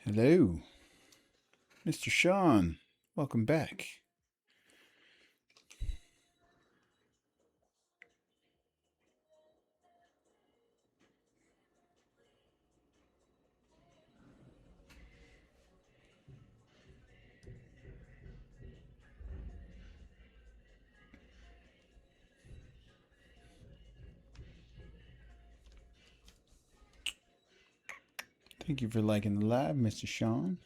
Hello, Mr. Sean. Welcome back. Thank you for liking the live, Mr. Sean.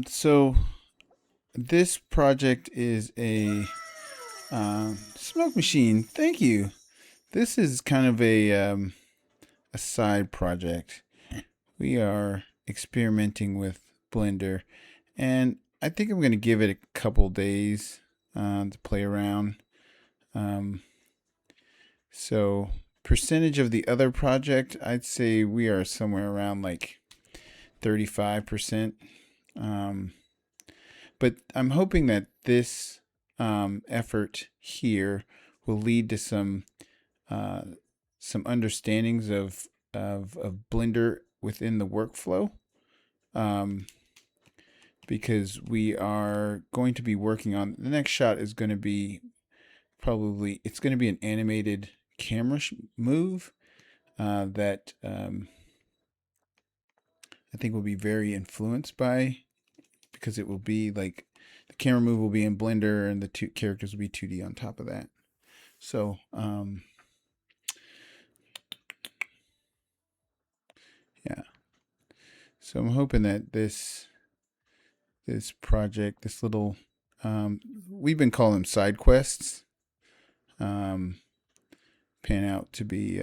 So this project is a smoke machine. Thank you. This is kind of a side project. We are experimenting with Blender, and I think I'm going to give it a couple days to play around. Um, so percentage of the other project, I'd say we are somewhere around like 35%. Um, but I'm hoping that this effort here will lead to uh, some understandings of Blender within the workflow. Um, because we are going to be working on the next shot is going to be probably it's going to be an animated camera move that I think will be very influenced by, because it will be like the camera move will be in Blender and the two characters will be 2D on top of that. So yeah, so I'm hoping that this project, this little we've been calling them side quests, um, pan out to be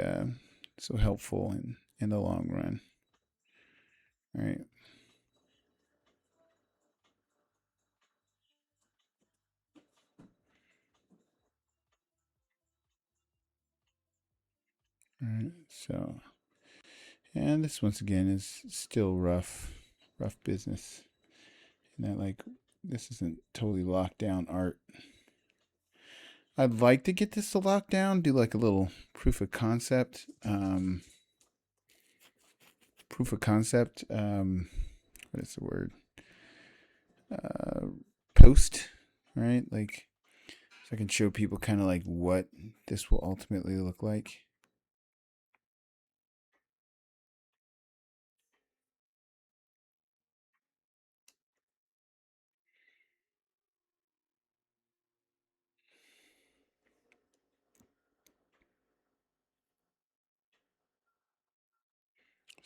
so helpful in the long run. All right. All right. So, and this once again is still rough business. And that like this isn't totally locked down art. I'd like to get this to lock down, do like a little proof of concept. Proof of concept. What is the word? Uh, Post, right? Like, so I can show people kind of like what this will ultimately look like.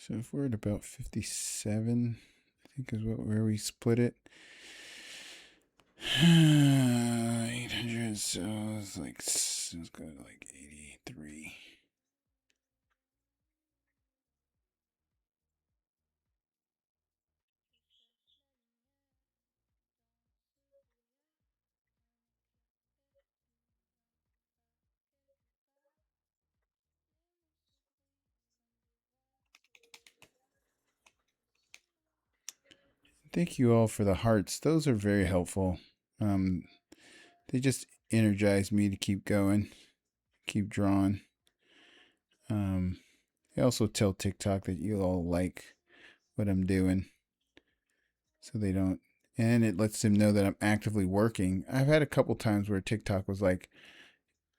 So if we're at about 57, I think is where we split it. 800, so it's like, let's go to like 83. Thank you all for the hearts. Those are very helpful. Um, they just energize me to keep going, keep drawing. I also tell TikTok that you all like what I'm doing, so they don't, and it lets them know that I'm actively working. I've had a couple times where TikTok was like,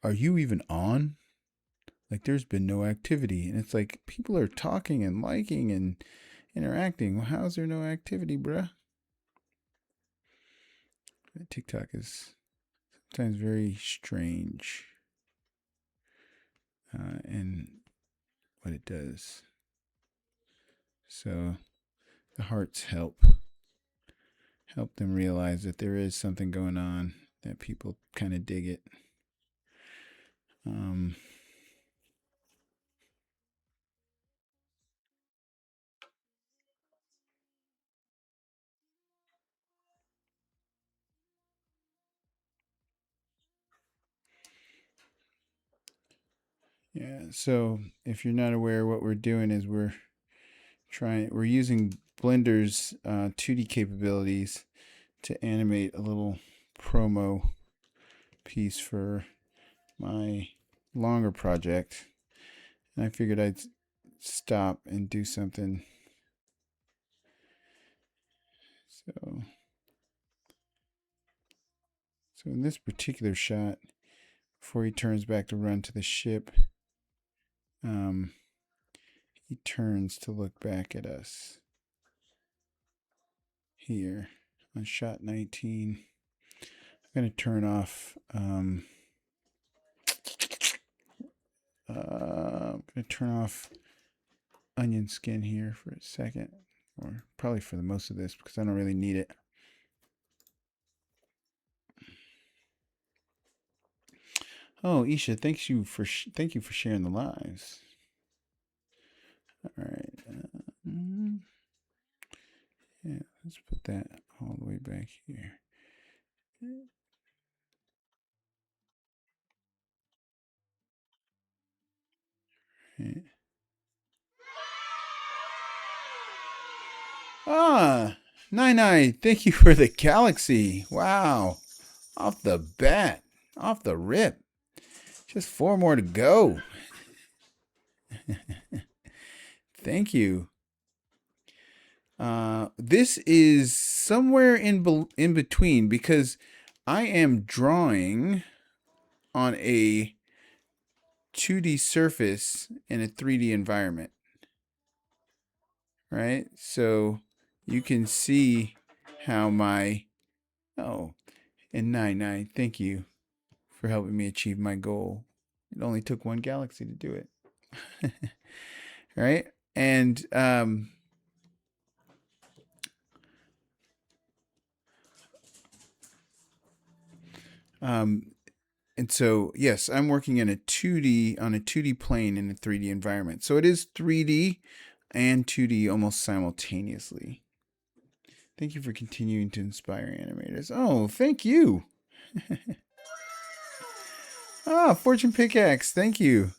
are you even on? Like, there's been no activity. And it's like, people are talking and liking and interacting. Well, how's there no activity, bruh? TikTok is sometimes very strange in what it does. So the hearts help them realize that there is something going on, that people kind of dig it. Um, yeah. So if you're not aware, what we're doing is we're using Blender's 2D capabilities to animate a little promo piece for my longer project. And I figured I'd stop and do something. So, so in this particular shot, before he turns back to run to the ship, he turns to look back at us here on shot 19. I'm going to turn off I'm going to turn off onion skin here for a second, or probably for the most of this, because I don't really need it. Oh, Isha, thank you for sharing the lives. All right. Yeah, let's put that all the way back here. Right. Ah, Nine, thank you for the galaxy. Wow. Off the bat. Off the rip. Just 4 more to go. Thank you. This is somewhere in between, because I am drawing on a 2D surface in a 3D environment. Right? So you can see how my and Nine, thank you for helping me achieve my goal. It only took 1 galaxy to do it. Right? And and so yes, I'm working in a 2D on a 2D plane in a 3D environment. So it is 3D and 2D almost simultaneously. Thank you for continuing to inspire animators. Oh, thank you. Fortune Pickaxe, thank you.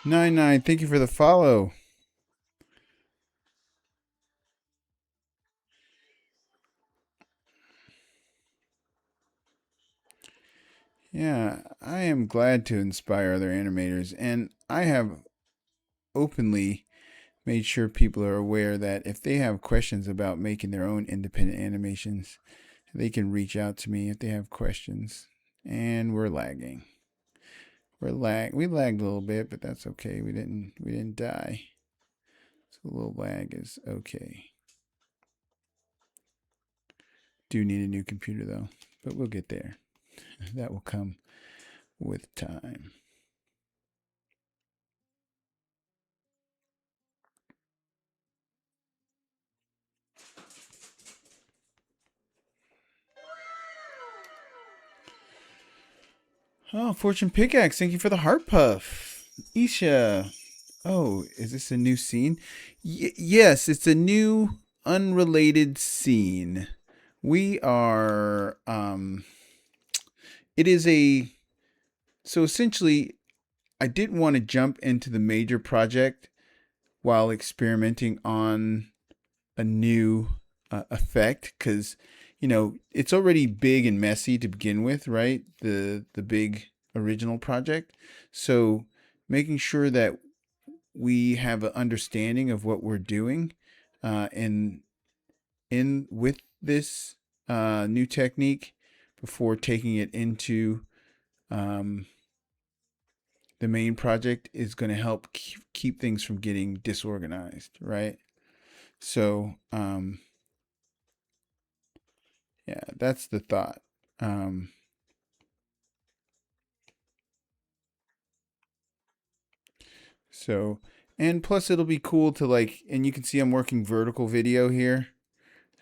Nine, thank you for the follow. Yeah, I am glad to inspire other animators, and I have openly made sure people are aware that if they have questions about making their own independent animations, they can reach out to me if they have questions. And we're lagging. We lagged a little bit, but that's okay. We didn't die. So a little lag is okay. Do need a new computer though, but we'll get there. That will come with time. Oh, Fortune Pickaxe, thank you for the heart puff. Isha. Oh, is this a new scene? Yes, it's a new unrelated scene. We are it is a so essentially I didn't want to jump into the major project while experimenting on a new effect because it's already big and messy to begin with, right? The big original project. So making sure that we have an understanding of what we're doing, and in with this new technique before taking it into um, the main project is going to help keep things from getting disorganized, right? So, yeah, that's the thought. Um, so, and plus it'll be cool to like, and you can see I'm working vertical video here.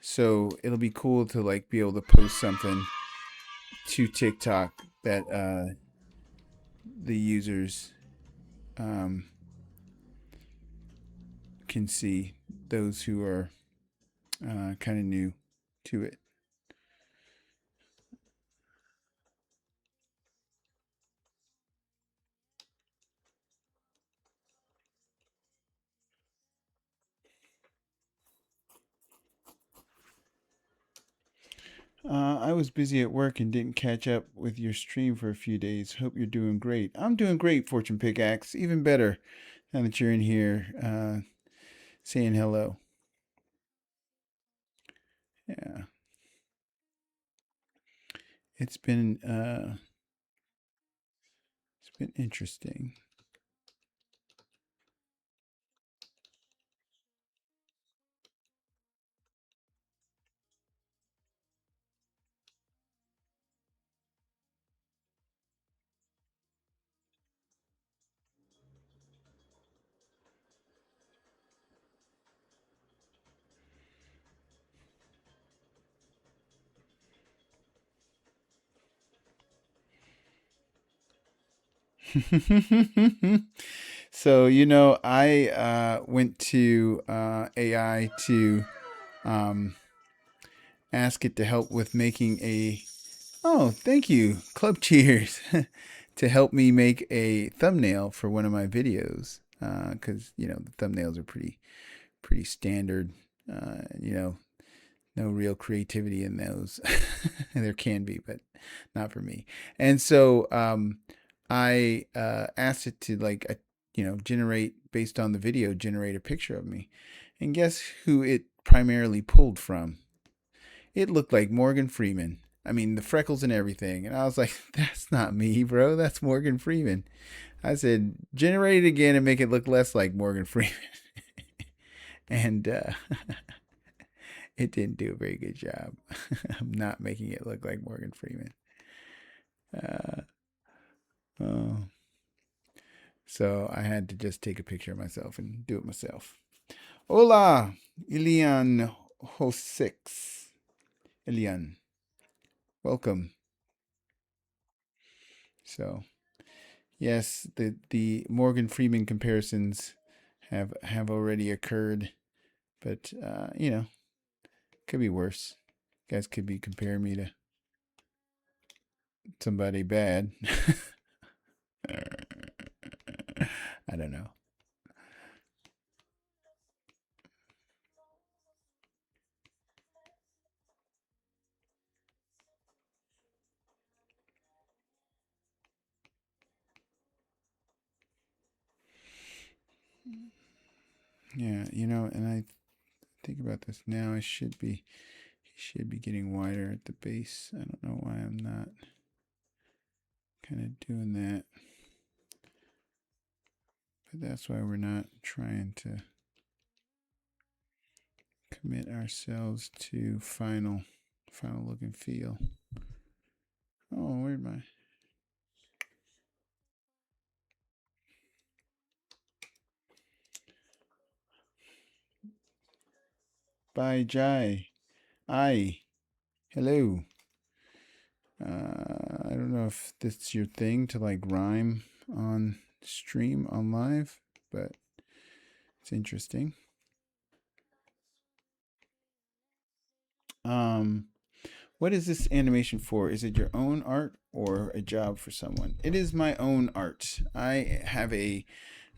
So it'll be cool to like be able to post something to TikTok that the users um, can see, those who are kind of new to it. I was busy at work and didn't catch up with your stream for a few days. Hope you're doing great. I'm doing great, Fortune Pickaxe. Even better now that you're in here saying hello. Yeah, it's been uh, it's been interesting. So I went to AI to um, ask it to help with making a. Oh, thank you, Club Cheers, to help me make a thumbnail for one of my videos. Because the thumbnails are pretty standard. No real creativity in those. There can be, but not for me. And so I asked it to like generate based on the video, generate a picture of me, and guess who it primarily pulled from? It looked like Morgan Freeman. I mean, the freckles and everything. And I was like, that's not me, bro. That's Morgan Freeman. I said, generate it again and make it look less like Morgan Freeman. And it didn't do a very good job. I'm not making it look like Morgan Freeman. Uh, oh. So I had to just take a picture of myself and do it myself. Hola, Ilian Hosix. Ilian, welcome. So yes, the Morgan Freeman comparisons have already occurred, but could be worse. You guys could be comparing me to somebody bad. I don't know. Yeah, and I think about this now. He should be getting wider at the base. I don't know why I'm not kind of doing that, but that's why we're not trying to commit ourselves to final look and feel. Oh, where'd my bye Jai? I hello. I don't know if that's your thing to like rhyme on stream on live, but it's interesting. Um, what is this animation for? Is it your own art or a job for someone? It is my own art. I have a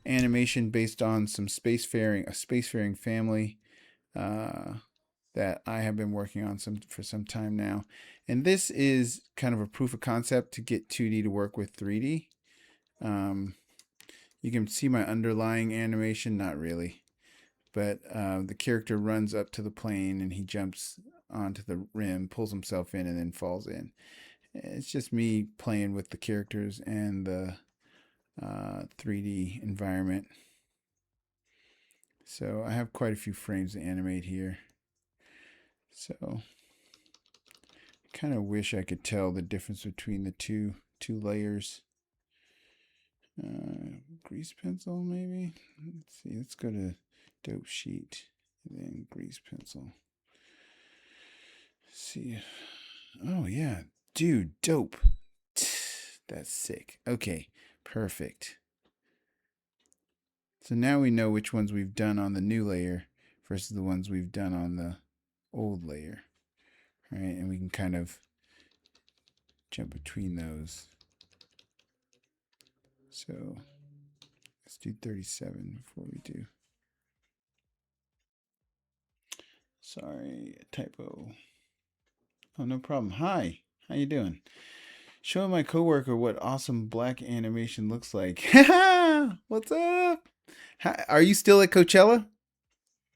animation based on a spacefaring family that I have been working on for some time now. And this is kind of a proof of concept to get 2D to work with 3D. Um, you can see my underlying animation, not really, but the character runs up to the plane and he jumps onto the rim, pulls himself in, and then falls in. It's just me playing with the characters and the 3D environment. So I have quite a few frames to animate here. So kind of wish I could tell the difference between the two layers. Grease pencil maybe. Let's see. Let's go to dope sheet and then grease pencil. Let's see. Oh yeah, dude, dope. That's sick. Okay, perfect. So now we know which ones we've done on the new layer versus the ones we've done on the old layer, right? And we can kind of jump between those. So let's do 37 before we do. Sorry, typo. Oh, no problem. Hi, how you doing? Showing my coworker what awesome black animation looks like. What's up? Are you still at Coachella?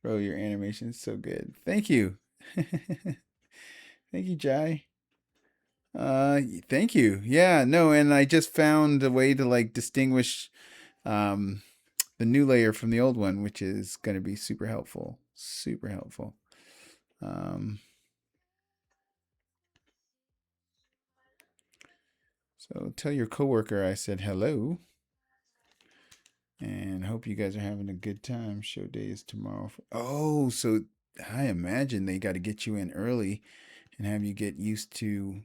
Bro, your animation is so good. Thank you. Thank you, Jai. Thank you. Yeah, no, and I just found a way to like distinguish um the new layer from the old one, which is going to be super helpful. Super helpful. Um, so tell your coworker I said hello, and hope you guys are having a good time. Show day is tomorrow. Oh, so I imagine they got to get you in early and have you get used to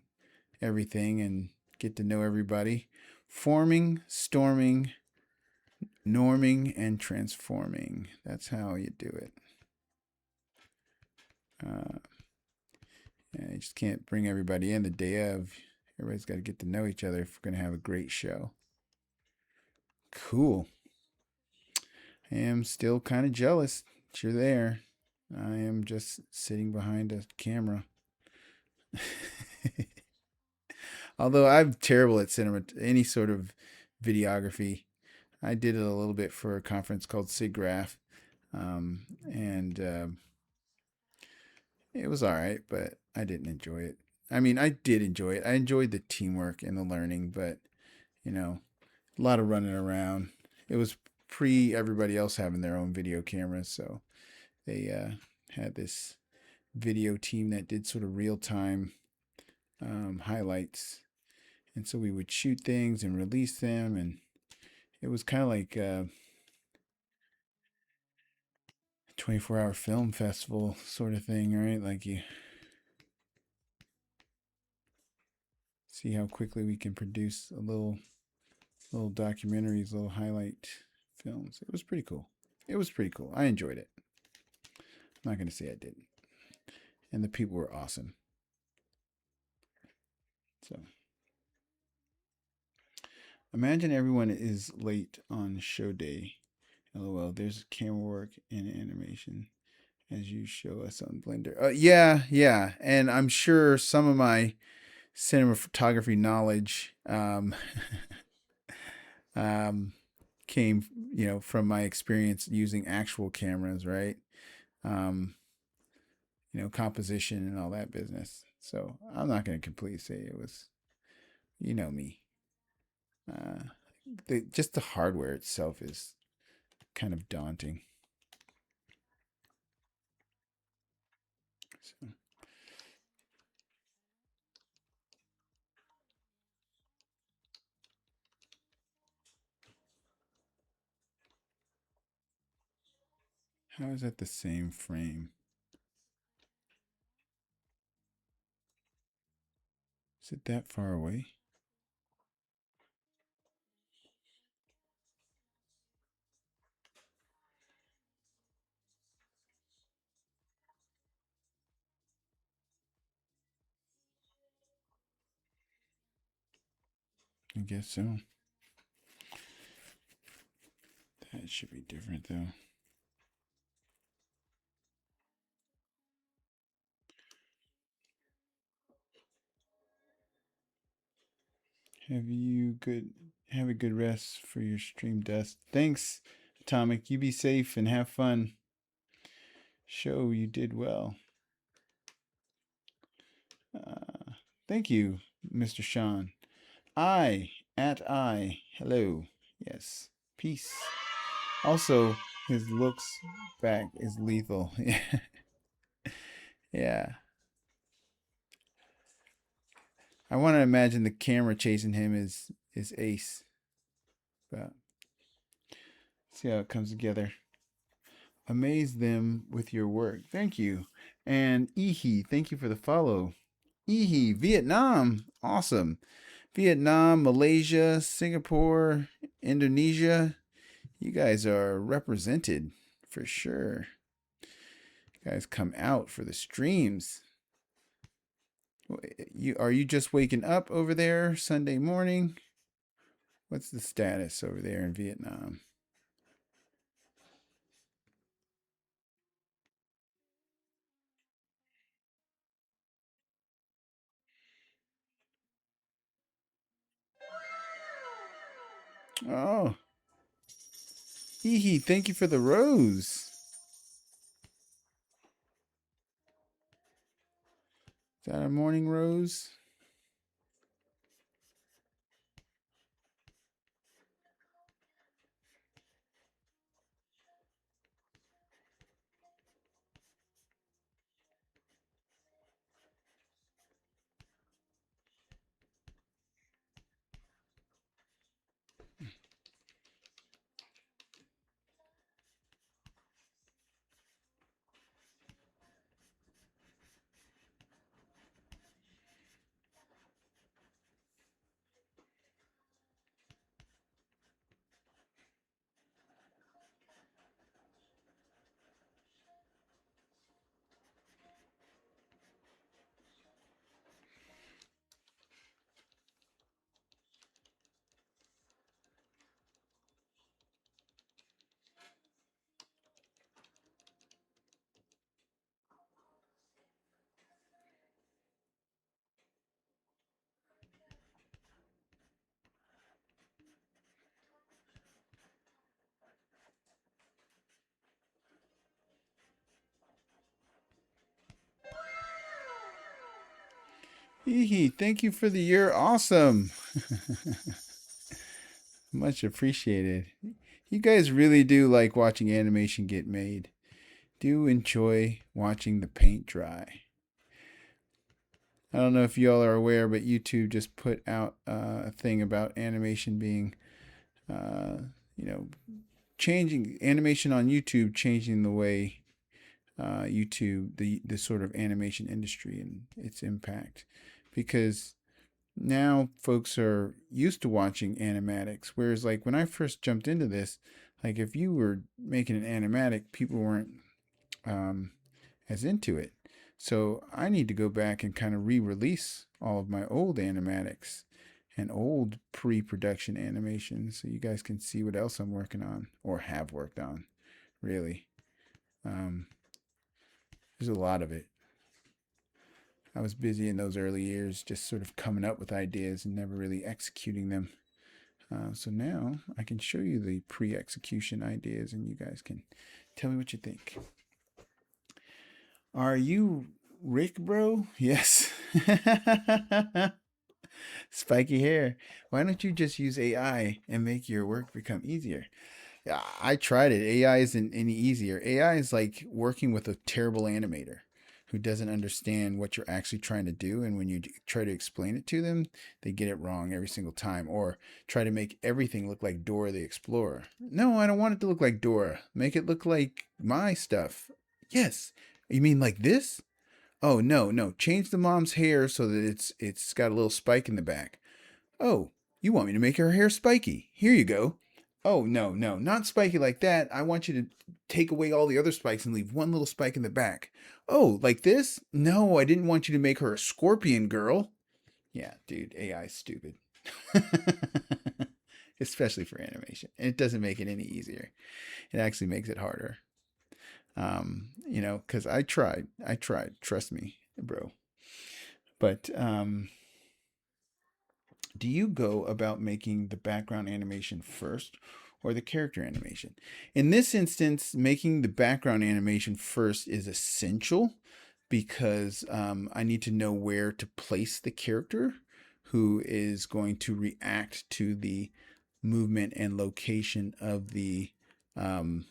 everything and get to know everybody. Forming, storming, norming, and transforming. That's how you do it. Yeah, you just can't bring everybody in the day of. Everybody's got to get to know each other if we're going to have a great show. Cool. I am still kind of jealous that you're there. I am just sitting behind a camera. Although I'm terrible at cinema, any sort of videography. I did it a little bit for a conference called SIGGRAPH, and it was all right, but I didn't enjoy it. I mean, I did enjoy it. I enjoyed the teamwork and the learning, but you know, a lot of running around. It was pre everybody else having their own video cameras, so they had this video team that did sort of real time highlights, and so we would shoot things and release them, and it was kind of like a 24-hour film festival sort of thing, right? Like you see how quickly we can produce a little documentaries, little highlight films. It was pretty cool. It was pretty cool. I enjoyed it. I'm not going to say I didn't. And the people were awesome. So imagine everyone is late on show day. LOL. There's camera work and animation as you show us on Blender. Yeah. And I'm sure some of my cinematography knowledge um, came, from my experience using actual cameras, right? Um, composition and all that business. So I'm not going to completely say it was, me. Uh, just the hardware itself is kind of daunting. So, how is that the same frame? Is it that far away? I guess so. That should be different though. Have you good have a good rest for your stream dust. Thanks, Atomic. You be safe and have fun. Show you did well. Uh, thank you, Mr. Sean. I. Hello. Yes. Peace. Also, his looks back is lethal. Yeah. Yeah. I want to imagine the camera chasing him is ace. But see how it comes together. Amaze them with your work. Thank you. And Ihi, thank you for the follow. Ihi, Vietnam. Awesome. Vietnam, Malaysia, Singapore, Indonesia. You guys are represented for sure. You guys come out for the streams. Are you just waking up over there Sunday morning? What's the status over there in Vietnam? Oh, hee hee, thank you for the rose. Is that a morning rose? Hee hee, thank you for the year. Awesome. Much appreciated. You guys really do like watching animation get made. Do enjoy watching the paint dry. I don't know if y'all are aware, but YouTube just put out a thing about animation being, uh, you know, changing animation on YouTube, changing the way YouTube, the sort of animation industry and its impact, because now folks are used to watching animatics, whereas like when I first jumped into this, like if you were making an animatic, people weren't um, as into it. So I need to go back and kind of re-release all of my old animatics and old pre-production animations so you guys can see what else I'm working on or have worked on, really. Um, there's a lot of it. I was busy in those early years just sort of coming up with ideas and never really executing them. So now I can show you the pre-execution ideas and you guys can tell me what you think. Are you Rick, bro? Yes. Spiky hair. Why don't you just use AI and make your work become easier? Yeah, I tried it. AI isn't any easier. AI is like working with a terrible animator who doesn't understand what you're actually trying to do. And when you try to explain it to them, they get it wrong every single time or try to make everything look like Dora the Explorer. No, I don't want it to look like Dora. Make it look like my stuff. Yes. You mean like this? Oh, no, no. Change the mom's hair so that it's got a little spike in the back. Oh, you want me to make her hair spiky? Here you go. Oh, no, no, not spiky like that. I want you to take away all the other spikes and leave one little spike in the back. Oh, like this? No, I didn't want you to make her a scorpion girl. Yeah, dude, AI is stupid. Especially for animation. And it doesn't make it any easier. It actually makes it harder. Because I tried, trust me, bro. But Do you go about making the background animation first or the character animation? In this instance, making the background animation first is essential because I need to know where to place the character who is going to react to the movement and location of the um,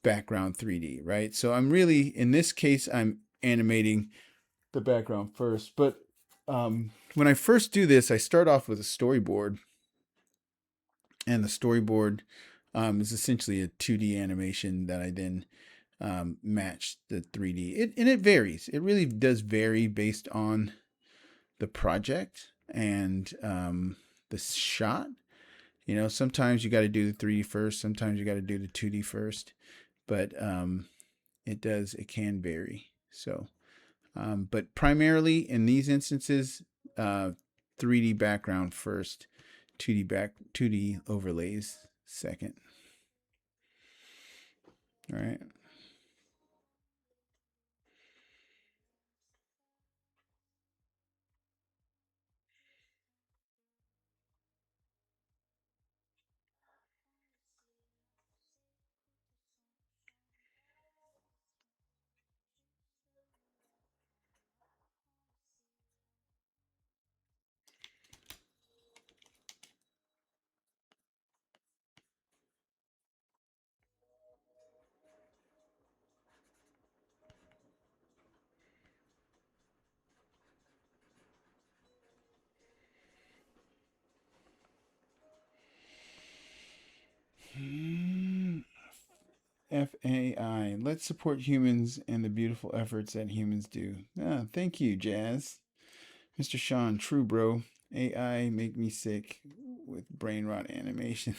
background 3D, right? So I'm really, in this case, I'm animating the background first. But when I first do this, I start off with a storyboard, and the storyboard is essentially a 2D animation that I then match the 3D. And it varies. It really does vary based on the project and the shot. Sometimes you got to do the 3D first. Sometimes you got to do the 2D first. But it can vary. So, but primarily in these instances, 3D background first, 2D overlays second. All right. FAI. Let's support humans and the beautiful efforts that humans do. Thank you, Jazz. Mr. Sean, true bro. AI make me sick with brain rot animation.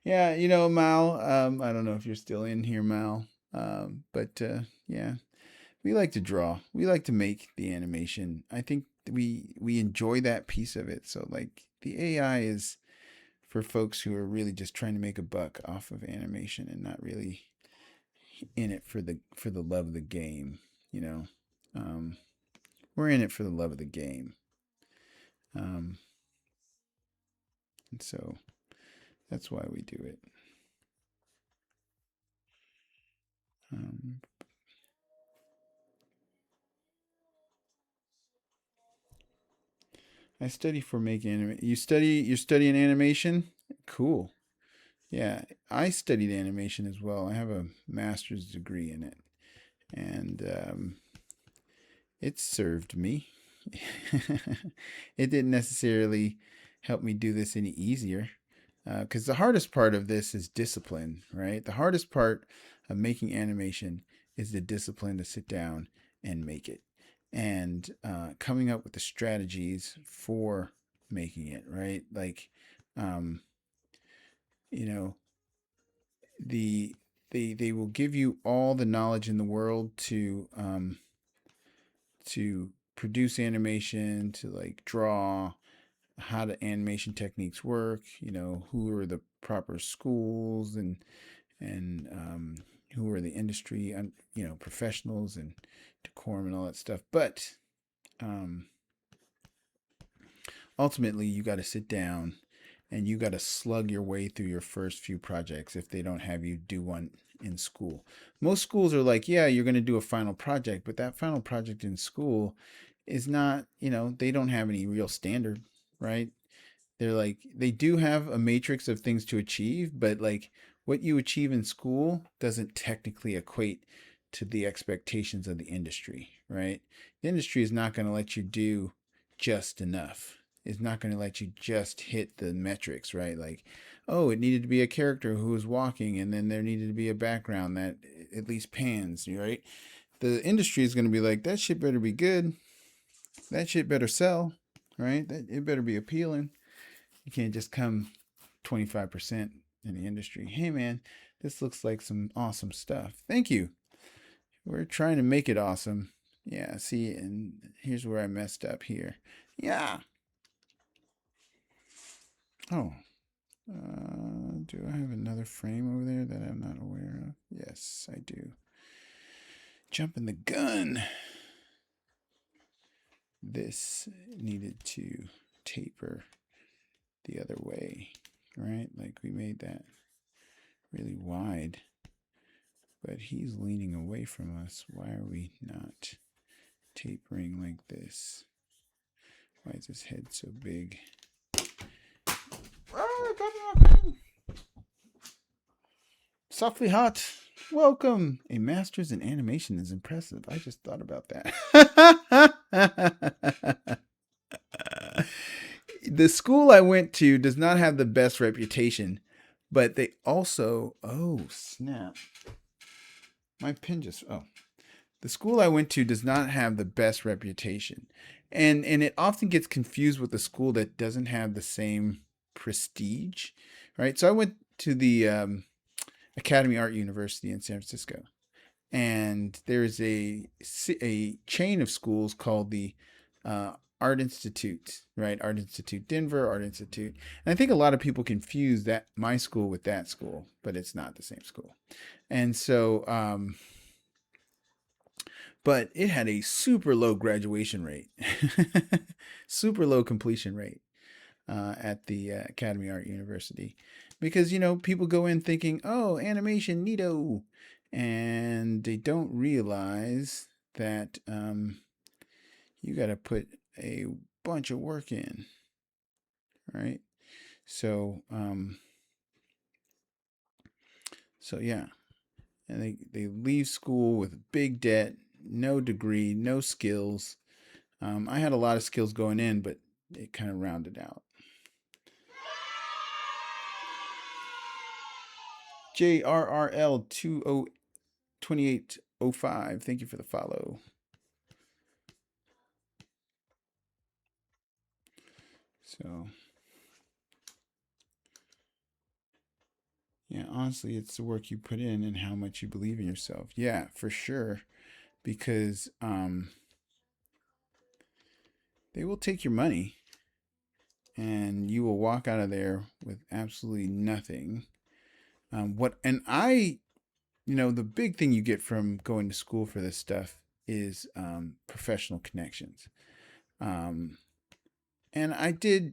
Yeah, Mal. I don't know if you're still in here, Mal. But yeah, we like to draw. We like to make the animation. I think we enjoy that piece of it. So like the AI is for folks who are really just trying to make a buck off of animation and not really in it for the love of the game. You know, um, we're in it for the love of the game. Um, and so that's why we do it. Um, I study for making anime. You're studying animation? Cool. Yeah, I studied animation as well. I have a master's degree in it, and it served me. It didn't necessarily help me do this any easier, because the hardest part of this is discipline, right? The hardest part of making animation is the discipline to sit down and make it, and coming up with the strategies for making it, right? Like, um, you know, the they will give you all the knowledge in the world to produce animation, to like draw, how the animation techniques work, who are the proper schools, and who are the industry and professionals and decorum and all that stuff. But um, ultimately, you got to sit down and you got to slug your way through your first few projects if they don't have you do one in school. Most schools are like, yeah, you're going to do a final project, but that final project in school is not, they don't have any real standard, right? They're like, they do have a matrix of things to achieve, but like what you achieve in school doesn't technically equate to the expectations of the industry, right? The industry is not going to let you do just enough. It's not going to let you just hit the metrics, right? Like, oh, it needed to be a character who was walking, and then there needed to be a background that at least pans, right? The industry is going to be like, that shit better be good. That shit better sell, right? That it better be appealing. You can't just come 25% in the industry. Hey man, this looks like some awesome stuff. Thank you. We're trying to make it awesome. Yeah, see, and here's where I messed up here. Yeah. Oh, do I have another frame over there that I'm not aware of? Yes, I do. Jumping the gun. This needed to taper the other way, right? Like we made that really wide, but he's leaning away from us. Why are we not tapering like this? Why is his head so big? Softly hot. Welcome. A master's in animation is impressive. I just thought about that. The school I went to does not have the best reputation, but they also, oh, snap. My pin just, oh. The school I went to does not have the best reputation. And it often gets confused with a school that doesn't have the same prestige, right? So I went to the Academy Art University in San Francisco, and there's a chain of schools called the Art Institute, right? Art Institute Denver, Art Institute, and I think a lot of people confuse that my school with that school, but it's not the same school. And so, but it had a super low graduation rate, super low completion rate at the Academy Art University, because people go in thinking, "Oh, animation, neato," and they don't realize that you got to put a bunch of work in, right? So, so yeah, and they leave school with big debt, no degree, no skills. I had a lot of skills going in, but it kind of rounded out. JRRL 2805. Thank you for the follow. So, yeah, honestly, it's the work you put in and how much you believe in yourself. Yeah, for sure. Because they will take your money and you will walk out of there with absolutely nothing. The big thing you get from going to school for this stuff is professional connections. Um, and I did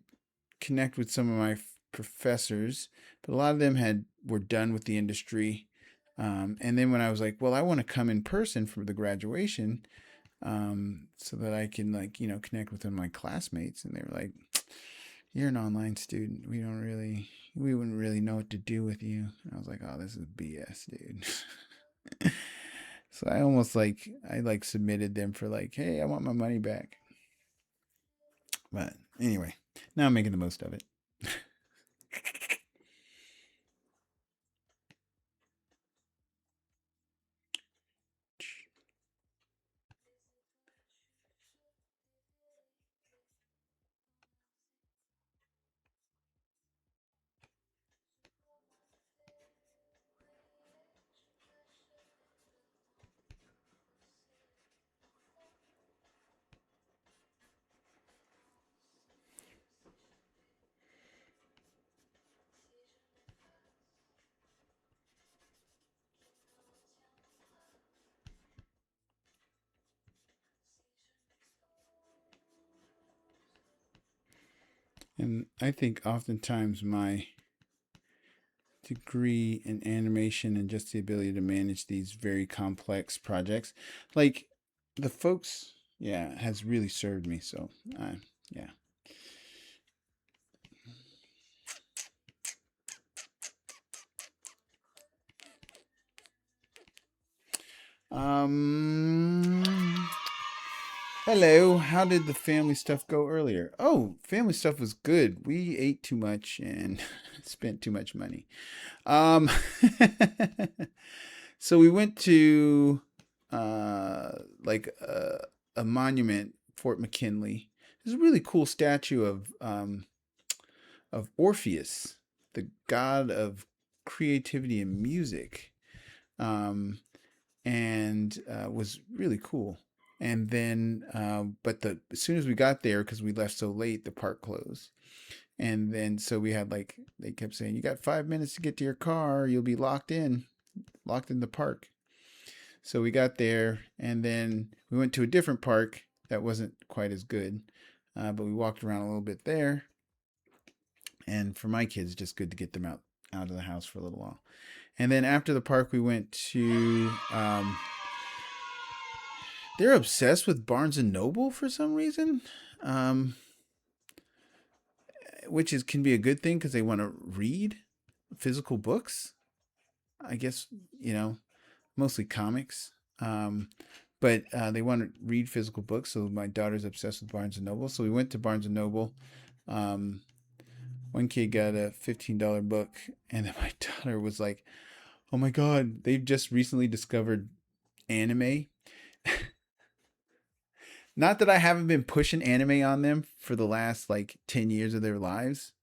connect with some of my professors, but a lot of them were done with the industry. And then when I was like, well, I want to come in person for the graduation, so that I can connect with my classmates, and they were like, "You're an online student. We wouldn't really know what to do with you." And I was like, "Oh, this is BS, dude." So I submitted them for "Hey, I want my money back." But anyway, now I'm making the most of it. And I think oftentimes my degree in animation and just the ability to manage these very complex projects, like the folks, yeah, has really served me. So, yeah. Um, Hello. How did the family stuff go earlier? Oh, family stuff was good. We ate too much and spent too much money. Um, so we went to uh, like a monument, Fort McKinley. There's a really cool statue of Orpheus, the god of creativity and music, and was really cool. And then, but as soon as we got there, because we left so late, the park closed. And then, so we had they kept saying, "You got 5 minutes to get to your car. You'll be locked in the park." So we got there, and then we went to a different park that wasn't quite as good. but we walked around a little bit there. And for my kids, just good to get them out of the house for a little while. And then after the park, we went to. They're obsessed with Barnes and Noble for some reason, um, which is can be a good thing because they want to read physical books. I guess you know mostly comics. But they want to read physical books. So my daughter's obsessed with Barnes and Noble. So we went to Barnes and Noble. Um, one kid got a $15 book, and then my daughter was like, "Oh my god, they've just recently discovered anime." Not that I haven't been pushing anime on them for the last like 10 years of their lives.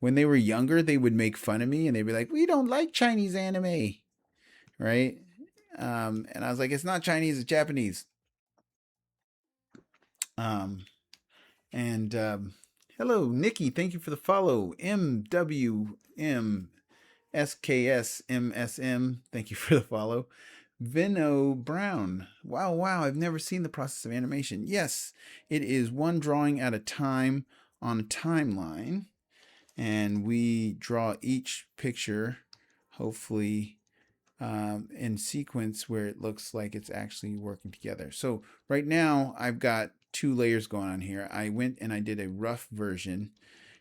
When they were younger, they would make fun of me and they'd be like, "We don't like Chinese anime." Right? And I was like, "It's not Chinese, it's Japanese." Um, and Hello, Nikki. Thank you for the follow. MWMSKSMSM. Thank you for the follow. Vino Brown. Wow, wow. I've never seen the process of animation. Yes, it is one drawing at a time on a timeline. And we draw each picture, hopefully, in sequence where it looks like it's actually working together. So right now I've got two layers going on here. I went and I did a rough version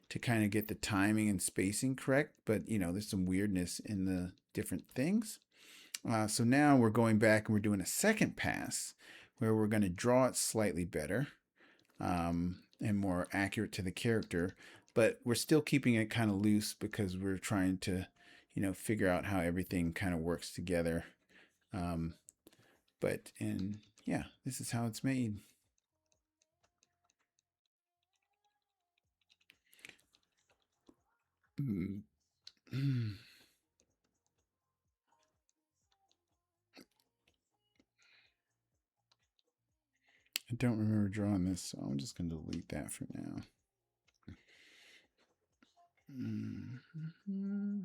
to kind of get the timing and spacing correct, but there's some weirdness in the different things. So now we're going back and we're doing a second pass where we're going to draw it slightly better and more accurate to the character, but we're still keeping it kind of loose because we're trying to figure out how everything kind of works together. Um, and yeah, this is how it's made. Mm. I don't remember drawing this, so I'm just going to delete that for now. Mm-hmm.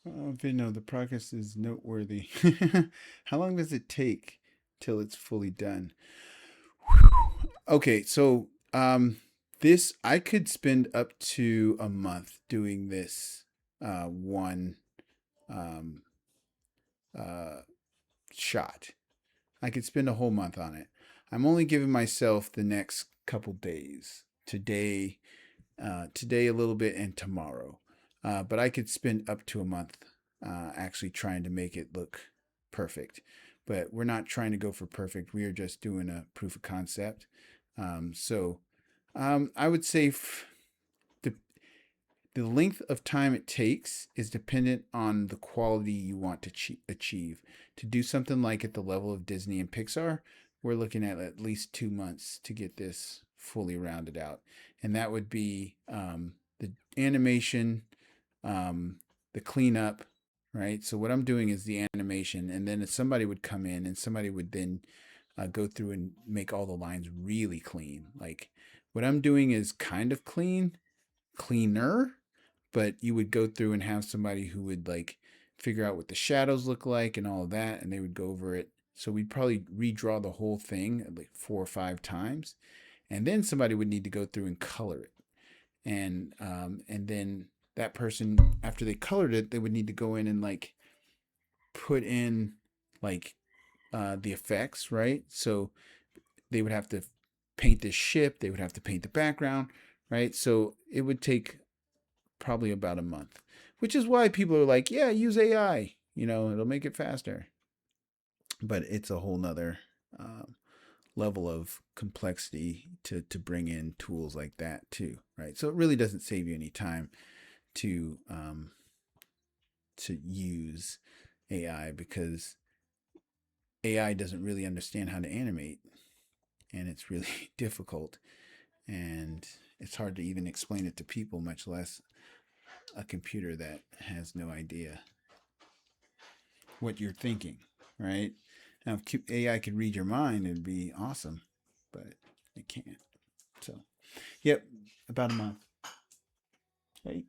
Oh, no, the progress is noteworthy. How long does it take till it's fully done? Okay, so this I could spend up to a month doing this one um, uh, shot. I could spend a whole month on it. I'm only giving myself the next couple days. Today a little bit, and tomorrow. But I could spend up to a month actually trying to make it look perfect. But we're not trying to go for perfect. We are just doing a proof of concept. I would say the the length of time it takes is dependent on the quality you want to achieve. To do something like at the level of Disney and Pixar, we're looking at least 2 months to get this fully rounded out. And that would be the animation, um, the cleanup, right? So, what I'm doing is the animation, and then if somebody would come in and somebody would then go through and make all the lines really clean. Like, what I'm doing is kind of cleaner, but you would go through and have somebody who would like figure out what the shadows look like and all of that, and they would go over it. So we'd probably redraw the whole thing like 4 or 5 times, and then somebody would need to go through and color it, and then that person after they colored it, they would need to go in and like put in like the effects, right? So they would have to paint this ship, they would have to paint the background, right? So it would take probably about a month, which is why people are like, yeah, use AI, it'll make it faster. But it's a whole nother level of complexity to bring in tools like that too, right? So it really doesn't save you any time to use AI, because AI doesn't really understand how to animate, and it's really difficult, and it's hard to even explain it to people, much less a computer that has no idea what you're thinking, right? Now, if AI could read your mind, it'd be awesome, but it can't. So, yep, about a month. Hey,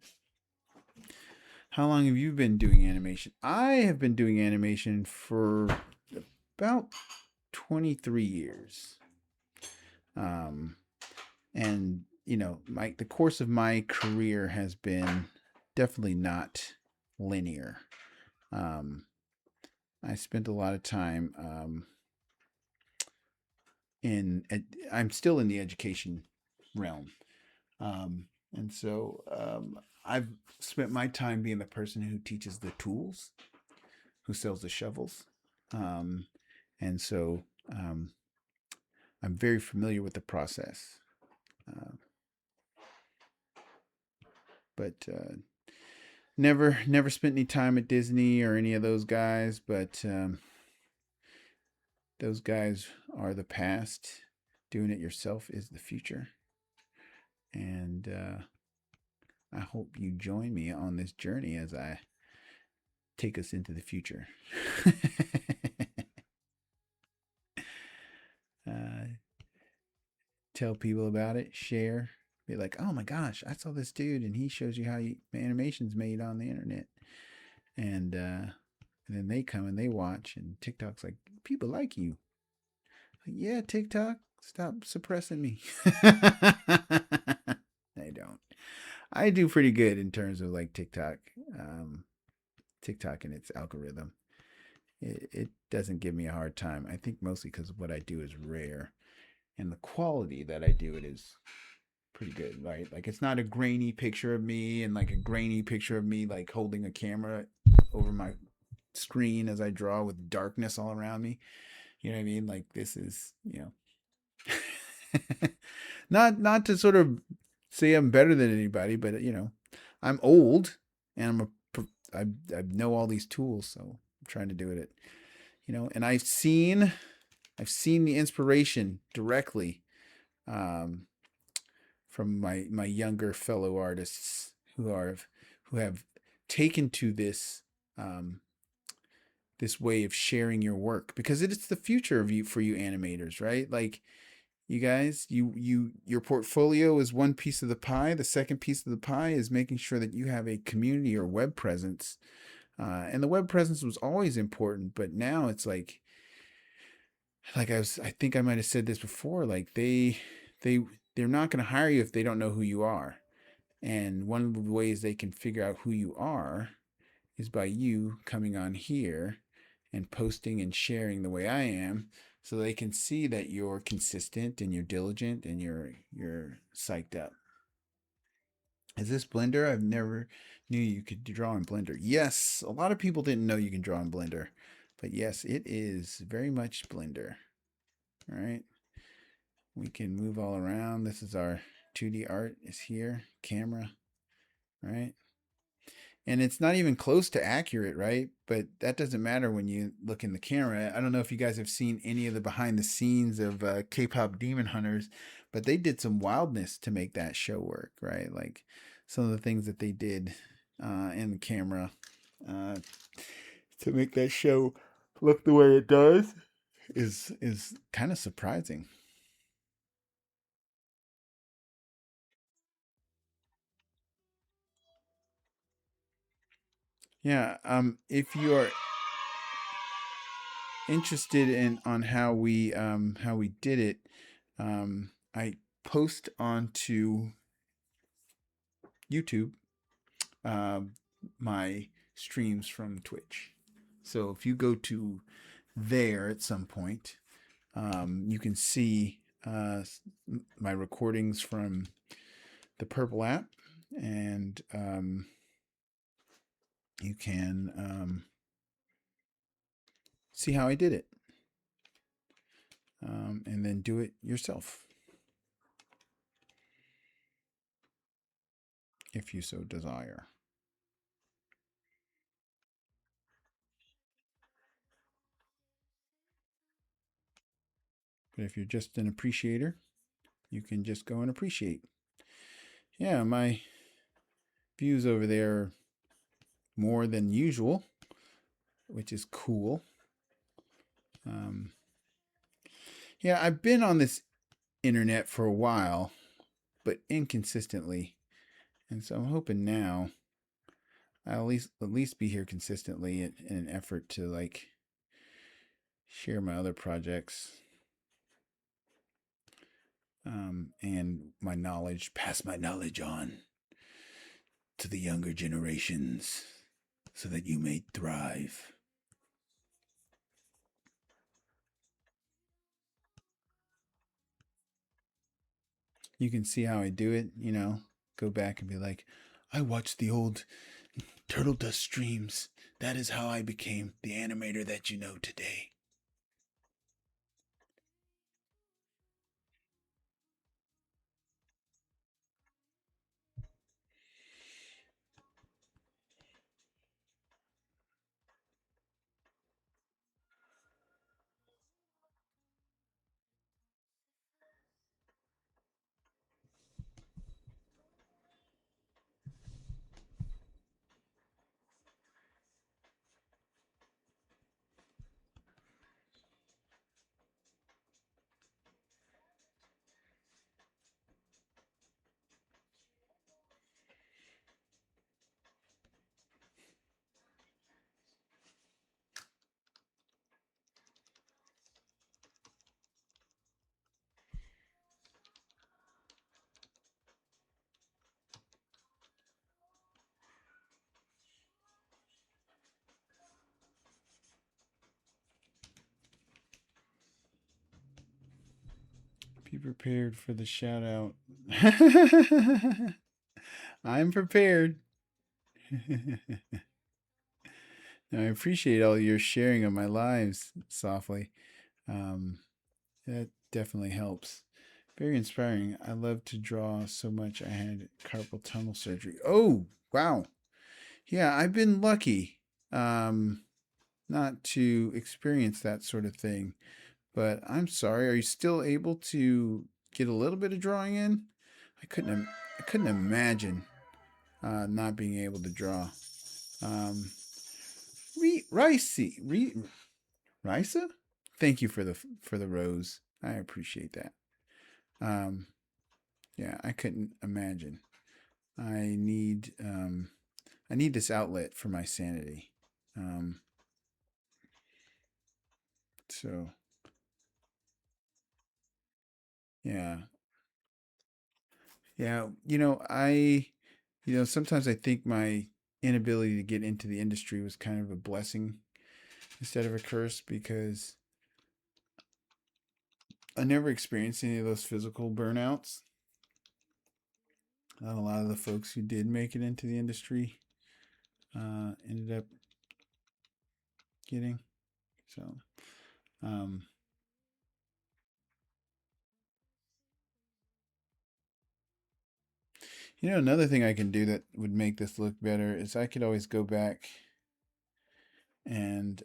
how long have you been doing animation? I have been doing animation for about 23 years. Um, and the course of my career has been definitely not linear. Um, I spent a lot of time in. I'm still in the education realm, and so I've spent my time being the person who teaches the tools, who sells the shovels, um, and so I'm very familiar with the process. Uh, but never spent any time at Disney or any of those guys. But those guys are the past. Doing it yourself is the future. And I hope you join me on this journey as I take us into the future. uh, Tell people about it, share, be like, oh my gosh, I saw this dude and he shows you how animation's made on the internet. And then they come and they watch, and TikTok's like, people like you. Like, yeah, TikTok, stop suppressing me. I don't. I do pretty good in terms of like TikTok, TikTok and its algorithm. It doesn't give me a hard time. I think mostly because what I do is rare, and the quality that I do it is pretty good, right? Like it's not a grainy picture of me and like a grainy picture of me like holding a camera over my screen as I draw with darkness all around me. You know what I mean? Like this is, not to sort of say I'm better than anybody, but I'm old and I know all these tools, so I'm trying to do it. And I've seen the inspiration directly um, from my younger fellow artists who have taken to um, this way of sharing your work, because it's the future of you, for you animators, right? Like you guys, your portfolio is one piece of the pie. The second piece of the pie is making sure that you have a community or web presence. And the web presence was always important, but now it's like I think I might have said this before, like they they're not going to hire you if they don't know who you are. And one of the ways they can figure out who you are is by you coming on here and posting and sharing the way I am, so they can see that you're consistent and you're diligent and you're psyched up. Is this Blender? I've never knew you could draw in Blender. Yes, a lot of people didn't know you can draw in Blender. But yes, it is very much Blender. All right. We can move all around. This is our 2D art is here. Camera, right? And it's not even close to accurate, right? But that doesn't matter when you look in the camera. I don't know if you guys have seen any of the behind the scenes of K-pop Demon Hunters, but they did some wildness to make that show work, right? Like some of the things that they did in the camera uh, to make that show look the way it does is kind of surprising. Yeah. If you are interested in on how we did it, I post onto YouTube um, my streams from Twitch. So if you go to there at some point, You can see my recordings from the Purple app, and you can see how I did it, and then do it yourself if you so desire. But if you're just an appreciator, you can just go and appreciate. Yeah, my views over there are more than usual, which is cool. Yeah, I've been on this internet for a while, but inconsistently. And so I'm hoping now I'll at least be here consistently in an effort to like share my other projects, and my knowledge, pass my knowledge on to the younger generations so that you may thrive. You can see how I do it, go back and be like, I watched the old Turtledust streams. That is how I became the animator that you know today. Be prepared for the shout out. I'm prepared. Now, I appreciate all your sharing of my lives softly. Um, that definitely helps. Very inspiring. I love to draw so much. I had carpal tunnel surgery. Oh, wow. Yeah, I've been lucky not to experience that sort of thing. But I'm sorry. Are you still able to get a little bit of drawing in? I couldn't imagine not being able to draw. Um, Risa, thank you for the rose. I appreciate that. Um, yeah, I couldn't imagine. I need I need this outlet for my sanity. Um, so yeah, yeah. Sometimes I think my inability to get into the industry was kind of a blessing instead of a curse because I never experienced any of those physical burnouts. A lot of the folks who did make it into the industry ended up getting. So, um, another thing I can do that would make this look better is I could always go back and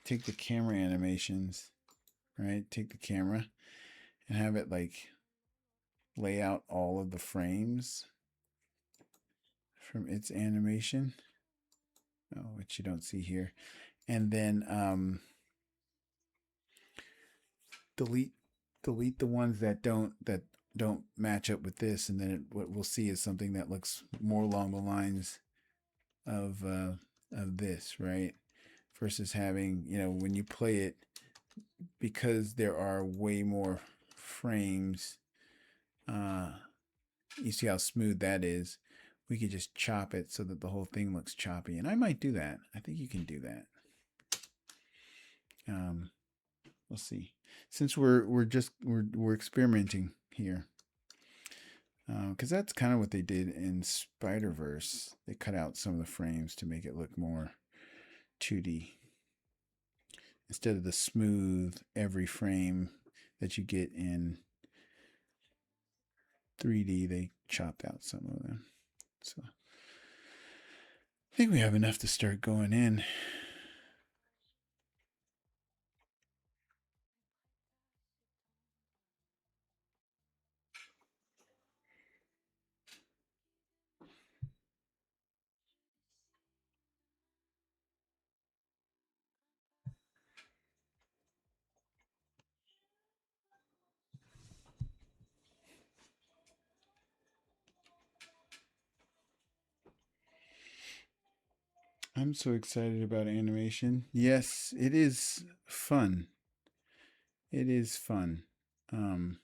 take the camera animations, right? Take the camera and have it like lay out all of the frames from its animation. Oh, which you don't see here. And then delete the ones that don't match up with this, and then what we'll see is something that looks more along the lines of this, right? Versus having, when you play it, because there are way more frames, uh, you see how smooth that is. We could just chop it so that the whole thing looks choppy, and I might do that. I think you can do that. Um, We'll see. Since we're experimenting here, because that's kind of what they did in Spider-Verse. They cut out some of the frames to make it look more 2D instead of the smooth every frame that you get in 3D. They chopped out some of them. So I think we have enough to start going in. I'm so excited about animation. Yes, it is fun. It is fun. Um,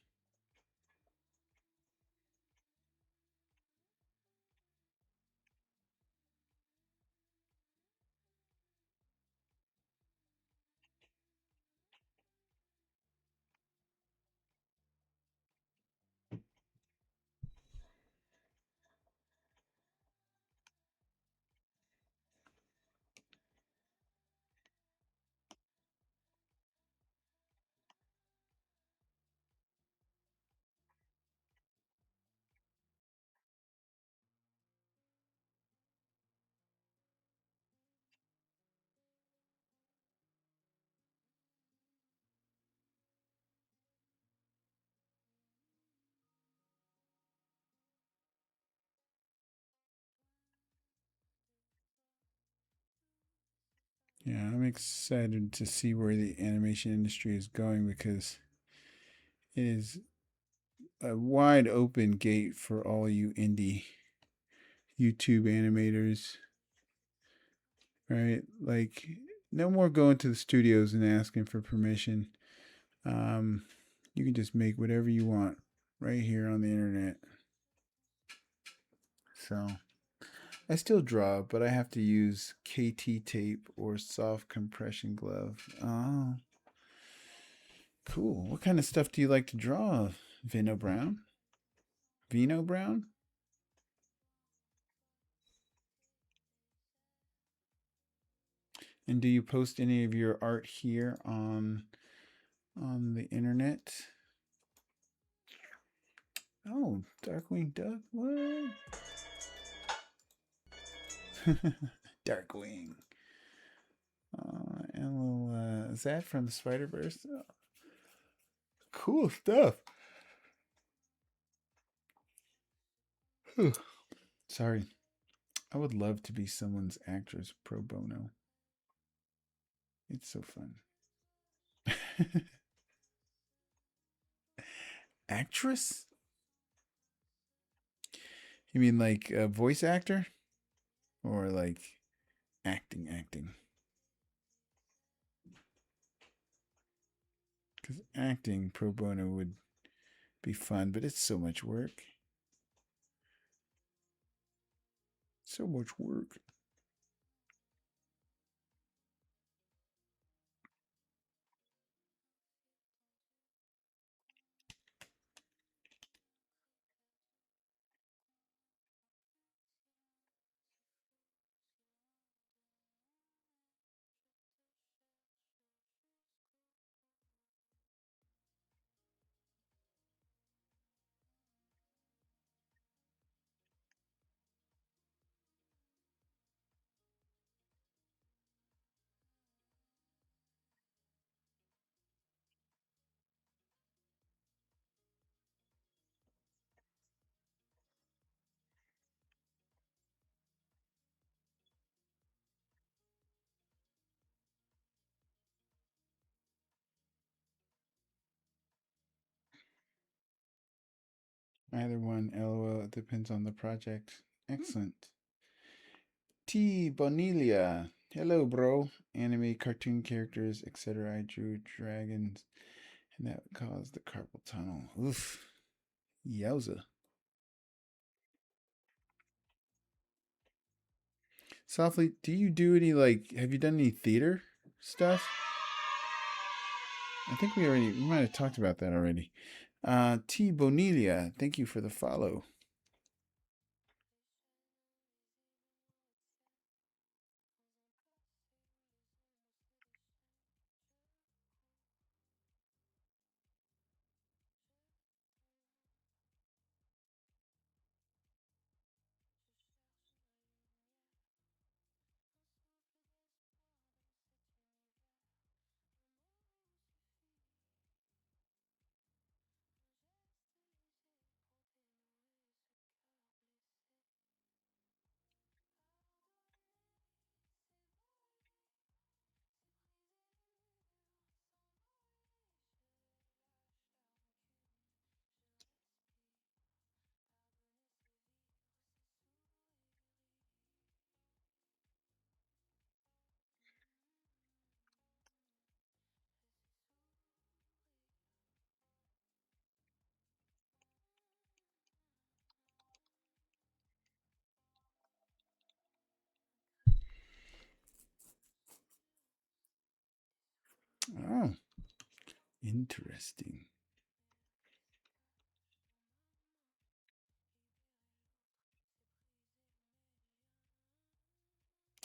yeah, I'm excited to see where the animation industry is going because it is a wide open gate for all you indie YouTube animators, right? Like, no more going to the studios and asking for permission. Um, you can just make whatever you want right here on the internet. So I still draw, but I have to use KT tape or soft compression glove. Oh, cool. What kind of stuff do you like to draw, Vino Brown? Vino Brown? And do you post any of your art here on the internet? Oh, Darkwing Duck. What? Darkwing. And a little is that from the Spider Verse? Oh, cool stuff. Sorry. I would love to be someone's actress pro bono. It's so fun. Actress? You mean like a voice actor? Or like acting? Because acting pro bono would be fun, but it's so much work. So much work. Either one, lol. It depends on the project. Excellent. T. Bonilia. Hello, bro. Anime, cartoon characters, etc. I drew dragons, and that caused the carpal tunnel. Oof. Yowza. Softly, do you do any, like, have you done any theater stuff? I think we might have talked about that already. T Bonilia, thank you for the follow. Oh, interesting.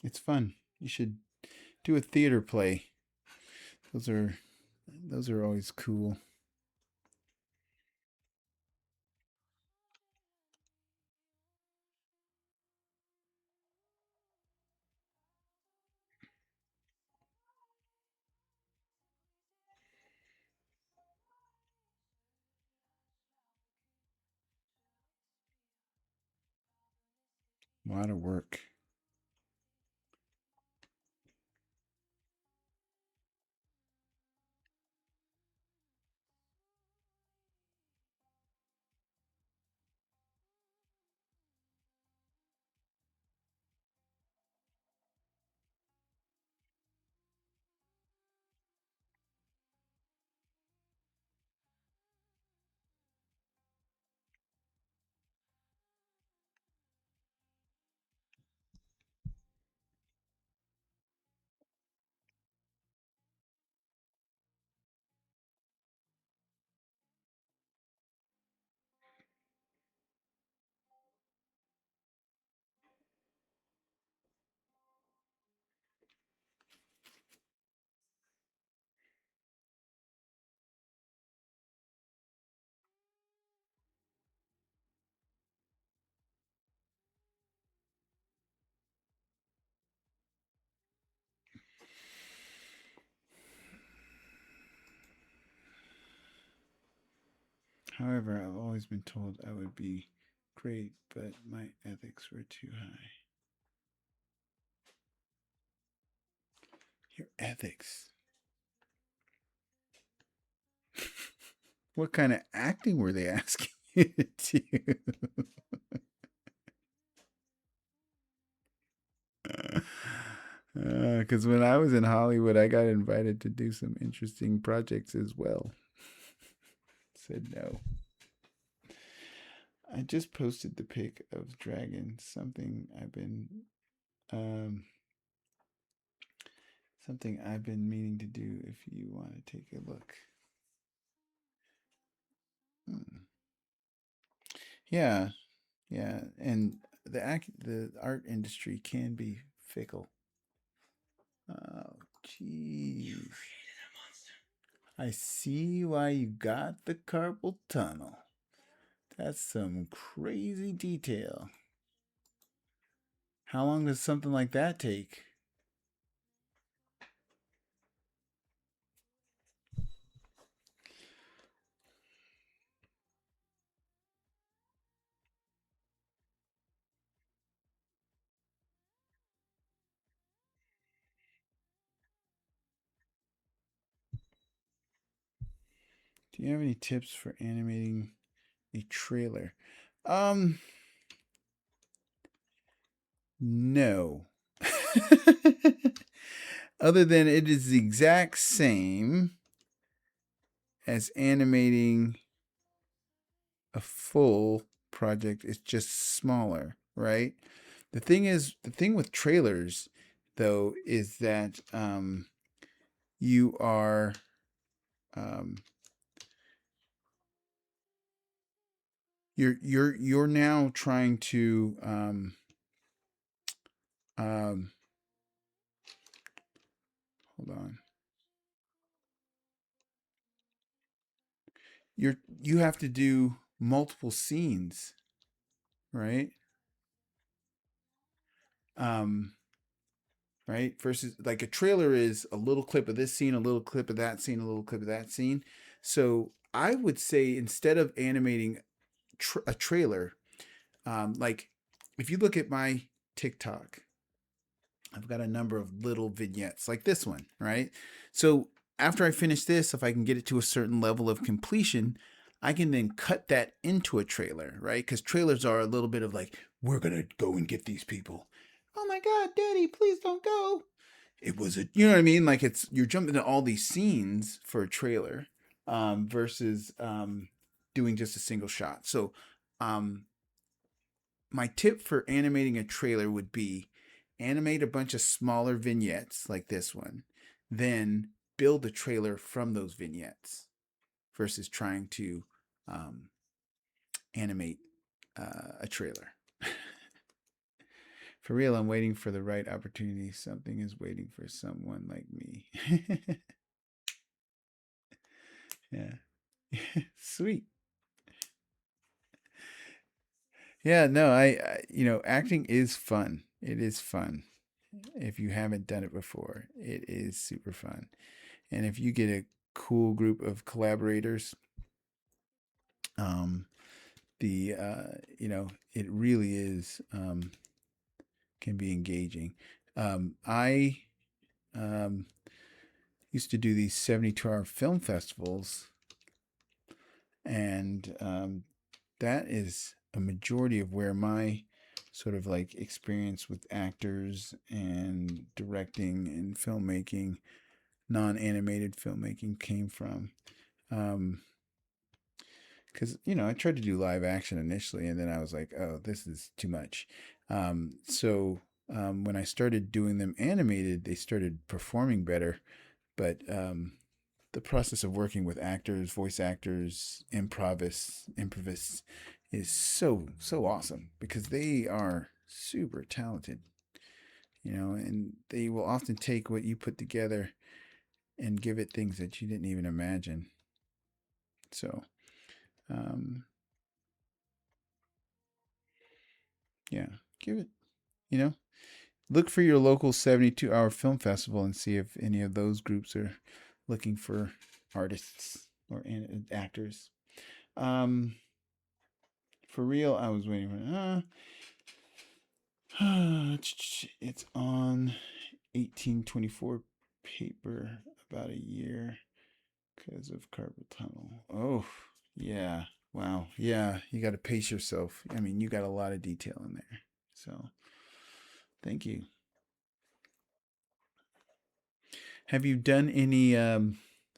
It's fun. You should do a theater play. Those are those are always cool. A lot of work. However, I've always been told I would be great, but my ethics were too high. Your ethics. What kind of acting were they asking you to do? Because when I was in Hollywood, I got invited to do some interesting projects as well. Said no. I just posted the pic of Dragon, um, something I've been meaning to do. If you want to take a look, hmm. Yeah, yeah, and the art industry can be fickle. Oh, jeez. I see why you got the carpal tunnel. That's some crazy detail. How long does something like that take? Do you have any tips for animating a trailer? Um, no. Other than it is the exact same as animating a full project, it's just smaller, right? The thing with trailers, though, is that you are um, you're now trying to um, hold on. You have to do multiple scenes, right? Um, right? Versus like a trailer is a little clip of this scene, a little clip of that scene, a little clip of that scene. So I would say instead of animating a trailer, like if you look at my TikTok, I've got a number of little vignettes like this one, right? So after I finish this, if I can get it to a certain level of completion, I can then cut that into a trailer, right? Because trailers are a little bit of like, we're going to go and get these people. Oh my God, Daddy, please don't go. It was a, you know what I mean? Like you're jumping to all these scenes for a trailer versus doing just a single shot. So um, my tip for animating a trailer would be animate a bunch of smaller vignettes like this one, then build a trailer from those vignettes versus trying to um, animate a trailer. For real, I'm waiting for the right opportunity. Something is waiting for someone like me. Yeah. Sweet. Yeah, no, acting is fun. It is fun. If you haven't done it before, it is super fun. And if you get a cool group of collaborators, um, it really is can be engaging. I um, used to do these 72-hour film festivals, and that is a majority of where my sort of like experience with actors and directing and filmmaking, non-animated filmmaking came from. Um, because I tried to do live action initially, and then I was like, oh, this is too much. So when I started doing them animated, they started performing better. But the process of working with actors, voice actors, improvists is so awesome because they are super talented, and they will often take what you put together and give it things that you didn't even imagine. So, um, yeah, give it, you know, look for your local 72-hour film festival and see if any of those groups are looking for artists or actors. Um, for real, I was waiting for. It's on 1824 paper about a year because of carpal tunnel. Oh, yeah. Wow. Yeah, you got to pace yourself. I mean, you got a lot of detail in there. So, thank you. Have you done any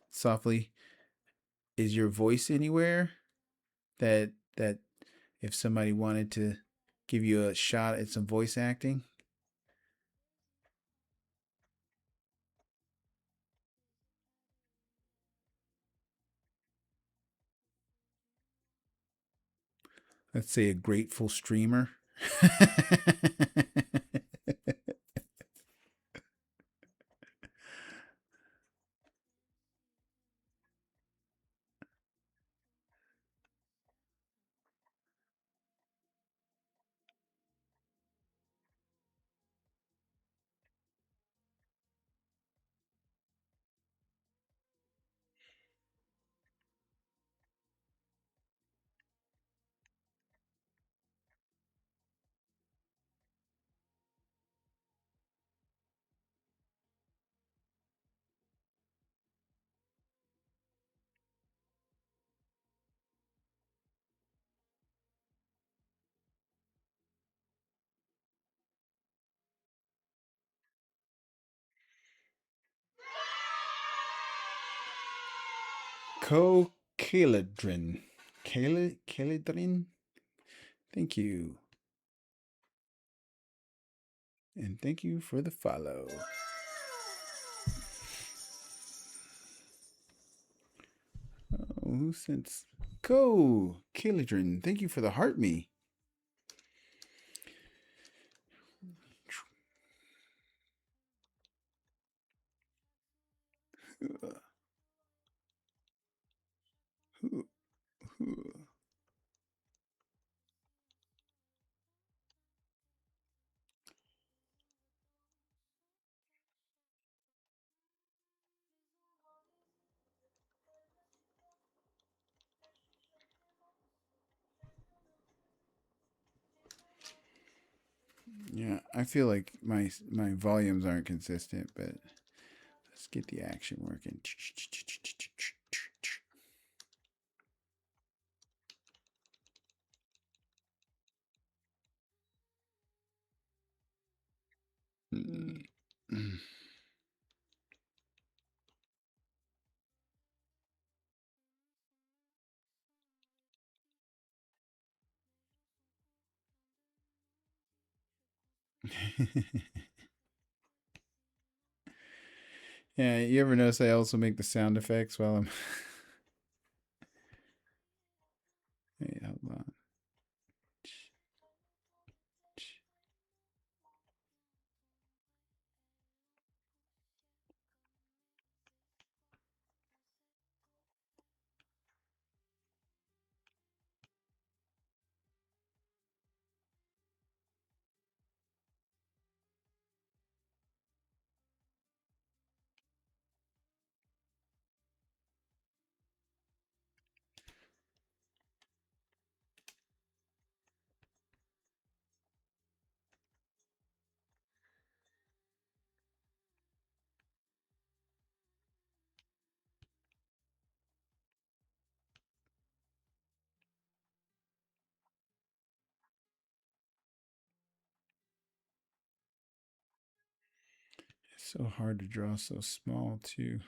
softly? Is your voice anywhere that if somebody wanted to give you a shot at some voice acting? Let's say a grateful streamer. Co-Caledrin. Caledrin? Thank you. And thank you for the follow. who sent? Ko Kilidrin, thank you for the heart me. Yeah, I feel like my volumes aren't consistent, but let's get the action working. Yeah, you ever notice I also make the sound effects while I'm. Wait, hold on. It's so hard to draw so small too.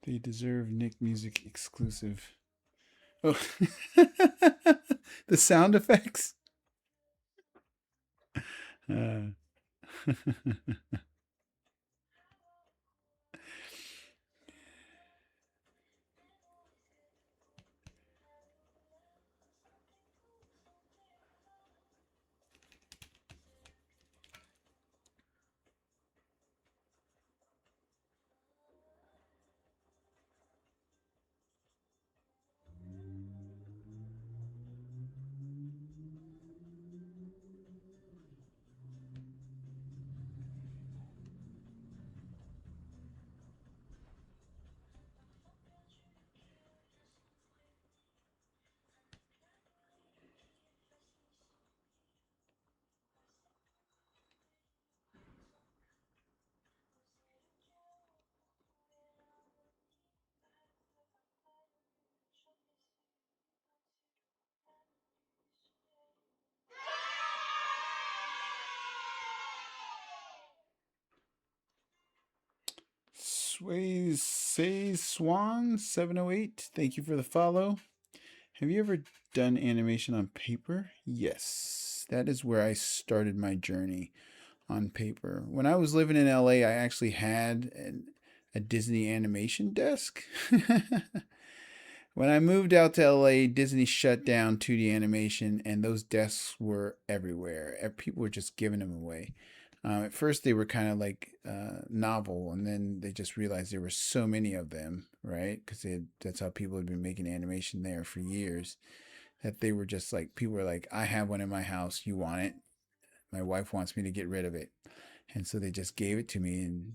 They deserve Nick Music exclusive. Oh, the sound effects. Uh, Sways Says Swan 708. Thank you for the follow. Have you ever done animation on paper? Yes. That is where I started my journey on paper. When I was living in LA, I actually had a Disney animation desk. When I moved out to LA, Disney shut down 2D animation, and those desks were everywhere. People were just giving them away. At first, they were kind of like novel, and then they just realized there were so many of them, right? Because that's how people had been making animation there for years. That they were just like, people were like, I have one in my house. You want it? My wife wants me to get rid of it. And so they just gave it to me and,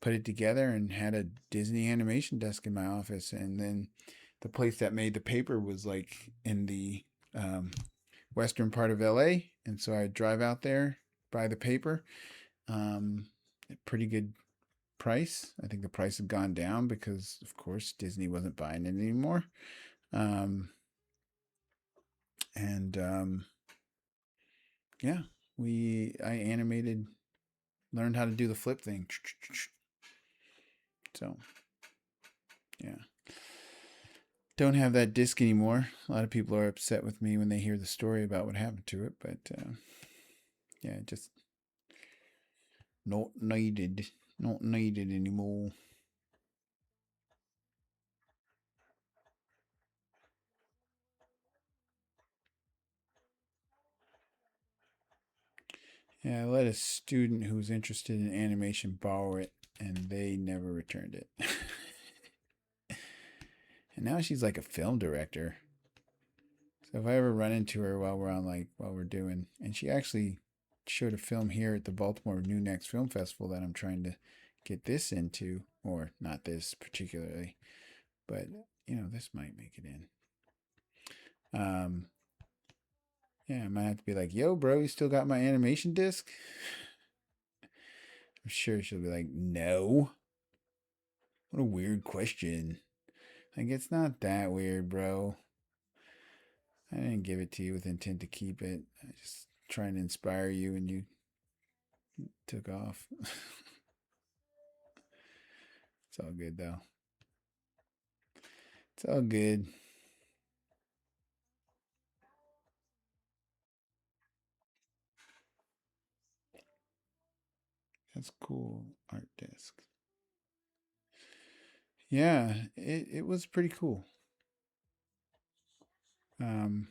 put it together and had a Disney animation desk in my office. And then the place that made the paper was like in the western part of LA, and so I drive out there, buy the paper. Um, Pretty good price. I think the price had gone down because, of course, Disney wasn't buying it anymore. Um, and Yeah, I animated, learned how to do the flip thing. So yeah, don't have that disc anymore. A lot of people are upset with me when they hear the story about what happened to it, but yeah, just not needed, not needed anymore. Yeah, I let a student who was interested in animation borrow it, and they never returned it. And now she's like a film director. So if I ever run into her while we're doing, and she actually showed a film here at the Baltimore New Next Film Festival that I'm trying to get this into, or not this particularly, but this might make it in. Yeah, I might have to be like, "Yo, bro, you still got my animation disc?" I'm sure she'll be like, "No." What a weird question. Like, it's not that weird, bro. I didn't give it to you with intent to keep it. I just trying to inspire you, and you took off. It's all good though. It's all good. That's cool. Art disc. Yeah, it was pretty cool. Um,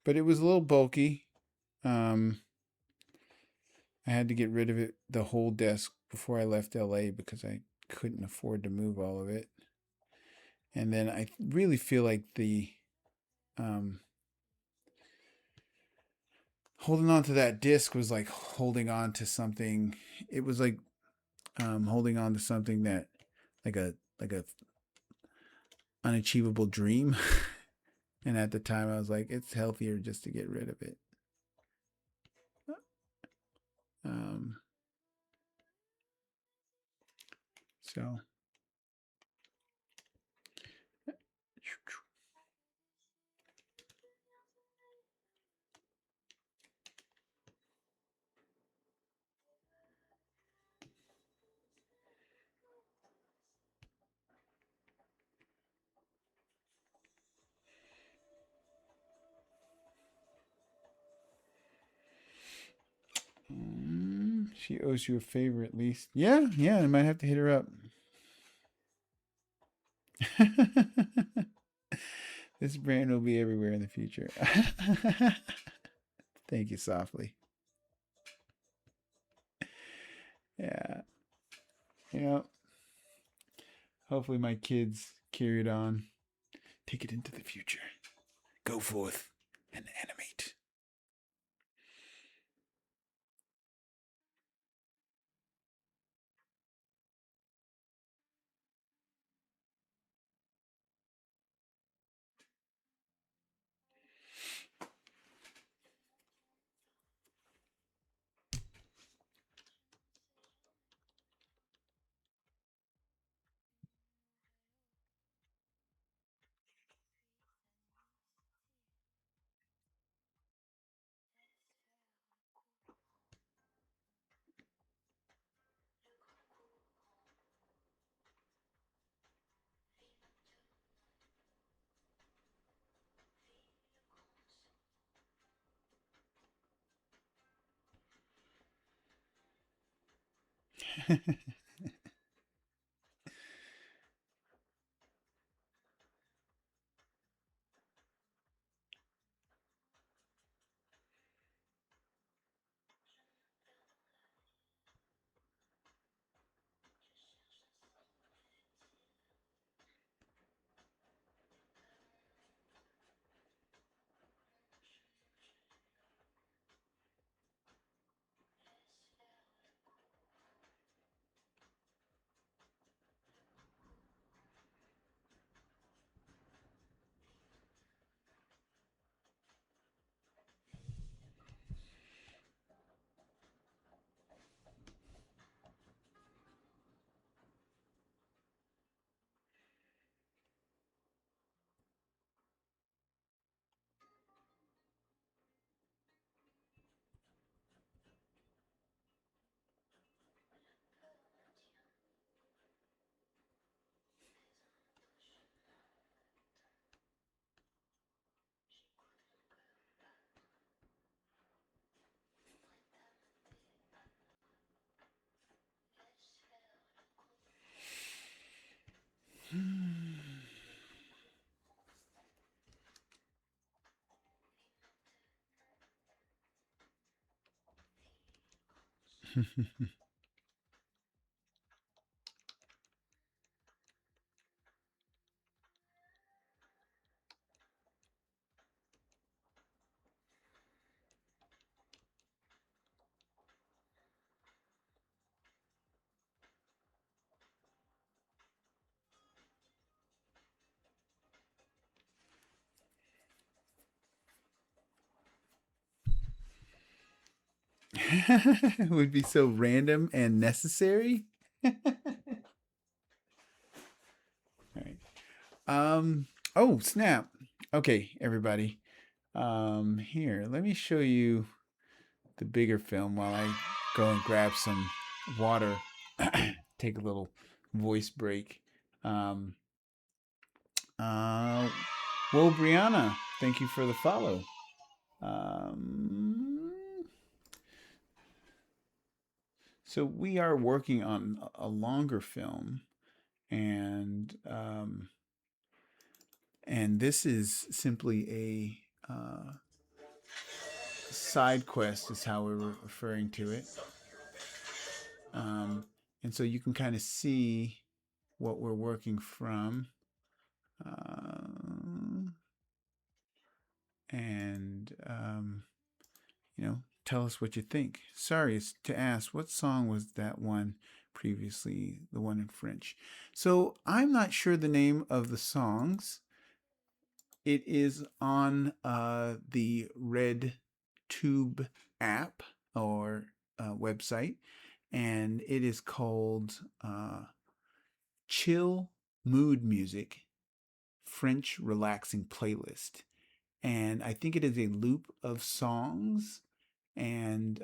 but it was a little bulky. Um, I had to get rid of it, the whole desk, before I left LA because I couldn't afford to move all of it. And then I really feel like the um, holding on to that disc was like holding on to something. It was like holding on to something that like a unachievable dream. And at the time, I was like, it's healthier just to get rid of it. Um, so, she owes you a favor at least. Yeah, yeah, I might have to hit her up. This brand will be everywhere in the future. Thank you, softly. Yeah, yeah. Hopefully, my kids carry it on. Take it into the future. Go forth and animate. It would be so random and necessary. All right. Oh, snap. Okay, everybody. Here, let me show you the bigger film while I go and grab some water. Take a little voice break. Um, uh, Whoa, Brianna, thank you for the follow. Um, so we are working on a longer film, and this is simply a side quest, is how we're referring to it. And so you can kind of see what we're working from. And tell us what you think. Sorry to ask, what song was that one previously, the one in French? So I'm not sure the name of the songs. It is on the Red Tube app or website, and it is called Chill Mood Music French Relaxing Playlist. And I think it is a loop of songs, and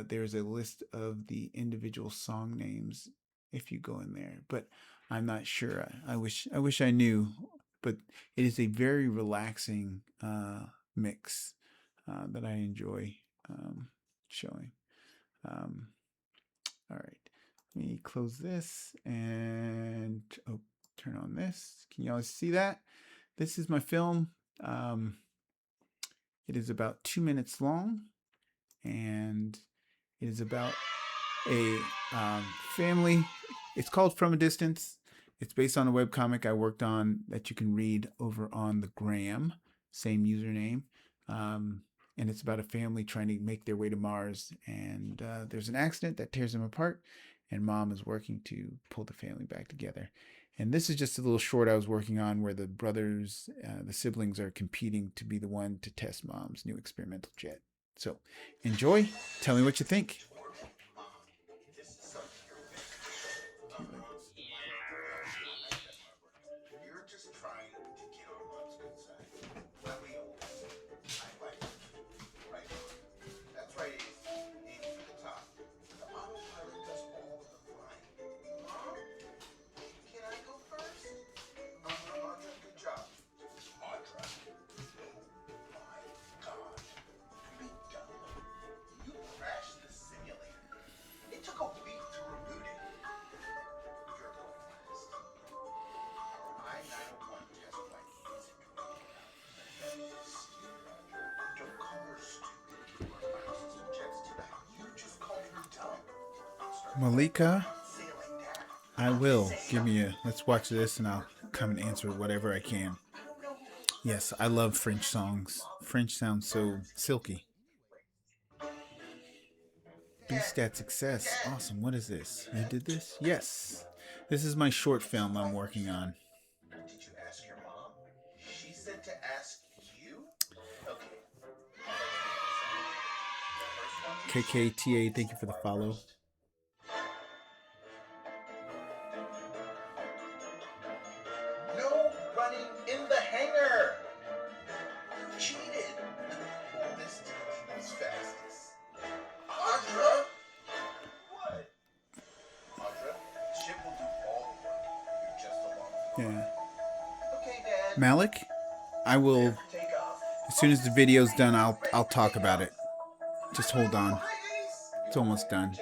there's a list of the individual song names if you go in there, but I'm not sure. I wish I knew, but it is a very relaxing mix that I enjoy showing. All right, let me close this and turn on this. Can y'all see that? This is my film. It is about 2 minutes long, and it is about a family. It's called From a Distance. It's based on a webcomic I worked on that you can read over on the Gram, same username. And it's about a family trying to make their way to Mars, and there's an accident that tears them apart, and mom is working to pull the family back together. And this is just a little short I was working on where the brothers, the siblings, are competing to be the one to test mom's new experimental jet. So enjoy. Tell me what you think. Malika, I will. Give me a. Let's watch this and I'll come and answer whatever I can. Yes, I love French songs. French sounds so silky. B-Stat Success. Awesome. What is this? You did this? Yes. This is my short film I'm working on. Did you ask your mom? She said to ask you? Okay. KKTA, thank you for the follow. No running in the hangar. You cheated. This team was fastest. Audra? What? Audra, the ship will do all the work. You're just along for the ride. Okay, Dad. Malik, I will. As soon as the video's done, I'll talk about it. Just hold on. It's almost done.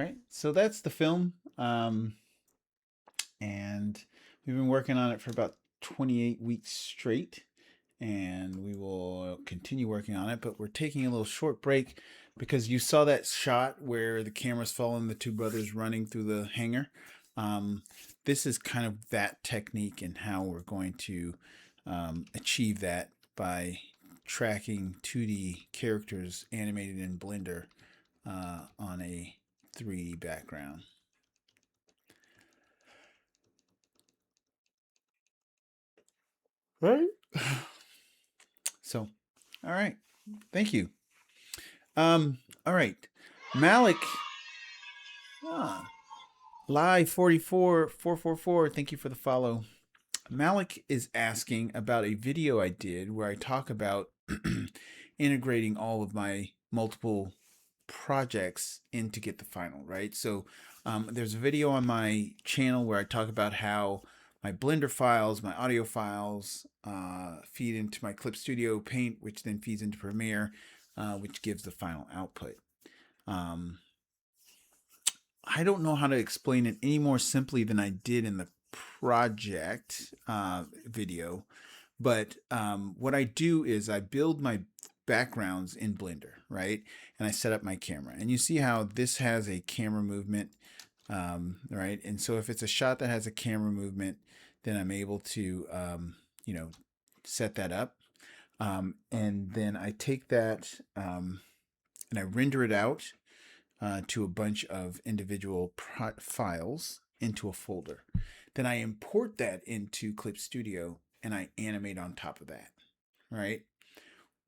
right? So that's the film. And we've been working on it for about 28 weeks straight, and we will continue working on it. But we're taking a little short break because you saw that shot where the camera's following the two brothers running through the hangar. Um, this is kind of that technique and how we're going to achieve that by tracking 2D characters animated in Blender on a 3D background. Right? So, all right. Thank you. All right. Malik, ah, Live 44444, thank you for the follow. Malik is asking about a video I did where I talk about integrating all of my multiple projects in to get the final, right? So there's a video on my channel where I talk about how my Blender files, my audio files feed into my Clip Studio Paint, which then feeds into Premiere, which gives the final output. I don't know how to explain it any more simply than I did in the project video. But what I do is I build my backgrounds in Blender, right? And I set up my camera. And you see how this has a camera movement, right? And so if it's a shot that has a camera movement, then I'm able to, set that up. And then I take that and I render it out to a bunch of individual files into a folder. Then I import that into Clip Studio and I animate on top of that, right?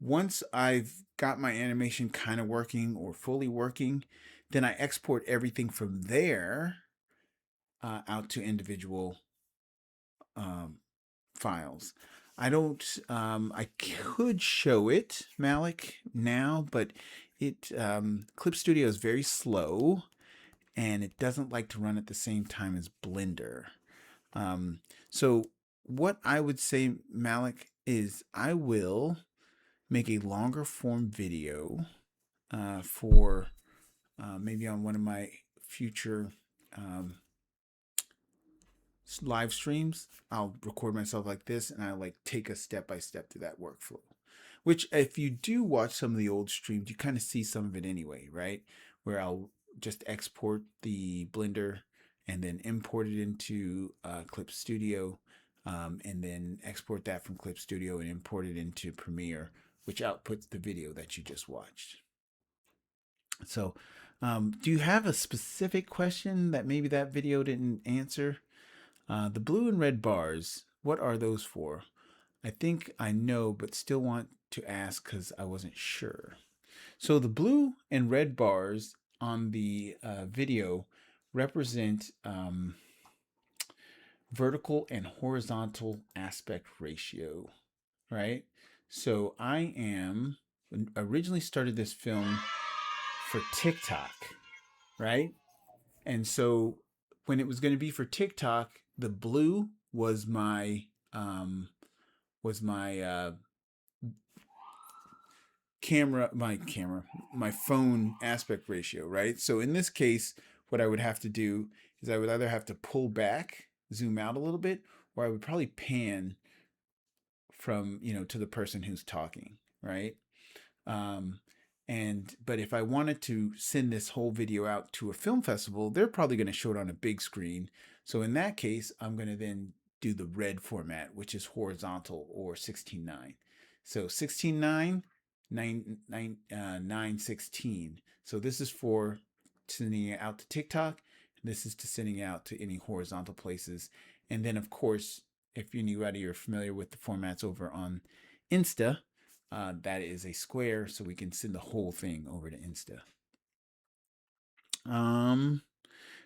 Once I've got my animation kind of working or fully working, then I export everything from there out to individual um, files. I don't, I could show it, Malik, now, but Clip Studio is very slow and it doesn't like to run at the same time as Blender. So what I would say, Malik, is I will make a longer form video for maybe on one of my future live streams. I'll record myself like this and I like take a step by step through that workflow. Which, if you do watch some of the old streams, you kind of see some of it anyway, right? Where I'll just export the Blender and then import it into Clip Studio, and then export that from Clip Studio and import it into Premiere, which outputs the video that you just watched. So, do you have a specific question that maybe that video didn't answer? The blue and red bars, what are those for? I think I know, but still want to ask because I wasn't sure. So the blue and red bars on the video represent vertical and horizontal aspect ratio, right? So I originally started this film for TikTok, right? And so when it was going to be for TikTok, the blue was my um, my phone aspect ratio, right? So in this case, what I would have to do is I would either have to pull back, zoom out a little bit, or I would probably pan from, to the person who's talking, right? Um, but if I wanted to send this whole video out to a film festival, they're probably going to show it on a big screen. So in that case, I'm going to then do the red format, which is horizontal or 16:9. So 16:9, 9:16. So this is for sending it out to TikTok. This is to sending it out to any horizontal places. And then, of course, if anybody are familiar with the formats over on Insta, that is a square, so we can send the whole thing over to Insta.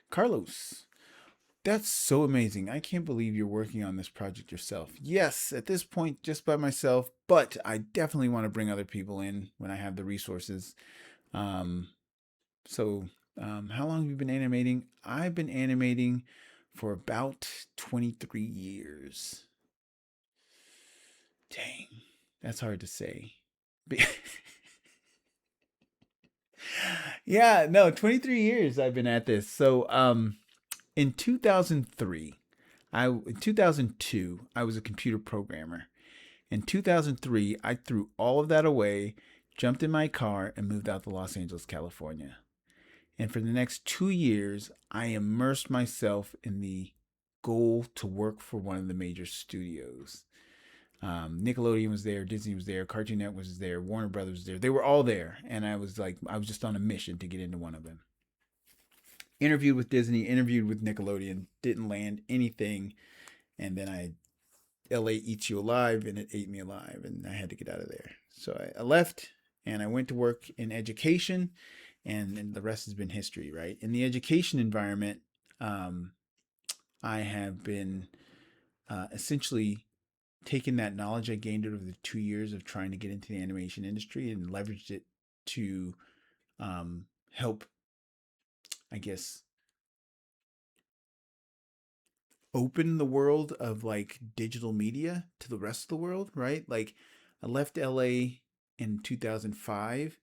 Carlos, that's so amazing. I can't believe you're working on this project yourself. Yes, at this point, just by myself, but I definitely want to bring other people in when I have the resources. How long have you been animating? I've been animating for about 23 years. Dang, that's hard to say. Yeah, no, 23 years I've been at this. So, in 2003, in 2002, I was a computer programmer. In 2003, I threw all of that away, jumped in my car, and moved out to Los Angeles, California. And for the next 2 years, I immersed myself in the goal to work for one of the major studios. Nickelodeon was there, Disney was there, Cartoon Network was there, Warner Brothers was there. They were all there, and I was just on a mission to get into one of them. Interviewed with Disney, interviewed with Nickelodeon, didn't land anything, and then LA eats you alive, and it ate me alive, and I had to get out of there. So I left, and I went to work in education, and the rest has been history, right? In the education environment, um, I have been essentially taken that knowledge I gained over the 2 years of trying to get into the animation industry and leveraged it to help, I guess, open the world of like digital media to the rest of the world, right? Like I left LA in 2005,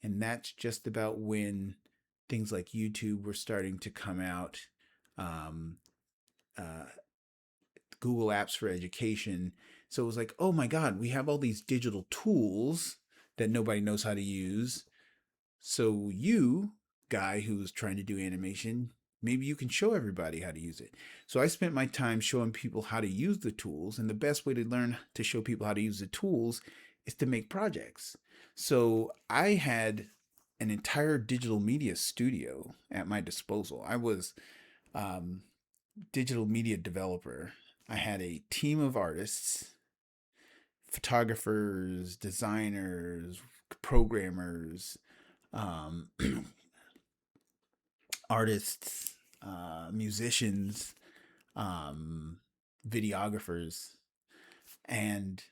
and that's just about when things like YouTube were starting to come out. Um, uh, Google Apps for Education. So it was like, oh my God, we have all these digital tools that nobody knows how to use. So you, guy who's trying to do animation, maybe you can show everybody how to use it. So I spent my time showing people how to use the tools, and the best way to learn to show people how to use the tools is to make projects. So I had an entire digital media studio at my disposal. I was um, digital media developer. I had a team of artists, photographers, designers, programmers, um, artists, musicians, um, videographers, and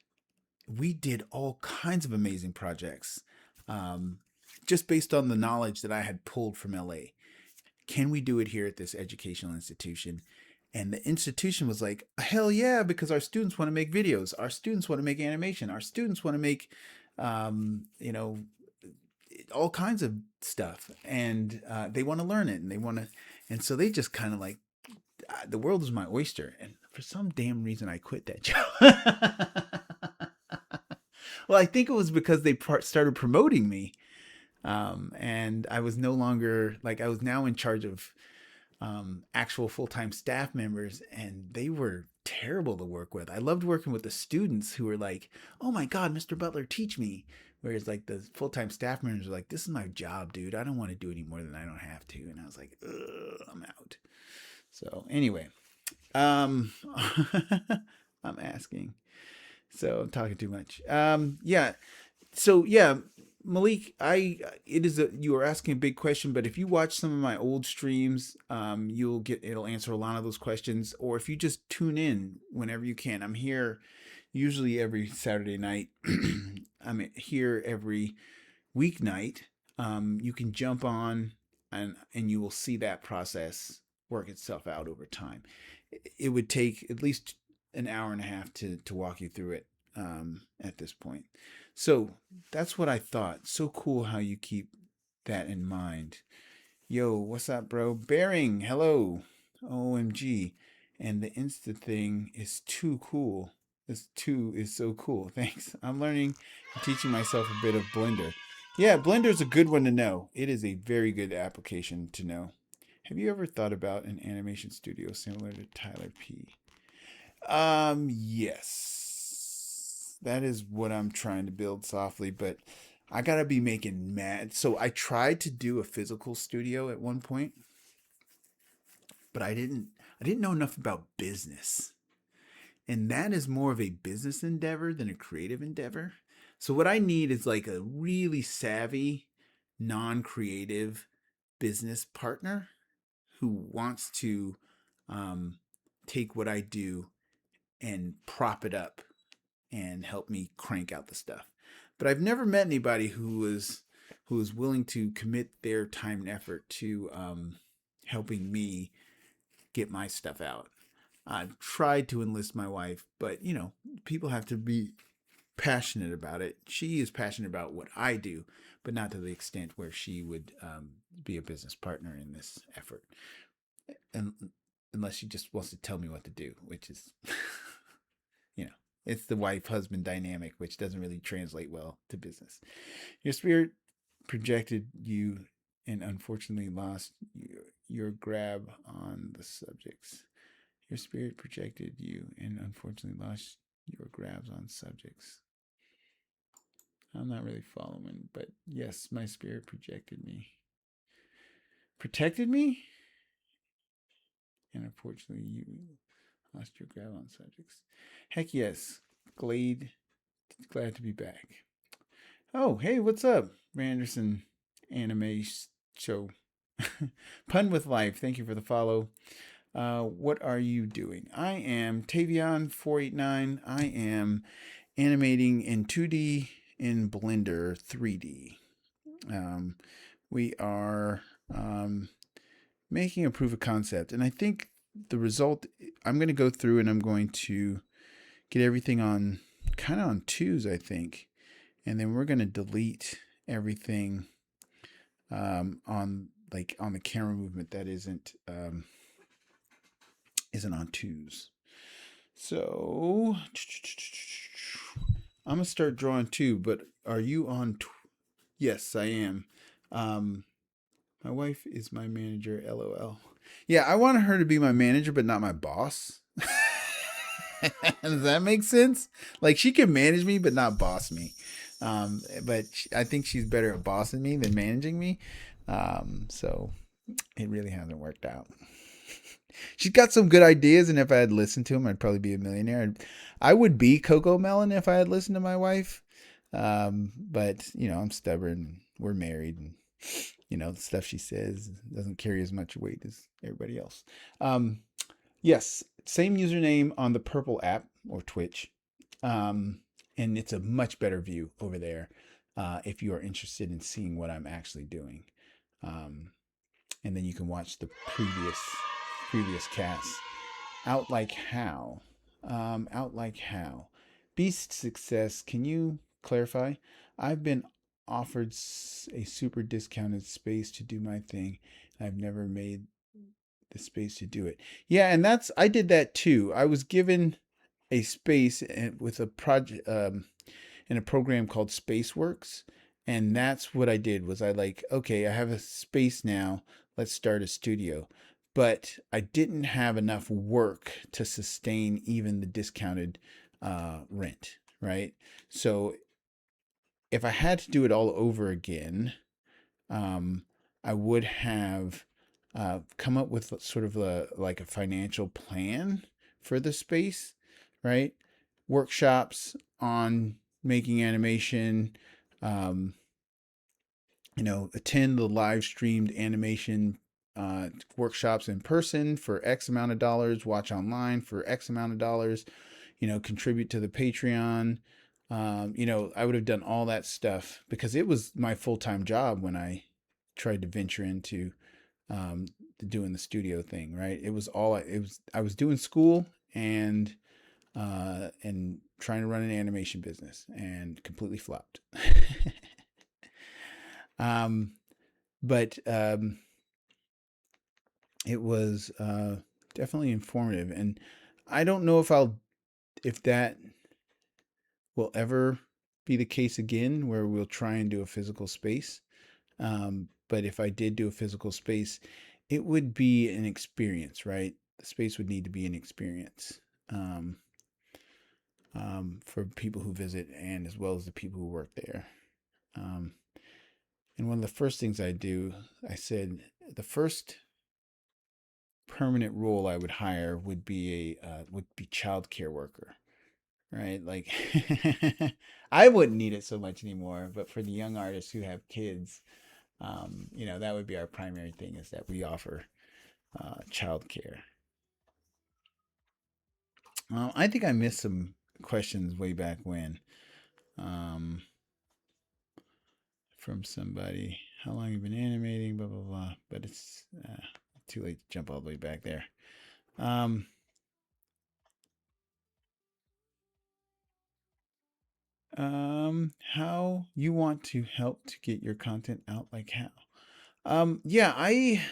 we did all kinds of amazing projects um, just based on the knowledge that I had pulled from LA. Can we do it here at this educational institution? And the institution was like, hell yeah, because our students want to make videos. Our students want to make animation. Our students want to make, you know, all kinds of stuff. And they want to learn it, and they want to. And so they just kind of like, the world is my oyster. And for some damn reason, I quit that job. Well, I think it was because they started promoting me. And I was no longer like, I was now in charge of actual full time staff members, and they were terrible to work with. I loved working with the students who were like, "Oh my God, Mr. Butler, teach me." Whereas like the full time staff members were like, "This is my job, dude. I don't want to do any more than I don't have to." And I was like, ugh, "I'm out." So anyway, um, I'm asking. So I'm talking too much. Yeah, so yeah, Malik, I it is a you are asking a big question, but if you watch some of my old streams, it'll answer a lot of those questions. Or if you just tune in whenever you can, I'm here usually every Saturday night. I'm here every weeknight. You can jump on, and you will see that process work itself out over time. It would take at least an hour and a half to walk you through it at this point. So that's what I thought. So cool how you keep that in mind. Yo, what's up, bro? Bearing, hello. OMG. And the Insta thing is too cool. This too is so cool. Thanks. I'm learning and teaching myself a bit of Blender. Yeah, Blender is a good one to know. It is a very good application to know. Have you ever thought about an animation studio similar to Tyler P? Yes. That is what I'm trying to build softly, but I gotta be making mad. So I tried to do a physical studio at one point, but I didn't know enough about business. And that is more of a business endeavor than a creative endeavor. So what I need is like a really savvy, non-creative business partner who wants to um, take what I do and prop it up and help me crank out the stuff. But I've never met anybody who is willing to commit their time and effort to helping me get my stuff out. I've tried to enlist my wife, but people have to be passionate about it. She is passionate about what I do, but not to the extent where she would be a business partner in this effort. And unless she just wants to tell me what to do, which is, you know, it's the wife husband dynamic, which doesn't really translate well to business. Your spirit projected you and unfortunately lost your grab on the subjects. Your spirit projected you and unfortunately lost your grabs on subjects. I'm not really following, but yes, my spirit projected me. Protected me? And unfortunately, you lost your grab on subjects. Heck yes. Glad to be back. Oh, hey, what's up? Randerson Anime Show. Pun with Life. Thank you for the follow. What are you doing? I am Tavion489. I am animating in 2D in Blender 3D. We are making a proof of concept, and I think the result, I'm going to go through and I'm going to get everything on kind of on twos, I think, and then we're going to delete everything on the camera movement that isn't on twos. So I'm gonna start drawing too, but are you on? Yes, I am. My wife is my manager. LOL. Yeah, I want her to be my manager, but not my boss. Does that make sense? Like she can manage me, but not boss me. But I think she's better at bossing me than managing me. So it really hasn't worked out. She's got some good ideas, and if I had listened to them, I'd probably be a millionaire. I would be Coco Melon if I had listened to my wife. But I'm stubborn. We're married, and the stuff she says doesn't carry as much weight as everybody else. Yes, same username on the Purple app or Twitch, and it's a much better view over there if you are interested in seeing what I'm actually doing. And then you can watch the previous casts. Out like how? Beast Success, can you clarify? I've been offered a super discounted space to do my thing. I've never made the space to do it. Yeah, and I did that too. I was given a space with a project in a program called Spaceworks, and that's what I did. Was I okay, I have a space now. Let's start a studio. But I didn't have enough work to sustain even the discounted rent, right? So if I had to do it all over again, I would have come up with sort of a financial plan for the space, right? Workshops on making animation, attend the live streamed animation workshops in person for X amount of dollars, watch online for X amount of dollars, contribute to the Patreon. I would have done all that stuff because it was my full-time job when I tried to venture into doing the studio thing, right? I was doing school and trying to run an animation business and completely flopped. But it was definitely informative, and I don't know if that will ever be the case again, where we'll try and do a physical space. But if I did do a physical space, it would be an experience, right? The space would need to be an experience for people who visit and as well as the people who work there. And one of the first things I said the first permanent role I would hire would be child care worker, right? Like I wouldn't need it so much anymore, but for the young artists who have kids, that would be our primary thing, is that we offer child care. I think I missed some questions way back when from somebody. How long have you been animating? Blah, blah, blah. But it's too late to jump all the way back there. How you want to help to get your content out? Like how? Yeah, I,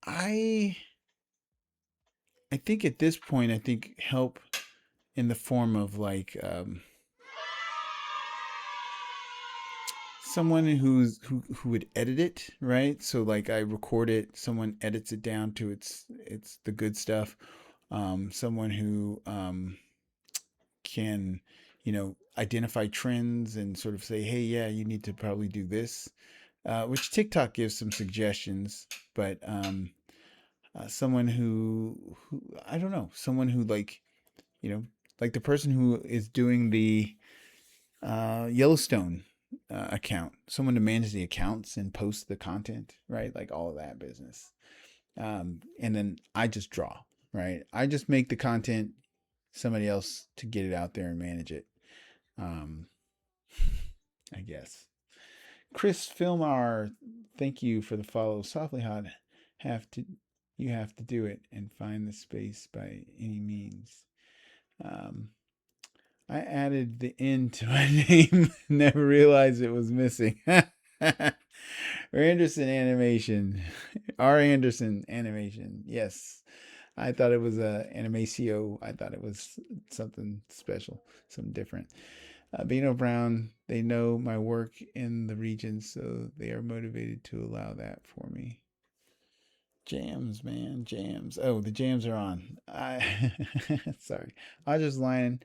I think at this point, I think help in the form of like someone who would edit it, right? So like I record it, someone edits it down to it's the good stuff. Someone who can, identify trends and sort of say, hey, yeah, you need to probably do this. Which TikTok gives some suggestions, but someone who I don't know, someone who you know, like the person who is doing the Yellowstone account, someone to manage the accounts and post the content, right? Like all of that business. And then I just draw, right? I just make the content, somebody else to get it out there and manage it. Um, I guess. Chris Filmar, thank you for the follow. Softly Hot, have to you have to do it and find the space by any means. Um, I added the N to my name. Never realized it was missing. Anderson Animation. R. Anderson Animation. Yes. I thought it was a animacio. I thought it was something special, something different. Bino Brown, they know my work in the region, so they are motivated to allow that for me. Jams, man, jams. Oh, the jams are on. I sorry. I just lying.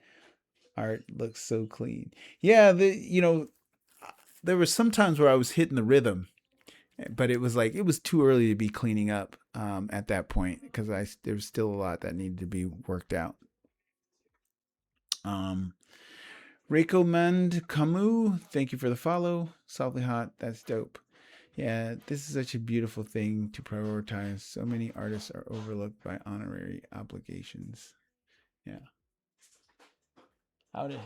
Art looks so clean. Yeah, there were some times where I was hitting the rhythm, but it was like it was too early to be cleaning up at that point because I there was still a lot that needed to be worked out. Um, Recommend Camus, thank you for the follow. Softly Hot, that's dope. Yeah, this is such a beautiful thing to prioritize. So many artists are overlooked by honorary obligations. Yeah. Howdy.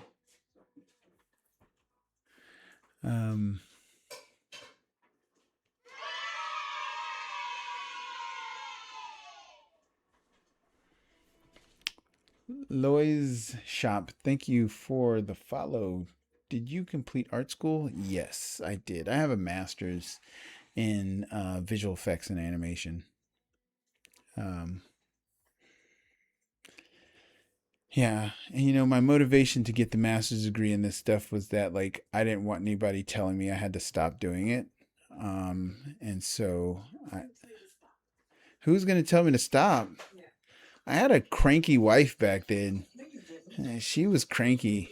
Um, Lois Shop, thank you for the follow. Did you complete art school? Yes, I did. I have a master's in visual effects and animation. Um, yeah, and my motivation to get the master's degree in this stuff was that like I didn't want anybody telling me I had to stop doing it. And so I, who's going to tell me to stop? I had a cranky wife back then. She was cranky.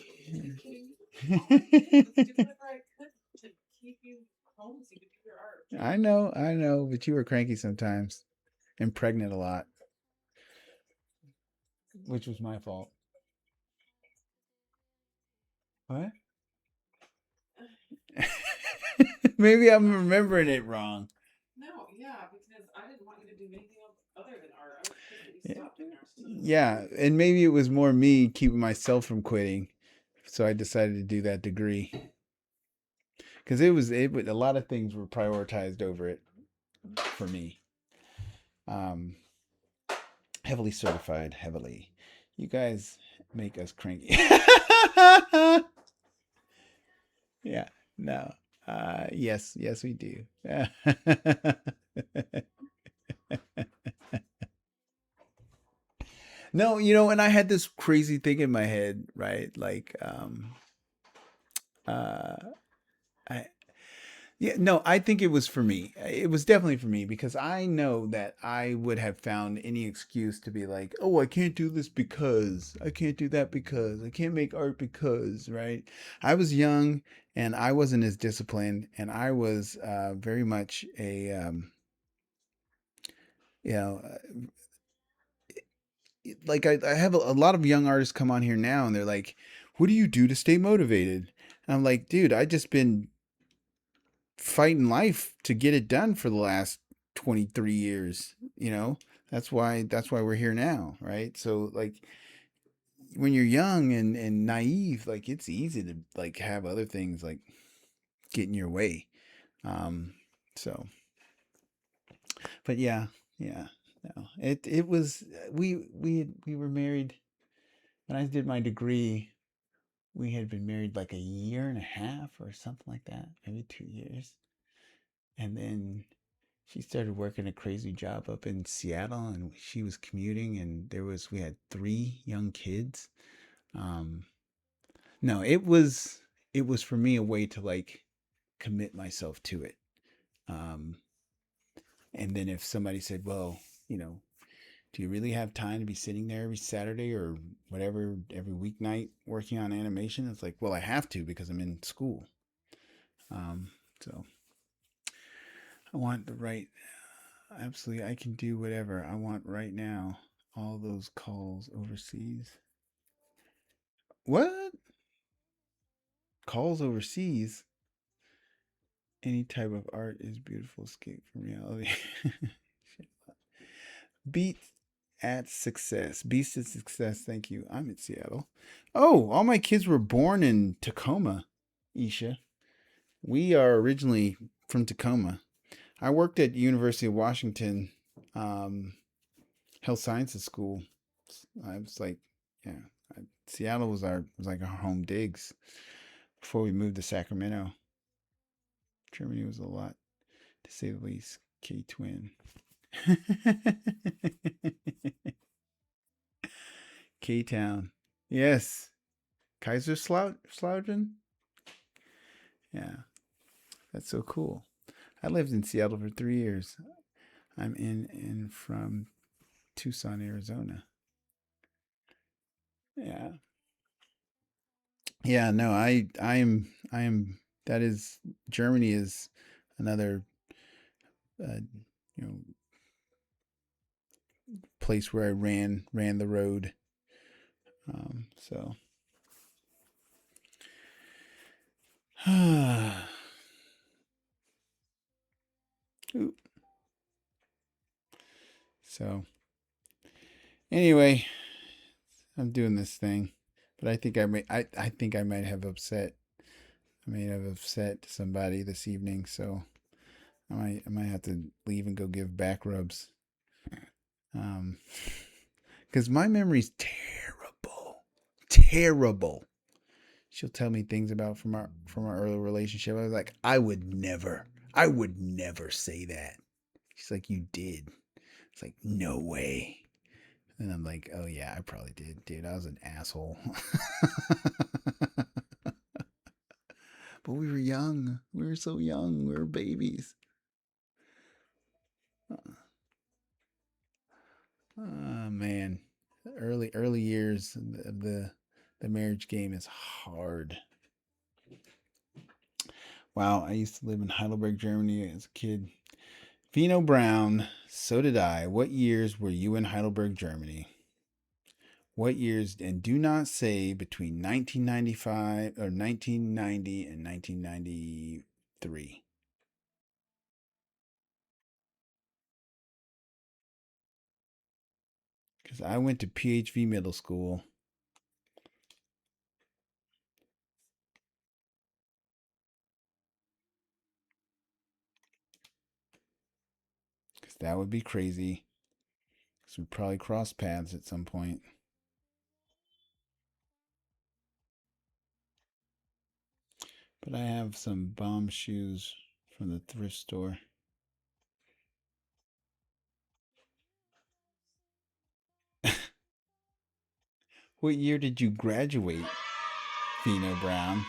I know, but you were cranky sometimes and pregnant a lot, which was my fault. What? Maybe I'm remembering it wrong. Yeah, and maybe it was more me keeping myself from quitting, so I decided to do that degree because a lot of things were prioritized over it for me. Um, Heavily certified, heavily. You guys make us cranky. Yeah, no. Yes, yes, we do. No, and I had this crazy thing in my head, right? Like, uh, I, yeah, no, I think it was for me. It was definitely for me because I know that I would have found any excuse to be like, oh, I can't do this because I can't do that because I can't make art because, right? I was young and I wasn't as disciplined, and I was very much a, you know, like I have a lot of young artists come on here now and they're like, what do you do to stay motivated? And I'm like, dude, I just been fighting life to get it done for the last 23 years, that's why we're here now, right? So like when you're young and naive, like it's easy to like have other things like get in your way. um so but yeah, no, it was we were married when I did my degree. we had been married like a year and a half or something like that, maybe 2 years. And then she started working a crazy job up in Seattle, and she was commuting, and we had three young kids. Um, no, it was for me a way to like commit myself to it. Um, and then if somebody said, well, you know, do you really have time to be sitting there every Saturday or whatever, every weeknight working on animation? It's like, well, I have to because I'm in school. Um, so I want the right, absolutely, I can do whatever I want right now. All those calls overseas. What? Calls overseas? Any type of art is beautiful escape from reality. Beat at success. Beast at success. Thank you. I'm in Seattle. Oh, all my kids were born in Tacoma, Isha. We are originally from Tacoma. I worked at University of Washington Health Sciences School. I was like, yeah, Seattle was like our home digs before we moved to Sacramento. Germany was a lot, to say the least. K Twin. K Town. Yes. Kaiserslautern? Yeah, that's so cool. I lived in Seattle for 3 years. I'm in and from Tucson, Arizona. Yeah. Yeah, no, I am that is Germany is another uh, you know place where I ran the road. So Ooh. So anyway, I'm doing this thing, but I think I may have upset somebody this evening, so I might have to leave and go give back rubs. Um, because my memory's terrible, terrible. She'll tell me things about from our early relationship. I was like, I would never say that. She's like, you did. It's like, no way. And I'm like, oh yeah, I probably did, dude. I was an asshole. But we were young. We were so young. We were babies. Oh man, early years of the marriage game is hard. Wow, I used to live in Heidelberg, Germany as a kid. Vino Brown, so did I. What years were you in Heidelberg, Germany? What years? And do not say between 1995 or 1990 and 1993. Because I went to PHV middle school. Because that would be crazy. Because we probably crossed paths at some point. But I have some bomb shoes from the thrift store. What year did you graduate, Fino Brown?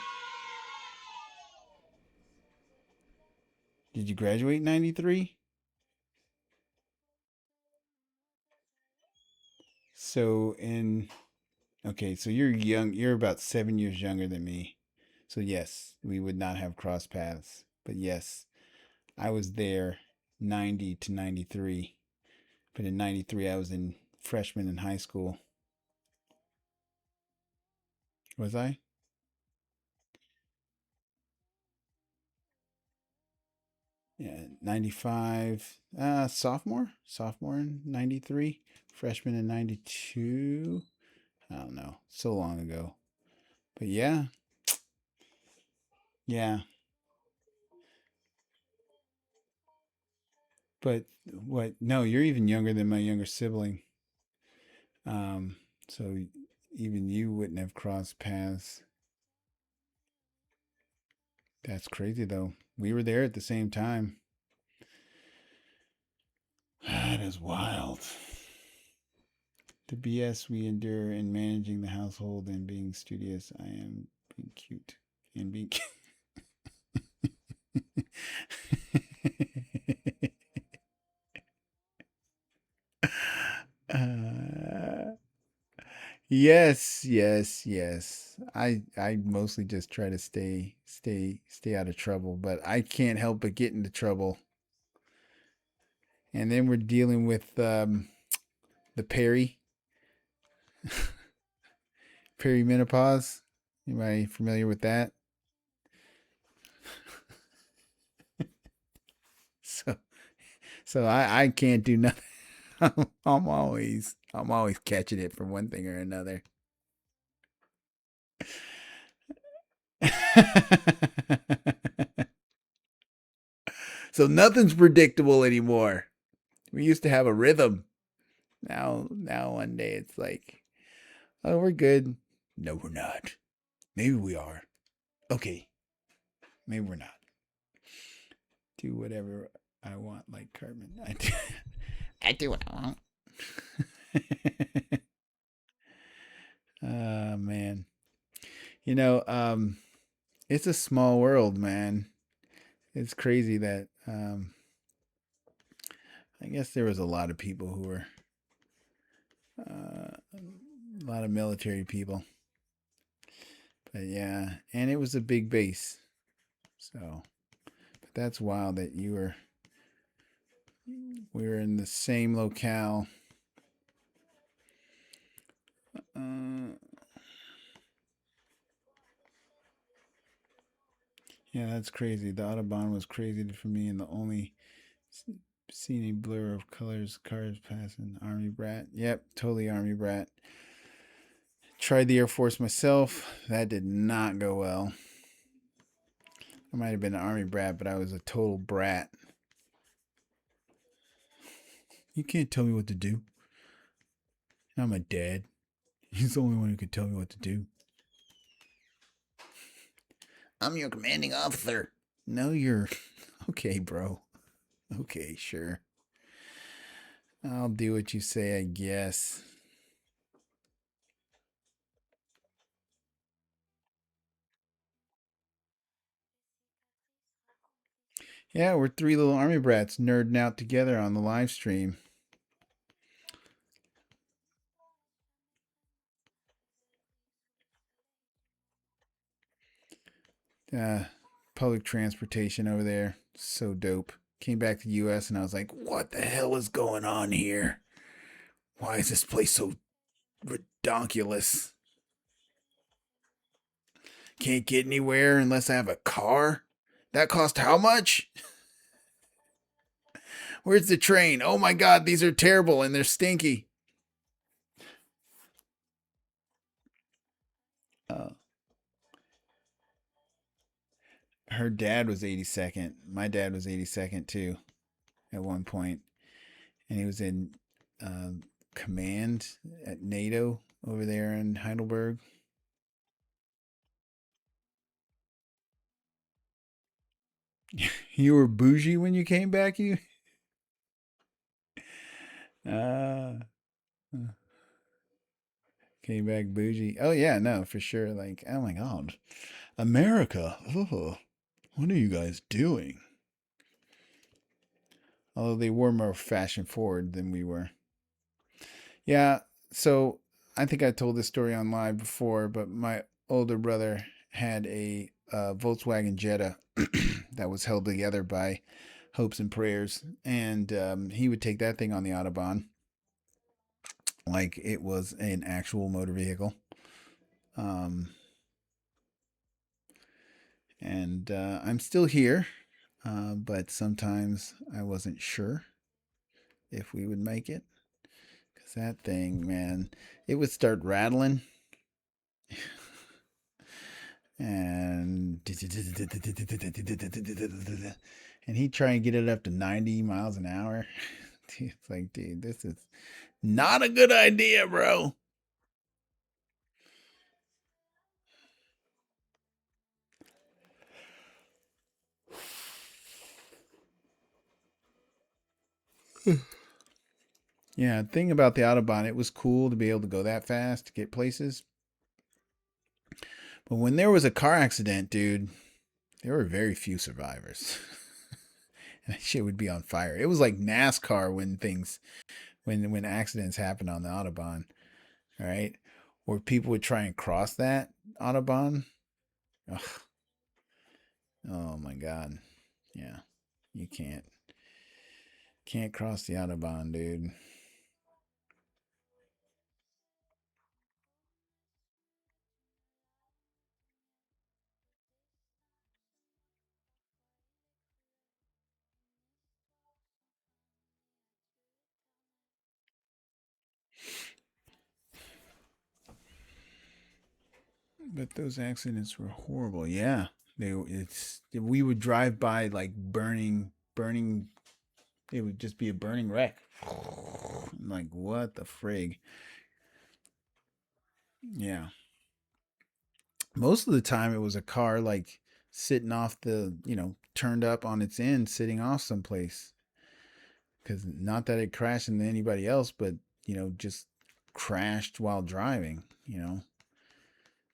Did you graduate in 93? So in Okay, so you're young. You're about 7 years younger than me. So yes, we would not have crossed paths. But yes, I was there 90 to 93. But in 93, I was in freshman in high school. Was I? Yeah, 95. Sophomore in 93. Freshman in 92. I don't know. So long ago. But yeah, yeah. But what? No, you're even younger than my younger sibling. Um, so even you wouldn't have crossed paths. That's crazy though. We were there at the same time. That is wild. The BS we endure in managing the household and being studious. I am being cute and being. uh, yes, yes, yes. I mostly just try to stay out of trouble, but I can't help but get into trouble. And then we're dealing with the perimenopause. Anybody familiar with that? So so I can't do nothing. I'm always catching it from one thing or another. So nothing's predictable anymore. We used to have a rhythm. Now one day it's like, oh, we're good. No, we're not. Maybe we are. Okay, maybe we're not. Do whatever I want, like Cartman. I do. I do what I want. Oh man, you know, it's a small world, man. It's crazy that I guess there was a lot of people who were a lot of military people, but yeah, and it was a big base. So, but that's wild that we were in the same locale. Uh, yeah, that's crazy. The Autobahn was crazy for me, and the only seen a blur of colors, cars passing. Army brat. Yep, totally army brat. Tried the Air Force myself. That did not go well. I might have been an army brat, but I was a total brat. You can't tell me what to do. Not my dad. He's the only one who can tell me what to do. I'm your commanding officer. No, you're. Okay, bro. Okay, sure. I'll do what you say, I guess. Yeah, we're three little army brats nerding out together on the live stream. Uh, Public transportation over there. So dope. Came back to the US and I was like, what the hell is going on here? Why is this place so redonkulous? Can't get anywhere unless I have a car? That cost how much? Where's the train? Oh my god, these are terrible and they're stinky. Uh, Her dad was 82nd. My dad was 82nd too at one point, and he was in uh, command at NATO over there in Heidelberg. You were bougie when you came back. You uh, came back bougie. Oh yeah, no, for sure. Like, oh my god, America. Oh, what are you guys doing? Although they were more fashion forward than we were. Yeah, so I think I told this story on live before, but my older brother had a Volkswagen Jetta that was held together by hopes and prayers, and he would take that thing on the Autobahn like it was an actual motor vehicle. Um, and I'm still here, but sometimes I wasn't sure if we would make it because that thing, man, it would start rattling and he'd try and get it up to 90 miles an hour. It's like, dude, this is not a good idea, bro. Yeah, thing about the Autobahn, it was cool to be able to go that fast to get places. But when there was a car accident, dude, there were very few survivors. And that shit would be on fire. It was like NASCAR when when accidents happen on the Autobahn, right? Or people would try and cross that Autobahn. Ugh, oh my god. Yeah. You can't cross the Autobahn, dude. But those accidents were horrible. Yeah. We would drive by like burning it would just be a burning wreck. Like what the frig? Yeah. Most of the time it was a car like sitting off turned up on its end, sitting off someplace. Because not that it crashed into anybody else, but just crashed while driving.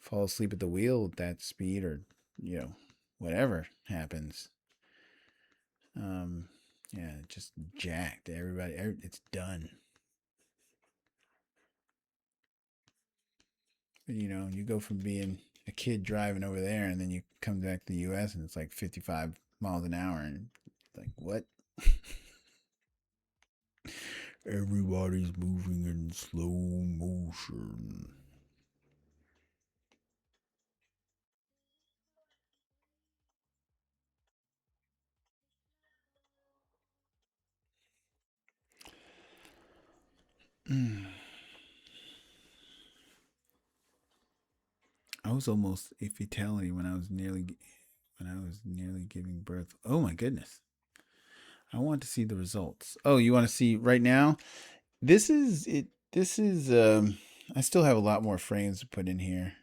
Fall asleep at the wheel at that speed, or whatever happens. Um, yeah, just jacked. It's done. You go from being a kid driving over there, and then you come back to the U.S. and it's like 55 miles an hour, and like what? Everybody's moving in slow motion. I was almost a fatality when I was nearly giving birth. Oh my goodness. I want to see the results. Oh, you want to see right now? This is it. This is. I still have a lot more frames to put in here,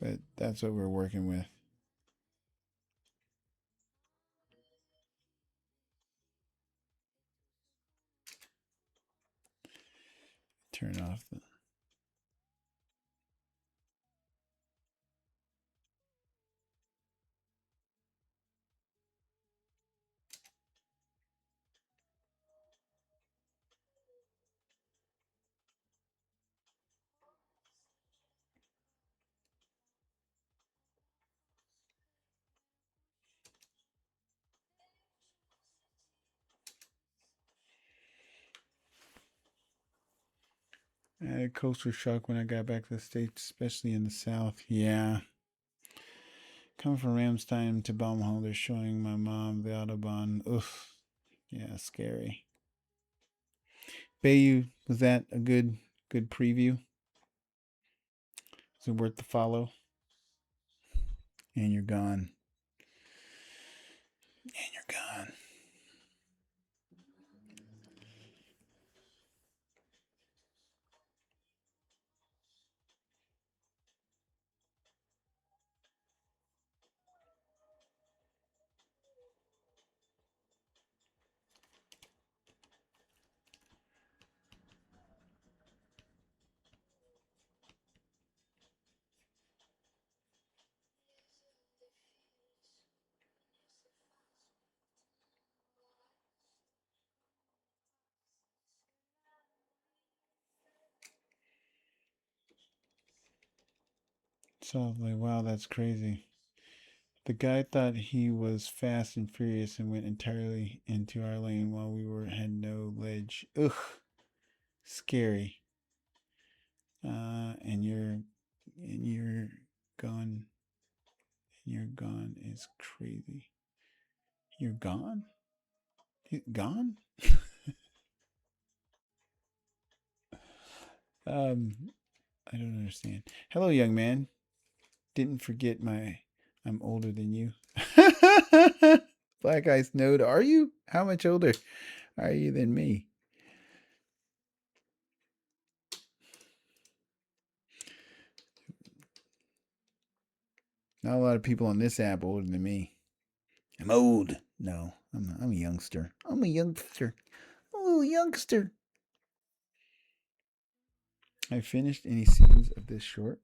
but that's what we're working with. Turn off the. I had a culture shock when I got back to the States, especially in the South. Yeah. Coming from Ramstein to Baumholder, showing my mom the Autobahn. Oof. Yeah, scary. Bayou, was that a good preview? Is it worth the follow? And you're gone. And you're gone. So I was like, wow, that's crazy. The guy thought he was fast and furious and went entirely into our lane while we had no ledge. Ugh, scary. And you're gone. And you're gone is crazy. You're gone. Gone. Um, I don't understand. Hello, young man. Didn't forget my. I'm older than you. Black Eyes Node. Are you? How much older are you than me? Not a lot of people on this app older than me. I'm old. No, I'm a youngster. I'm a youngster. A little youngster. I finished any scenes of this short.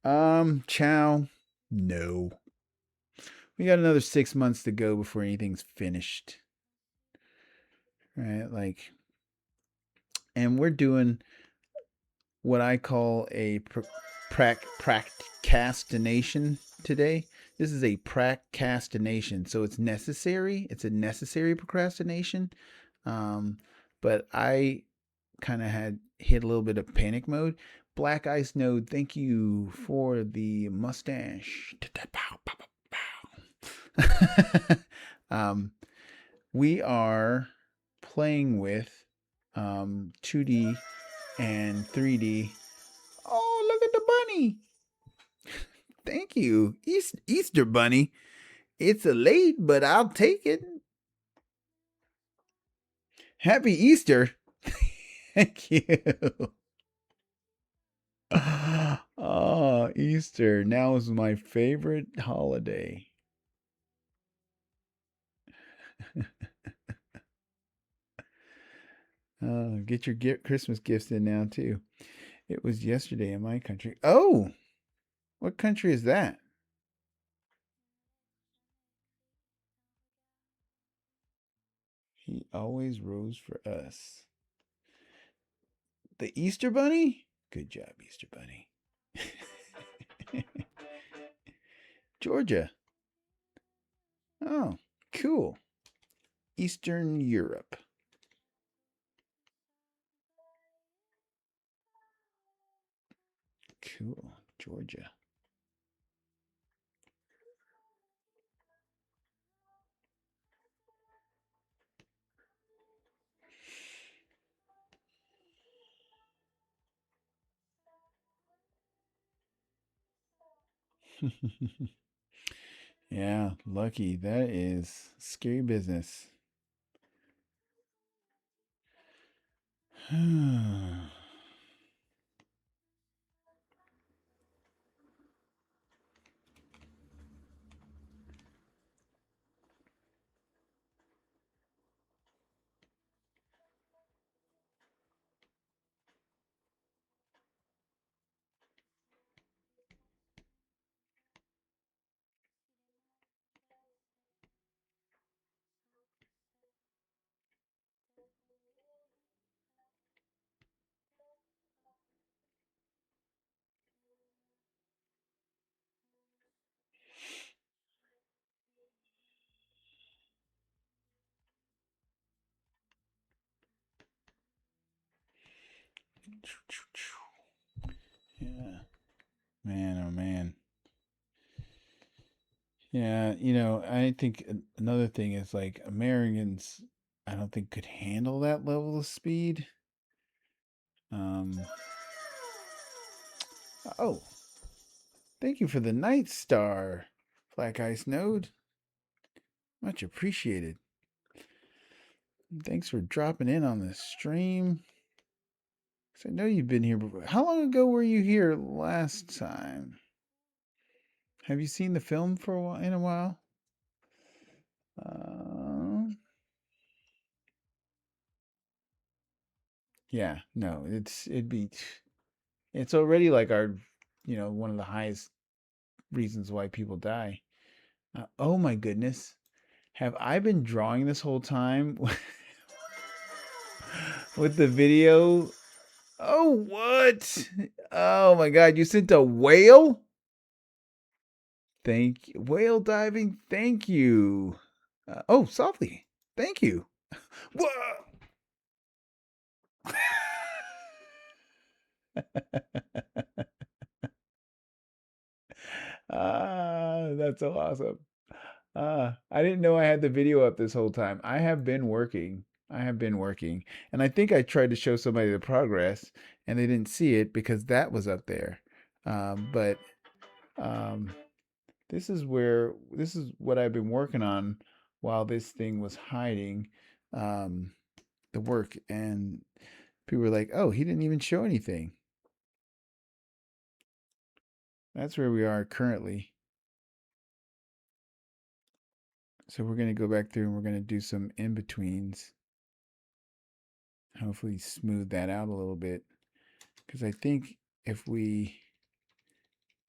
Chow. No. We got another 6 months to go before anything's finished. Right? Like, and we're doing what I call a procrastination today. This is a procrastination, so it's necessary. It's a necessary procrastination. Um, but I kind of had hit a little bit of panic mode. Black Ice Node, thank you for the mustache. um, we are playing with 2D and 3D. Oh, look at the bunny. Thank you. Easter bunny. It's a late, but I'll take it. Happy Easter. Thank you. Oh, Easter now is my favorite holiday. Get your Christmas gifts in now too. It was yesterday in my country. Oh, what country is that? He always rose for us. The Easter Bunny? Good job, Easter Bunny. Georgia. Oh, cool. Eastern Europe. Cool. Georgia. Yeah, lucky. That is scary business. Yeah. Man, oh man. Yeah, I think another thing is like Americans, I don't think could handle that level of speed. Um, oh, thank you for the Night Star, Black Ice Node. Much appreciated. Thanks for dropping in on this stream. 'Cause I know you've been here before. How long ago were you here last time? Have you seen the film for a while? In a while? Uh, yeah, no, it's already like our, one of the highest reasons why people die. Oh my goodness. Have I been drawing this whole time with the video? Oh, what? Oh my God. You sent a whale? Thank you. Whale diving. Thank you. Oh, softly. Thank you. Whoa. That's so awesome. I didn't know I had the video up this whole time. I have been working. I have been working. And I think I tried to show somebody the progress and they didn't see it because that was up there. But um, this is what I've been working on while this thing was hiding um, the work. And people were like, oh, he didn't even show anything. That's where we are currently. So we're going to go back through and we're going to do some in betweens. Hopefully, smooth that out a little bit. Because I think if we,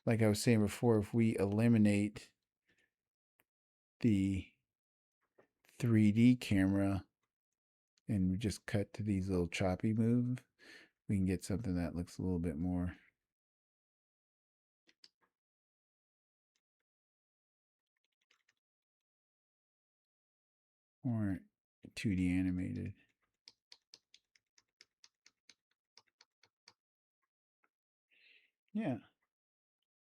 like I was saying before, if we eliminate the 3D camera and we just cut to these little choppy moves, we can get something that looks a little bit more more 2D animated. Yeah,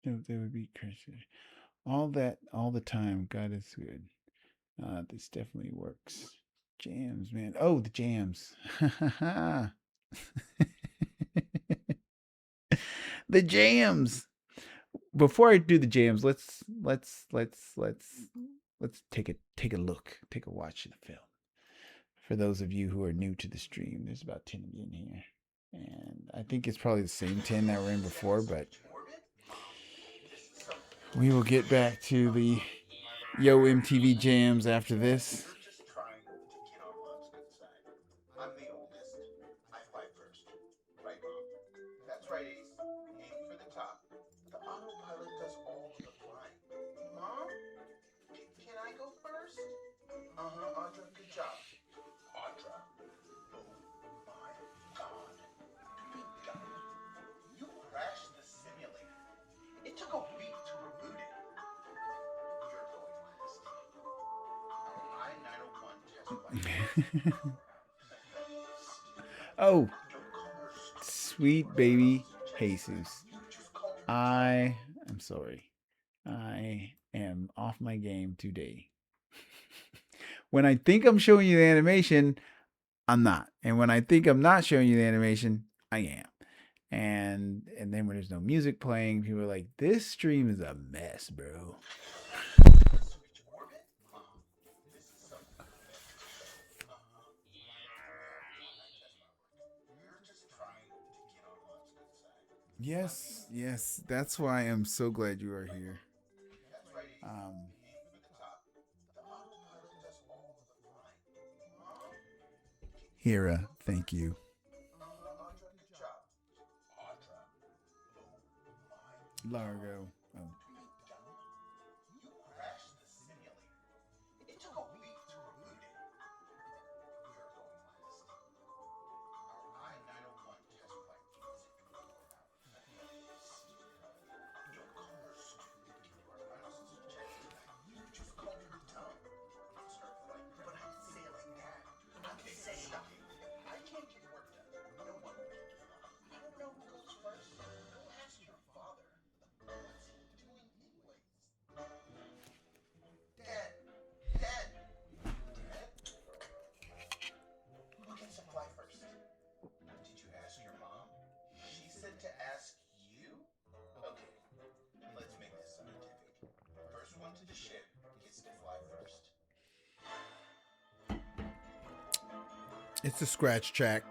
they would be crazy. All that, all the time. God is good. This definitely works. Jams, man. Oh, the jams. The jams. Before I do the jams, let's take a look, take a watch of the film. For those of you who are new to the stream, there's about 10 of you in here. And I think it's probably the same 10 that were in before, but we will get back to the Yo MTV jams after this. Oh, sweet baby Jesus. I am sorry. I am off my game today. When I think I'm showing you the animation, I'm not. And when I think I'm not showing you the animation, I am. And then when there's no music playing, people are like, "This stream is a mess, bro." Yes, yes, that's why I'm so glad you are here. Um, Hira, thank you. Largo. Oh. It's a scratch track.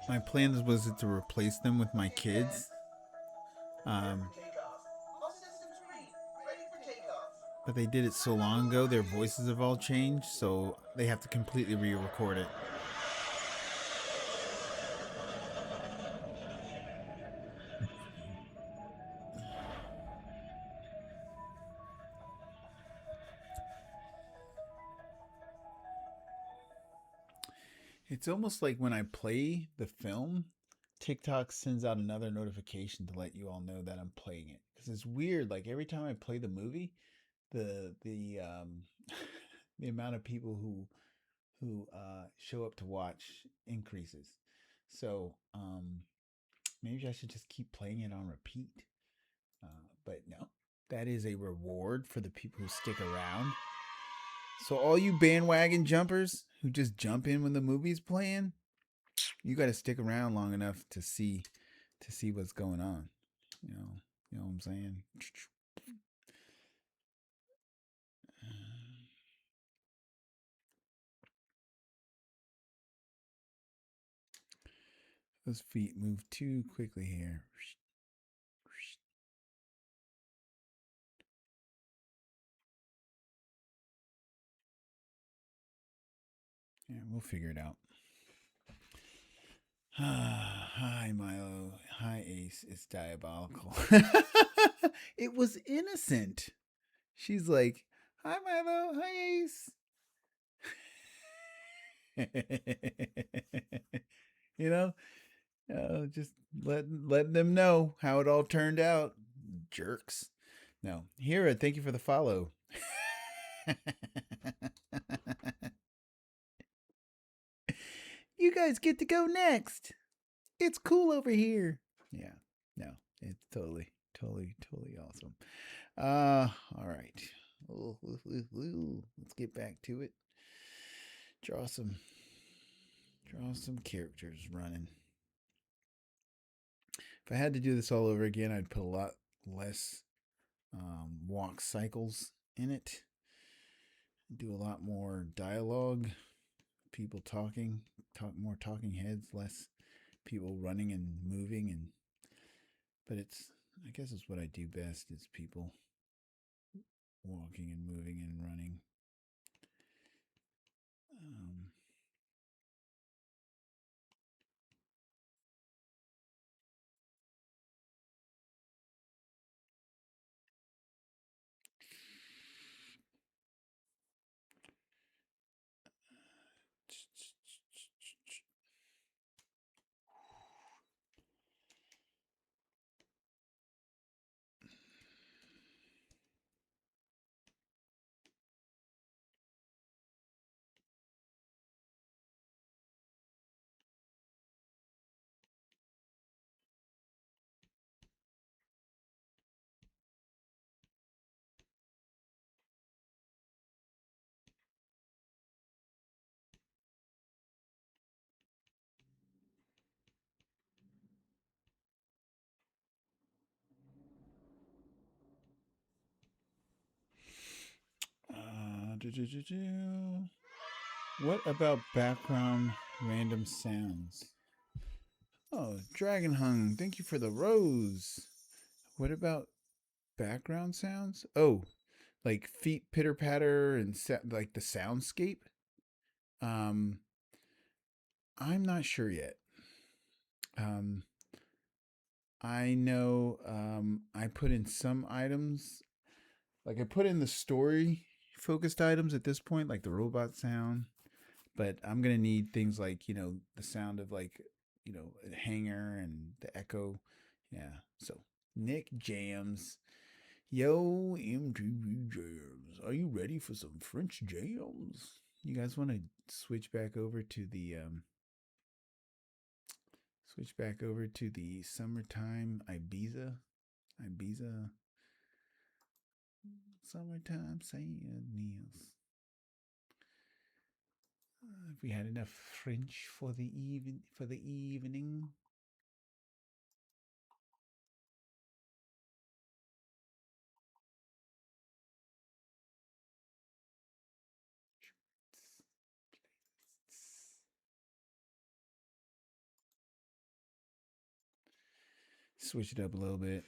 My plan was to replace them with my kids. Um, but they did it so long ago, their voices have all changed, so they have to completely re record it. It's almost like when I play the film, TikTok sends out another notification to let you all know that I'm playing it. Because it's weird. Like every time I play the movie, the the amount of people who show up to watch increases. So maybe I should just keep playing it on repeat. But no, that is a reward for the people who stick around. So all you bandwagon jumpers who just jump in when the movie's playing, you got to stick around long enough to see what's going on. You know what I'm saying? Those feet move too quickly here. Yeah, we'll figure it out. Hi, Milo. Hi, Ace. It's diabolical. It was innocent. She's like, hi, Milo. Hi, Ace. you know, just letting them know how it all turned out. Jerks. No, Hira, thank you for the follow. You guys get to go next. It's cool over here. Yeah, no, it's totally awesome. All right. Let's get back to it. Draw some characters running. If I had to do this all over again, I'd put a lot less walk cycles in it. Do a lot more dialogue, people talking, more talking heads, less people running and moving, and but I guess it's what I do best is people walking and moving and running. Um, What about background random sounds? Oh, Dragon Hung, thank you for the rose. What about background sounds? Oh, like feet pitter patter and like the soundscape. Um, I'm not sure yet. Um, I know I put in some items, like I put in the story focused items at this point, like the robot sound. But I'm gonna need things like the sound of like a hanger and the echo. Yeah. So Nick Jams. Yo, MTV Jams. Are you ready for some French jams? You guys want to switch back over to the summertime Ibiza summertime sadness. If we had enough French for the evening. Switch it up a little bit.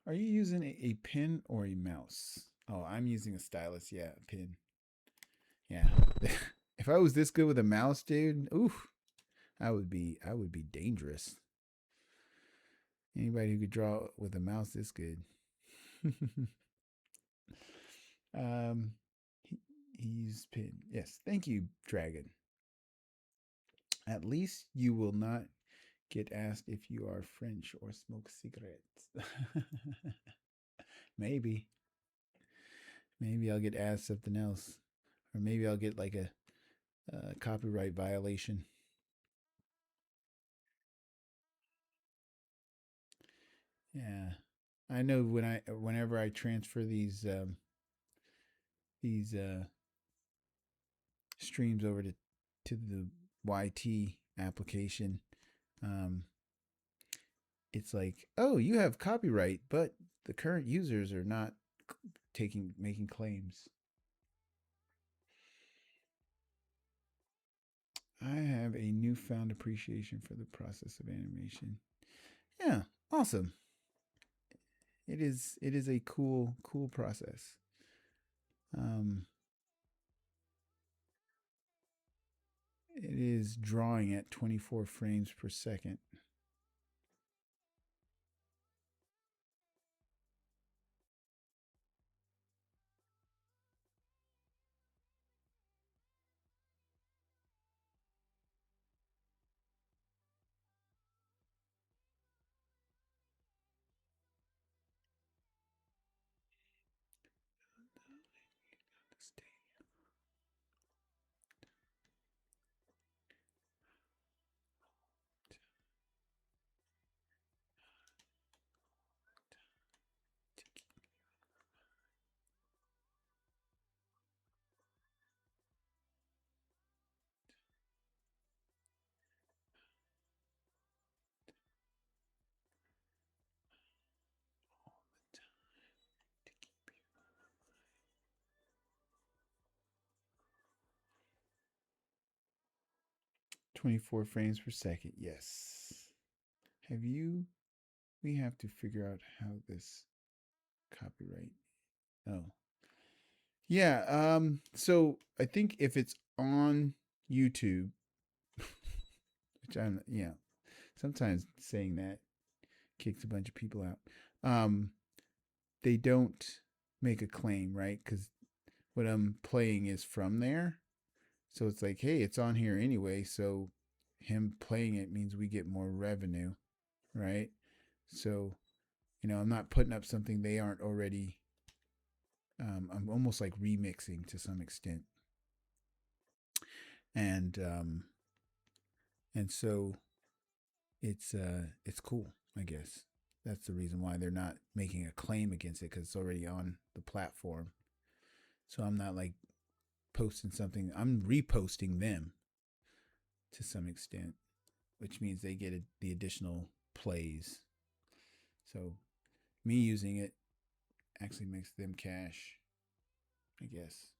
Are you using a pen or a mouse? Oh, I'm using a stylus. Yeah, a pen. Yeah. If I was this good with a mouse, dude, oof, I would be dangerous. Anybody who could draw with a mouse this good. um, he used pen. Yes, thank you, Dragon. At least you will not get asked if you are French or smoke cigarettes. maybe, maybe I'll get asked something else, or maybe I'll get like a copyright violation. Yeah, I know whenever I transfer these streams over to the YT application, um, it's like, oh, you have copyright, but the current users are not making claims. I have a newfound appreciation for the process of animation. Yeah, awesome. It is a cool process. Um, it is drawing at 24 frames per second. Stay 24 frames per second. Yes. Have you? We have to figure out how this copyright. Oh, yeah. So I think if it's on YouTube, which I'm, sometimes saying that kicks a bunch of people out. They don't make a claim, right? Because what I'm playing is from there. So it's like, hey, it's on here anyway. So him playing it means we get more revenue, right? So, I'm not putting up something they aren't already. I'm almost like remixing to some extent, and and so it's cool, I guess. That's the reason why they're not making a claim against it because it's already on the platform. So I'm not like posting something. I'm reposting them to some extent, which means they get the additional plays. So me using it actually makes them cash, I guess.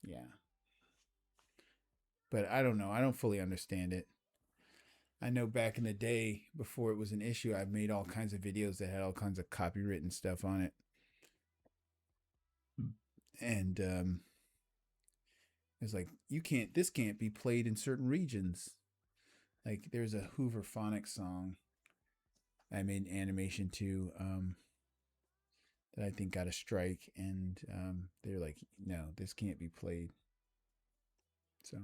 Yeah. But I don't know. I don't fully understand it. I know back in the day, before it was an issue, I've made all kinds of videos that had all kinds of copywritten stuff on it. And it's like, this can't be played in certain regions. Like, there's a Hoover Phonics song I made an animation to, that I think got a strike, and they're like, no, this can't be played. So I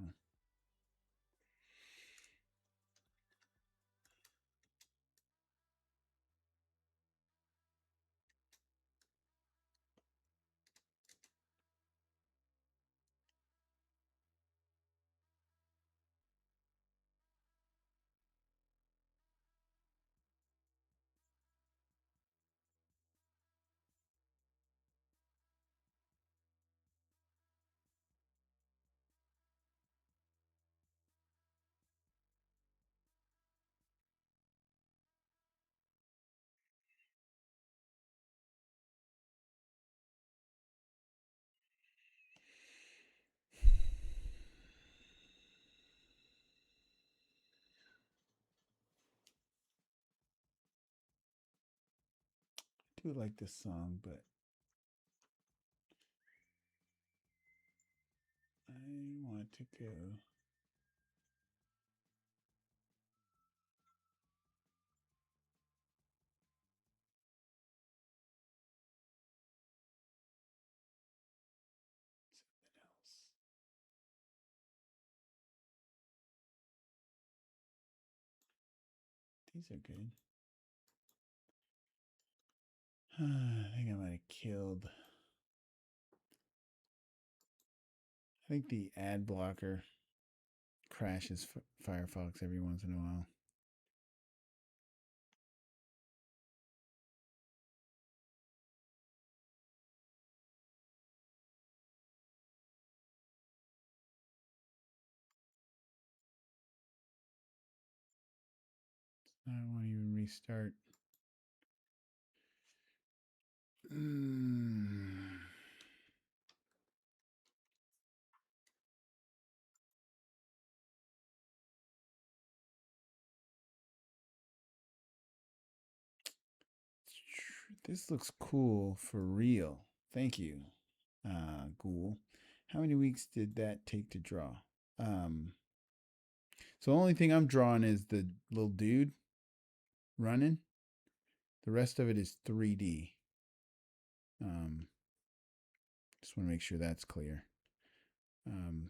do like this song, but I want to go. Something else. These are good. I think I might have killed. I think the ad blocker crashes Firefox every once in a while. I don't want to even restart. Mm. This looks cool for real. Thank you, Ghoul. How many weeks did that take to draw? Um, so the only thing I'm drawing is the little dude running. The rest of it is 3D. Um, just want to make sure that's clear. Um,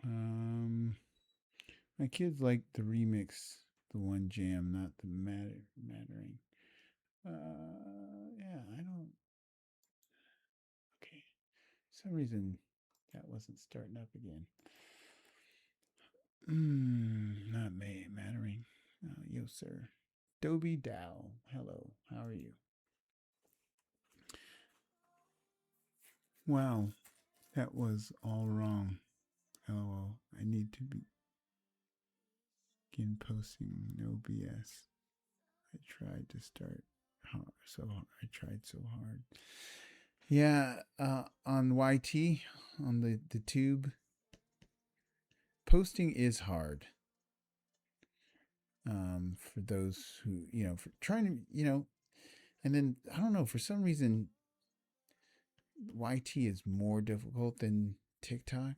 um, my kids like the remix, the one jam, not the mattering. Yeah, I don't. Okay, for some reason that wasn't starting up again. Not mattering. Yo, sir. Dobie Dow. Hello. How are you? Wow, that was all wrong. LOL. I need to begin posting. No BS. I tried to start hard, I tried so hard. Yeah, on YT, on the tube, posting is hard. For those who, for trying to, and then I don't know, for some reason, YT is more difficult than TikTok.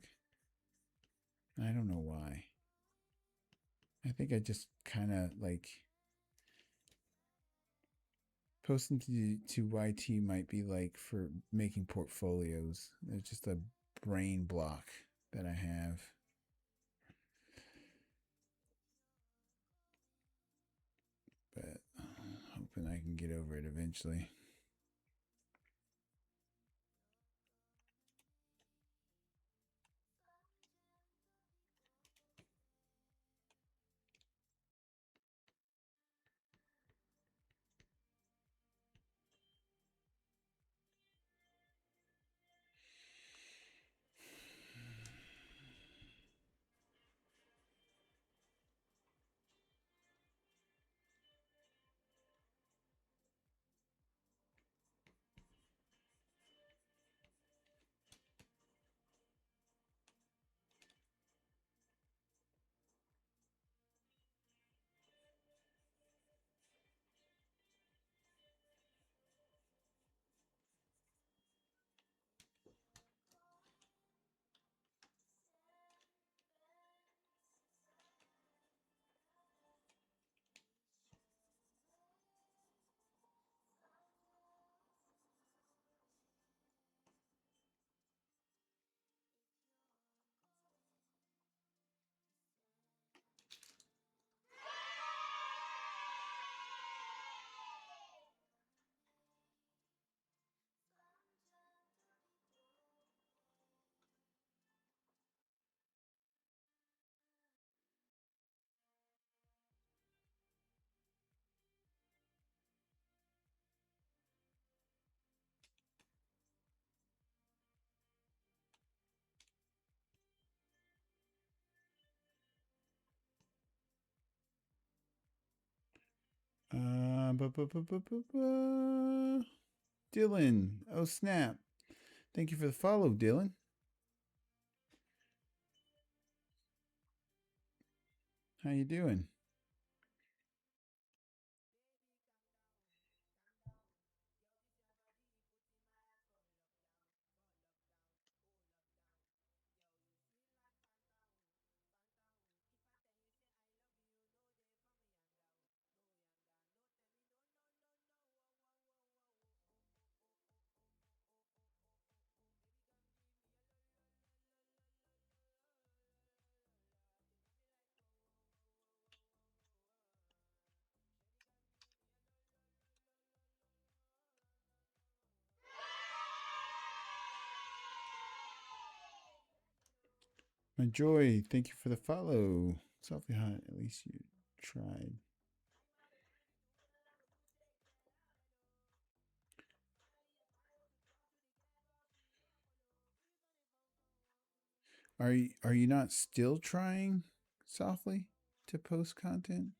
I don't know why. I think I just kind of like posting to YT might be like for making portfolios. It's just a brain block that I have. But hoping I can get over it eventually. Dylan. Oh snap! Thank you for the follow, Dylan. How you doing? My joy, thank you for the follow. Softly hot, at least you tried. Are you not still trying softly to post content?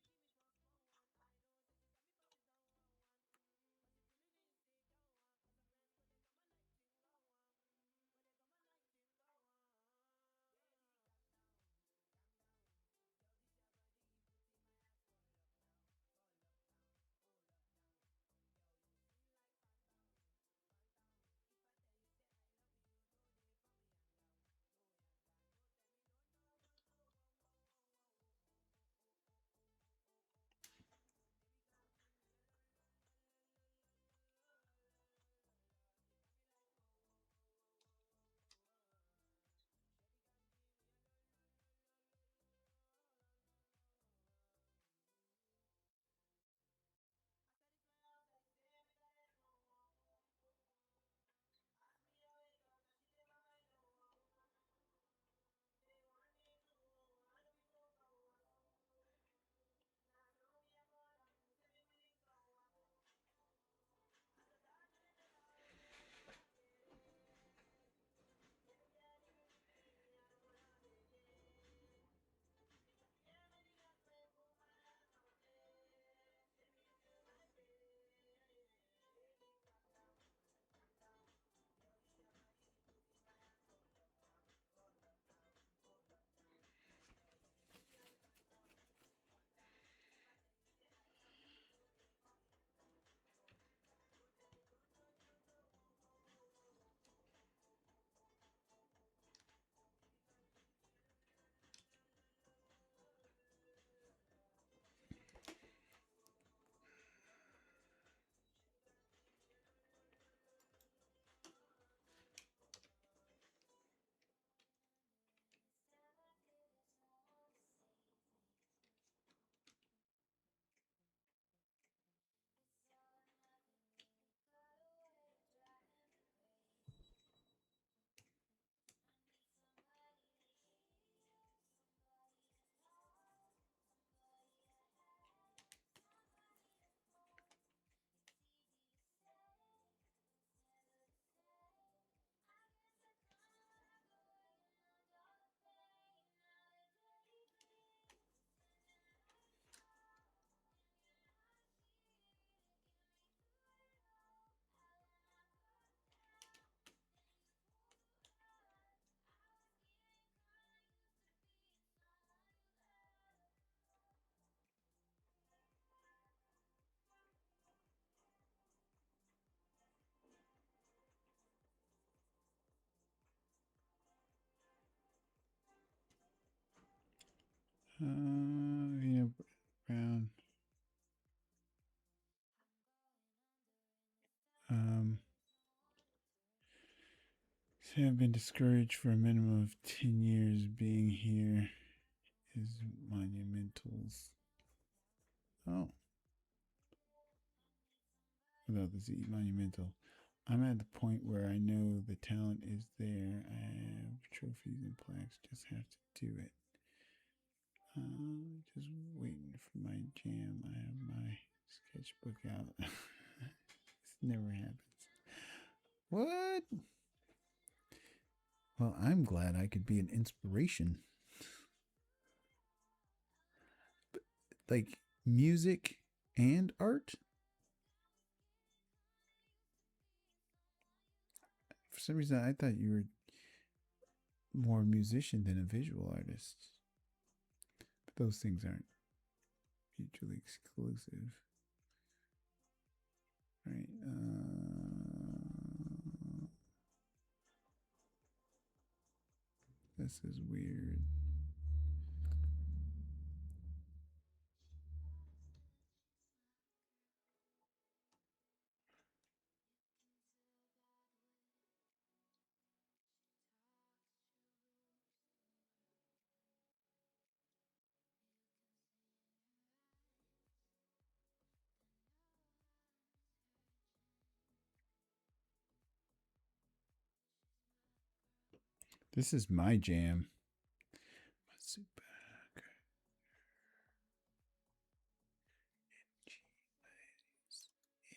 Yeah, Brown. Say I've been discouraged for a minimum of 10 years. Being here is monumentals. Oh, without the Z, monumental. I'm at the point where I know the talent is there. I have trophies and plaques, just have to do it. Just waiting for my jam. I have my sketchbook out. This never happens. What? Well, I'm glad I could be an inspiration. Like music and art? For some reason, I thought you were more a musician than a visual artist. But those things aren't mutually exclusive. Right. This is weird. This is my jam. super.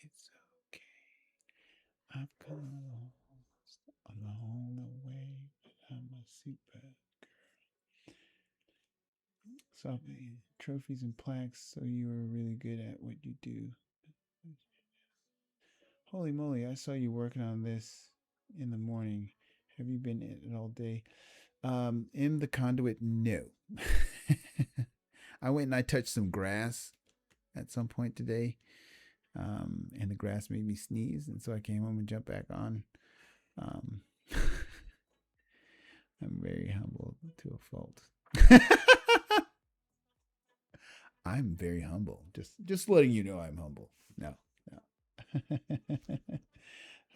It's okay. I've come along the way, but I'm a super girl. So trophies and plaques, so you are really good at what you do. Holy moly, I saw you working on this in the morning. Have you been in it all day? In the conduit, no. I went and I touched some grass at some point today, and the grass made me sneeze, and so I came home and jumped back on. Um, I'm very humble to a fault. I'm very humble. Just letting you know I'm humble. No, no.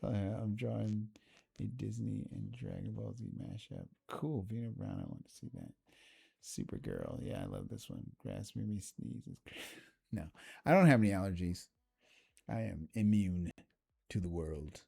I'm drawing a Disney and Dragon Ball Z mashup. Cool, Vina Brown. I want to see that. Supergirl. Yeah, I love this one. Grass made me sneeze. No, I don't have any allergies. I am immune to the world.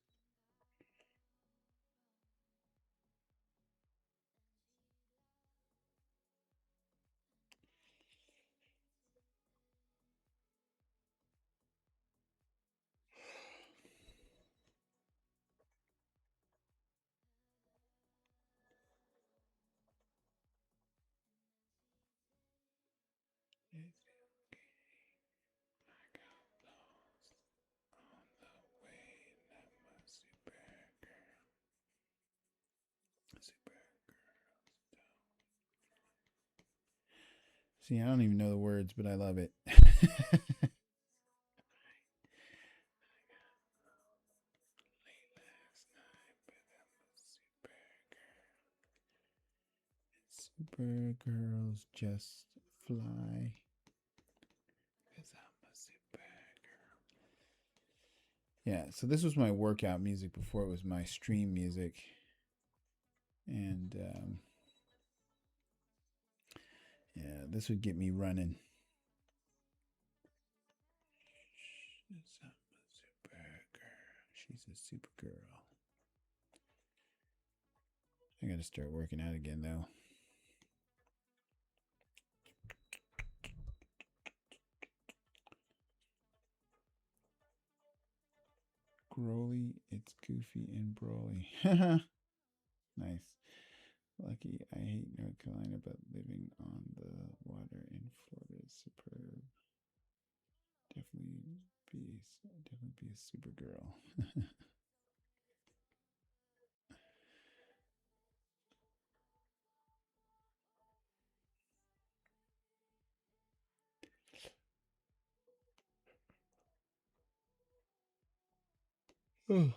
It's okay. I got lost on the way. I'm a supergirl. Supergirl. See, I don't even know the words, but I love it. Late last night, but I'm a supergirl. Supergirls just fly. Cause I'm a supergirl. Yeah, so this was my workout music before it was my stream music. And yeah, this would get me running. I'm a supergirl. She's a supergirl. I gotta start working out again though. Growly, it's Goofy and Broly. Nice. Lucky, I hate North Carolina, but living on the water in Florida is superb. Definitely be a Supergirl. Oh.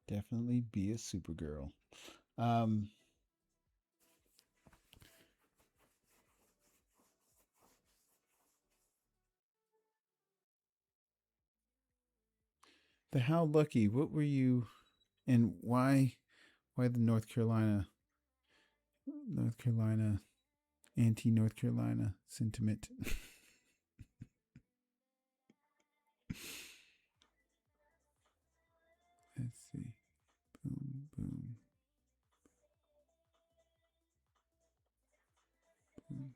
Definitely be a Supergirl. Um, the How Lucky. What were you and why? Why the North Carolina anti North Carolina sentiment? Let's see. Boom, boom, boom.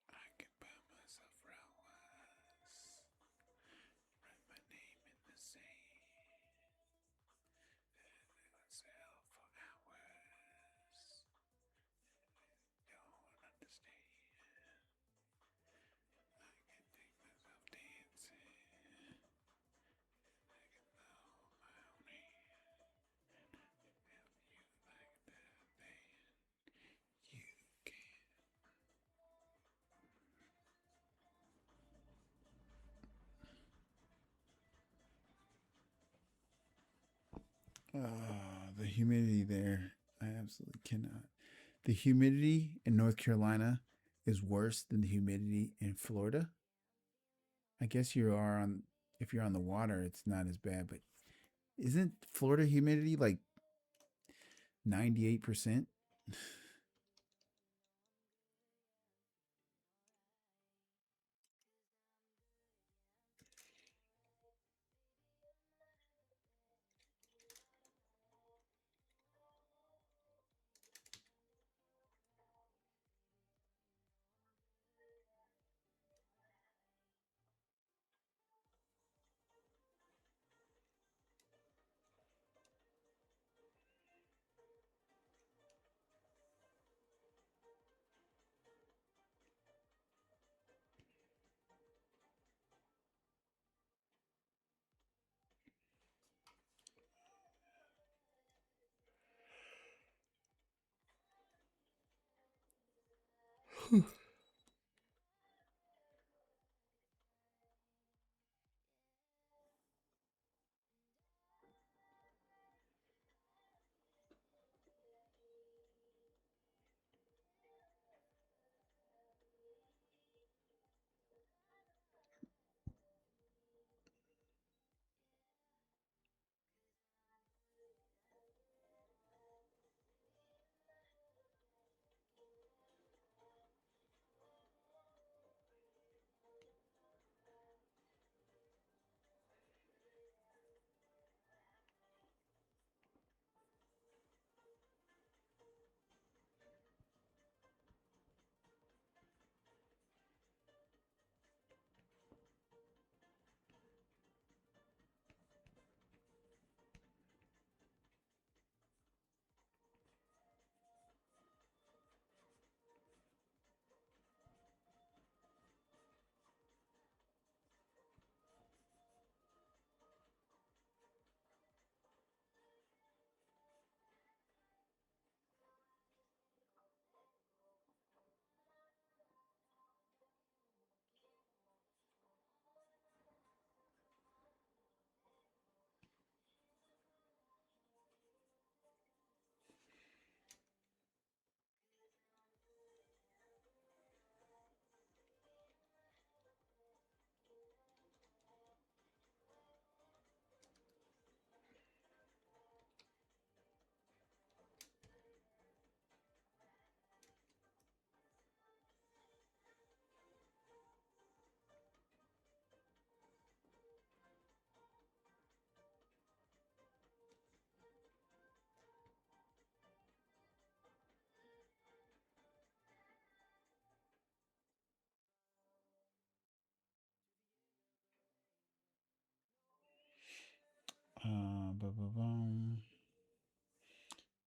I can buy myself flowers. Write my name in the sand. Sell for hours. Don't understand. I can take myself dancing. I can blow my own hand. If you like that, then you can. The humidity there, I absolutely cannot. The humidity in North Carolina is worse than the humidity in Florida. I guess you are on, if you're on the water, it's not as bad, but isn't Florida humidity like 98%?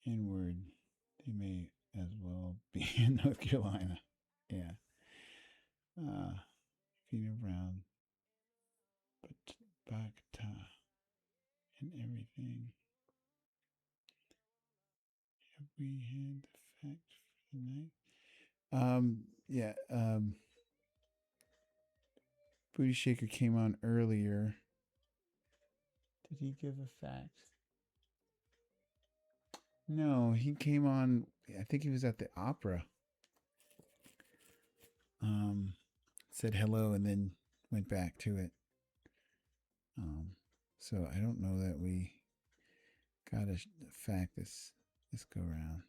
Inward. They may as well be in North Carolina. Yeah. Uh, Peter Brown. But Bacta and everything. Have we had the fact for the night? Yeah. Booty Shaker came on earlier. Did he give a fact? No, he came on. I think he was at the opera. Said hello and then went back to it. So I don't know that we got a fact this go round.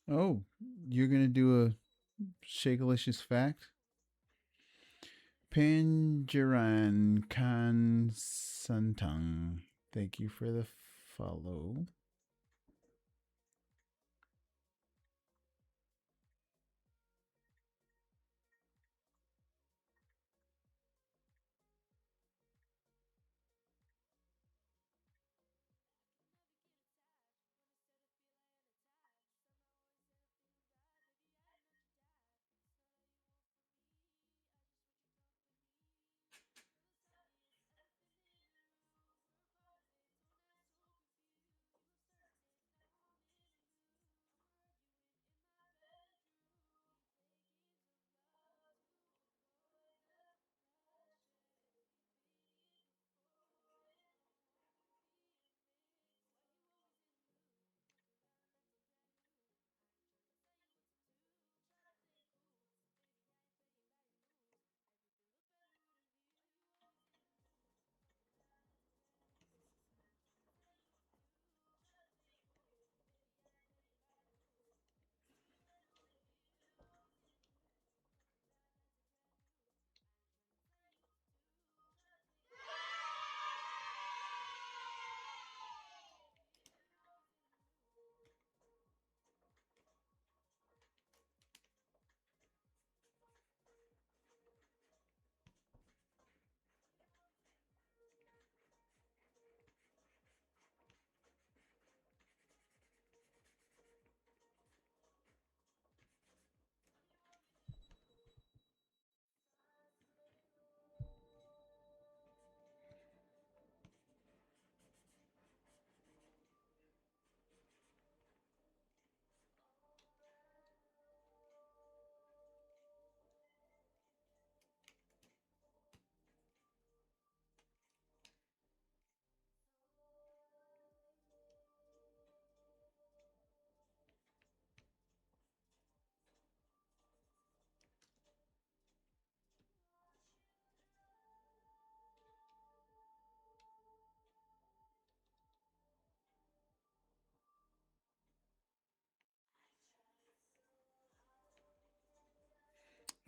Oh, you're gonna do a Shakelicious fact? Panjaran Khan Santang. Thank you for the follow.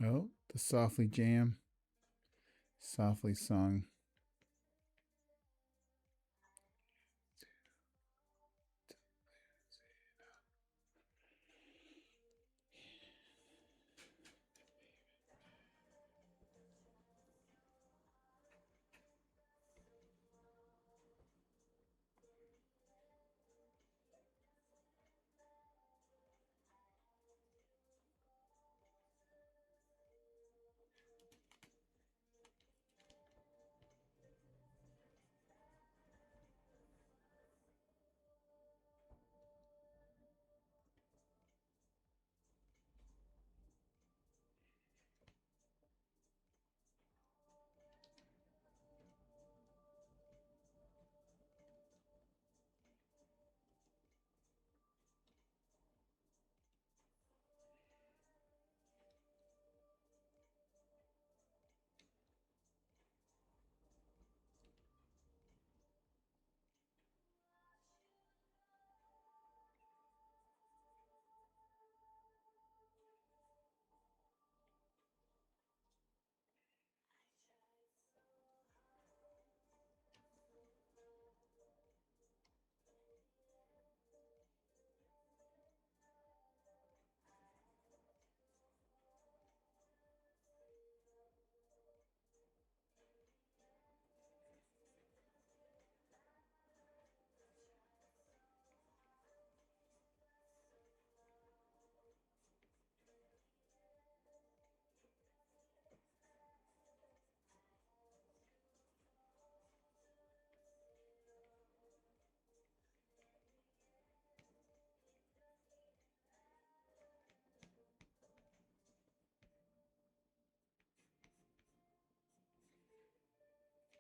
Oh, the softly jam, softly sung.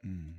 Mm.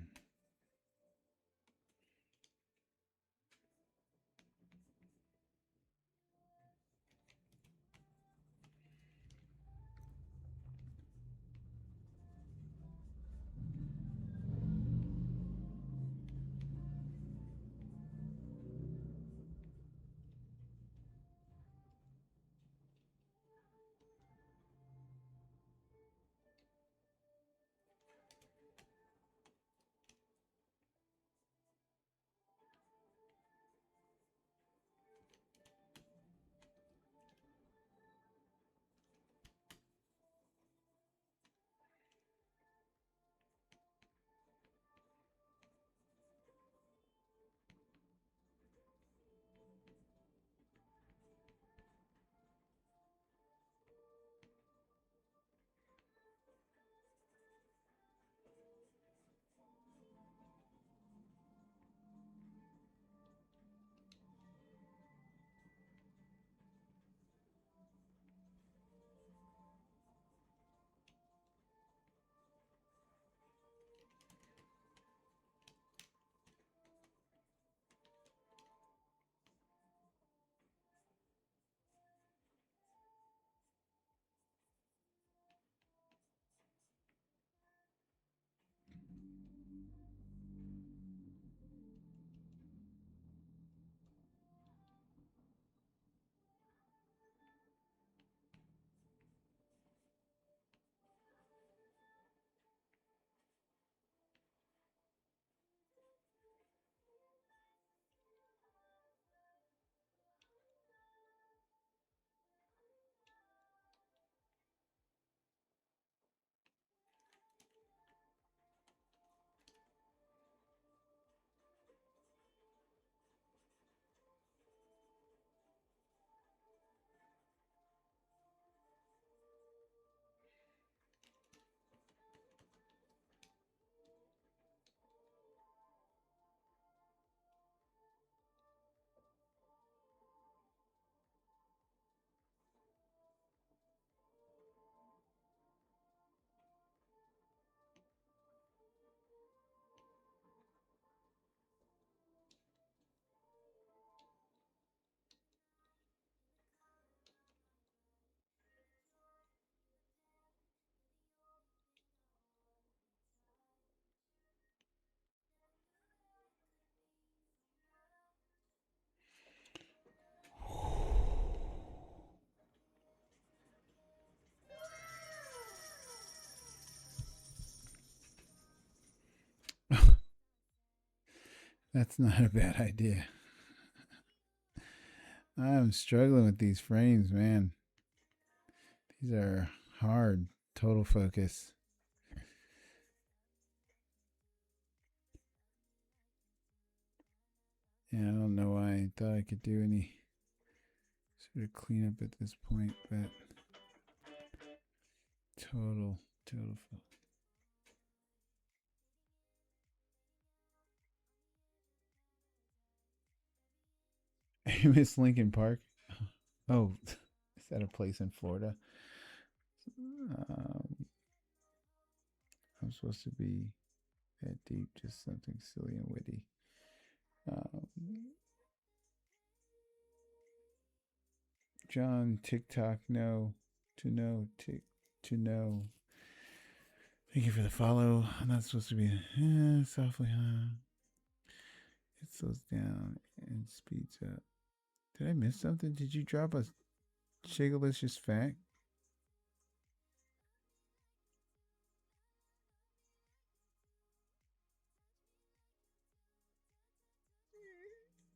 That's not a bad idea. I'm struggling with these frames, man. These are hard. Total focus. Yeah, I don't know why I thought I could do any sort of cleanup at this point, but total focus. Miss Lincoln Park. Oh, is that a place in Florida? Um, I'm supposed to be that deep, just something silly and witty. Um, John, TikTok, no. To know, tick, to know. Thank you for the follow. I'm not supposed to be softly, huh? It slows down and speeds up. Did I miss something? Did you drop a Shigalicious fact?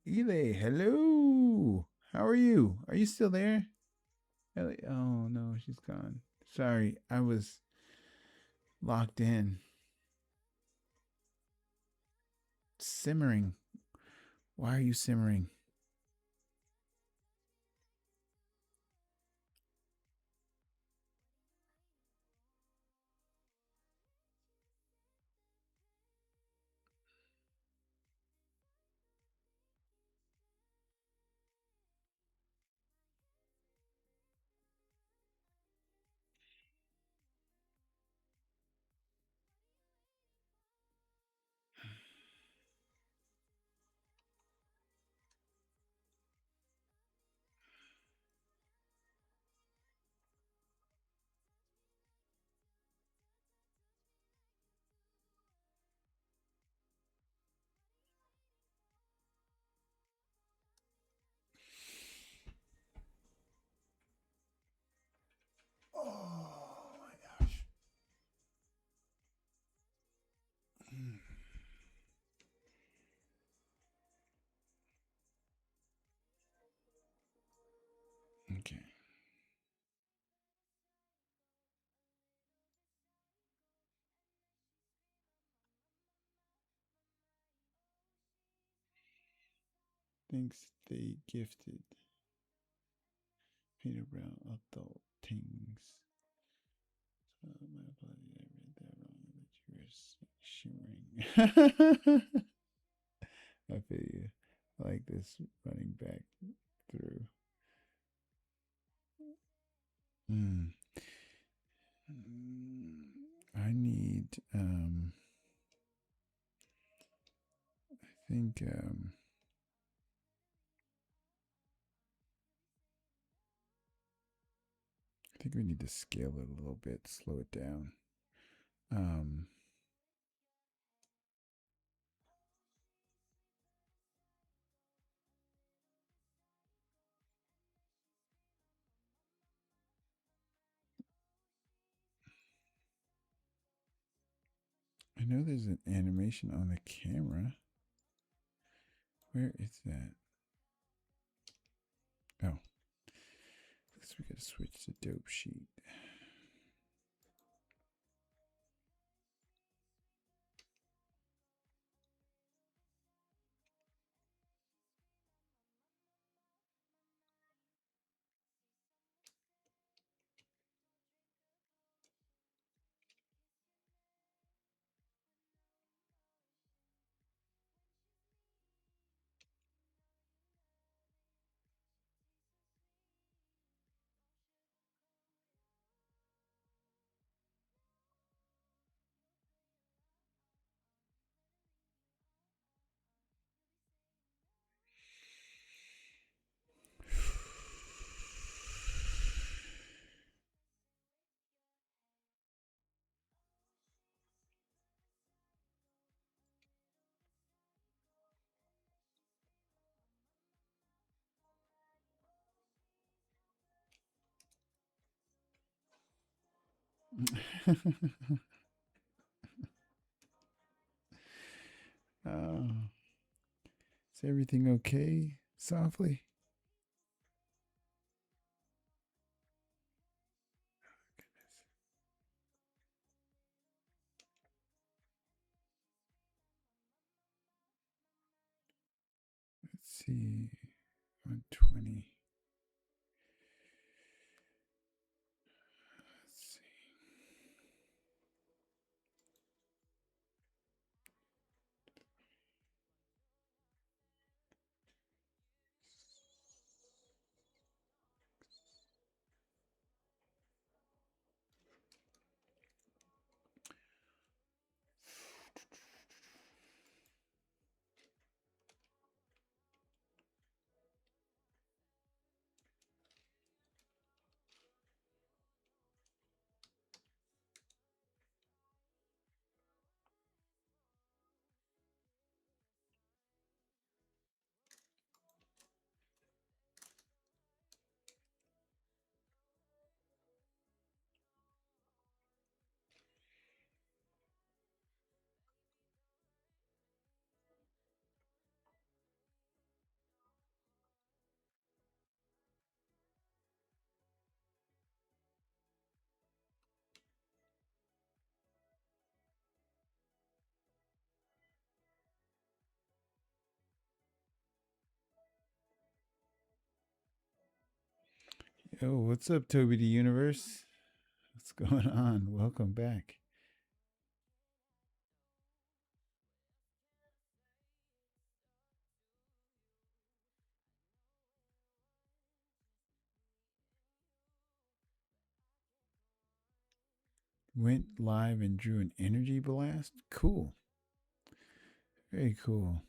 Ele, hello. How are you? Are you still there? Ellie, oh no, she's gone. Sorry, I was locked in. Simmering. Why are you simmering? Oh my gosh. Okay. Thanks they gifted. Peter Brown adult things. My apologies, I read that wrong. That you were shimmering. I feel you. I like this running back through. Mm. I need. I think. I think we need to scale it a little bit, slow it down. Um, I know there's an animation on the camera. Where is that? Oh, I guess we gotta switch to dope sheet. Oh. Is everything okay? Softly. Let's see. 120. Let's see. Yo, what's up, Toby the Universe? What's going on? Welcome back. Went live and drew an energy blast. Cool. Very cool.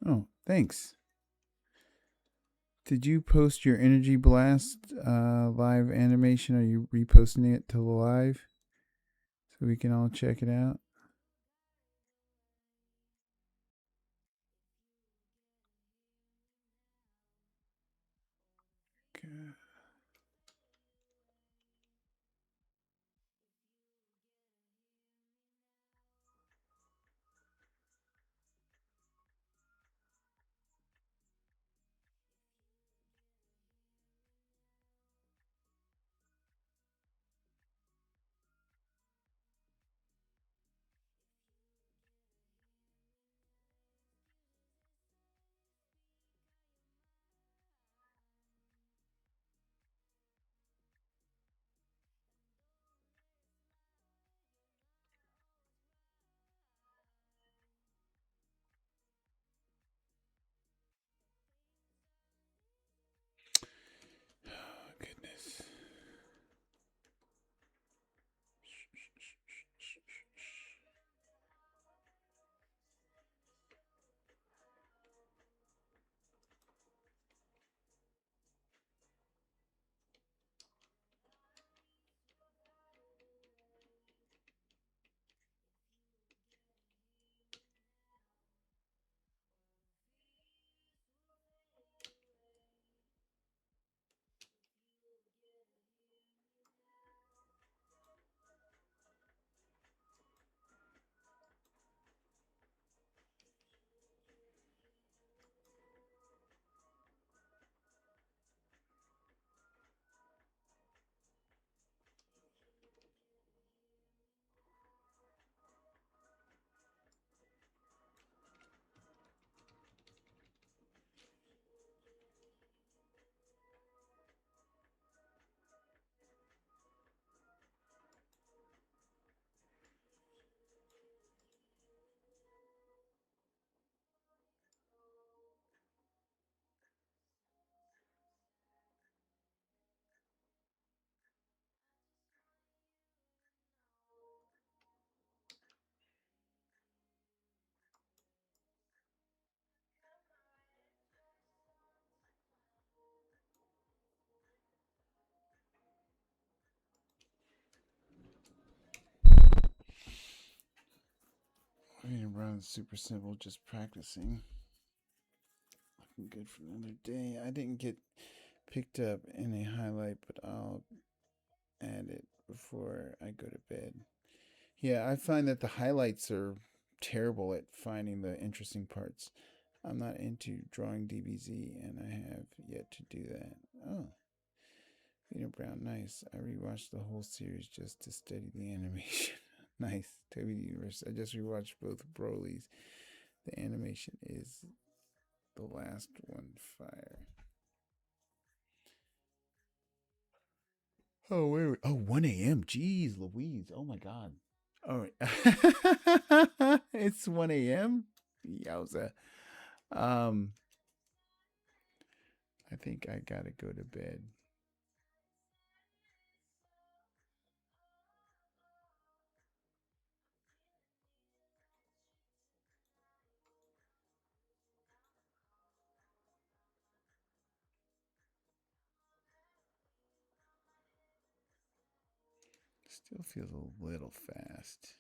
Oh, thanks. Did you post your Energy Blast live animation? Are you reposting it to the live so we can all check it out? Okay. Reading Brown's super simple, just practicing. Looking good for another day. I didn't get picked up in a highlight, but I'll add it before I go to bed. Yeah, I find that the highlights are terrible at finding the interesting parts. I'm not into drawing DBZ, and I have yet to do that. Oh, Peter Brown, nice. I rewatched the whole series just to study the animation. Nice. Toby Universe. I just rewatched both Broly's. The animation is the last one fire. Oh, wait. Oh, 1 a.m. Jeez Louise. Oh, my God. Oh, it's 1 a.m.? Yowza. Um, I think I gotta go to bed. Still feels a little fast.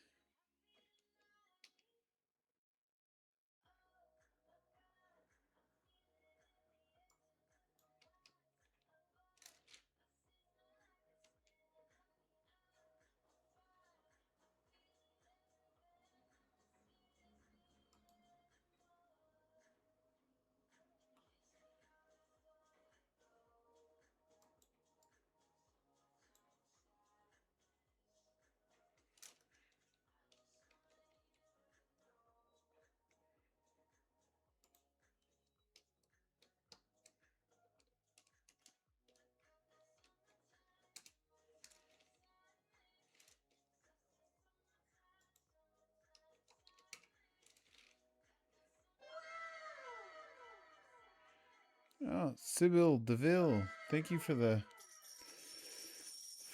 Oh, Sybil DeVille, thank you for the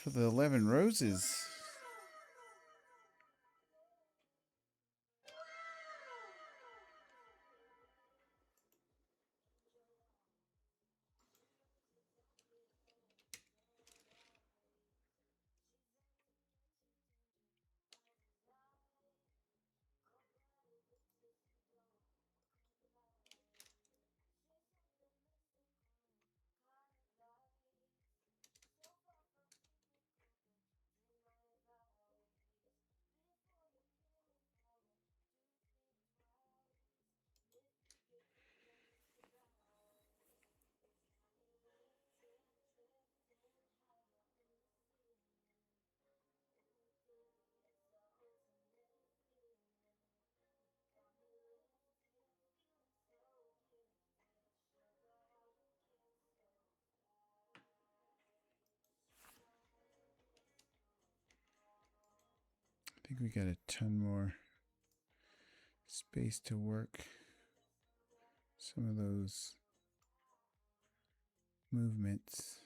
11 roses. I think we got a ton more space to work some of those movements.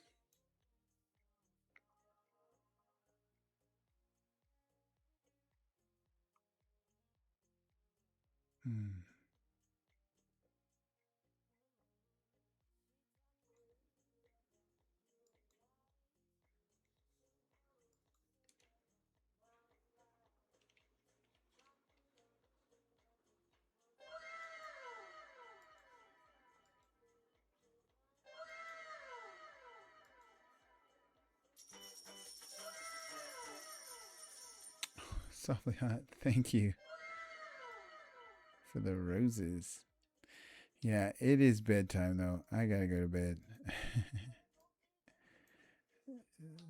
Hmm. Softly hot. Thank you for the roses. Yeah, it is bedtime though. I gotta go to bed.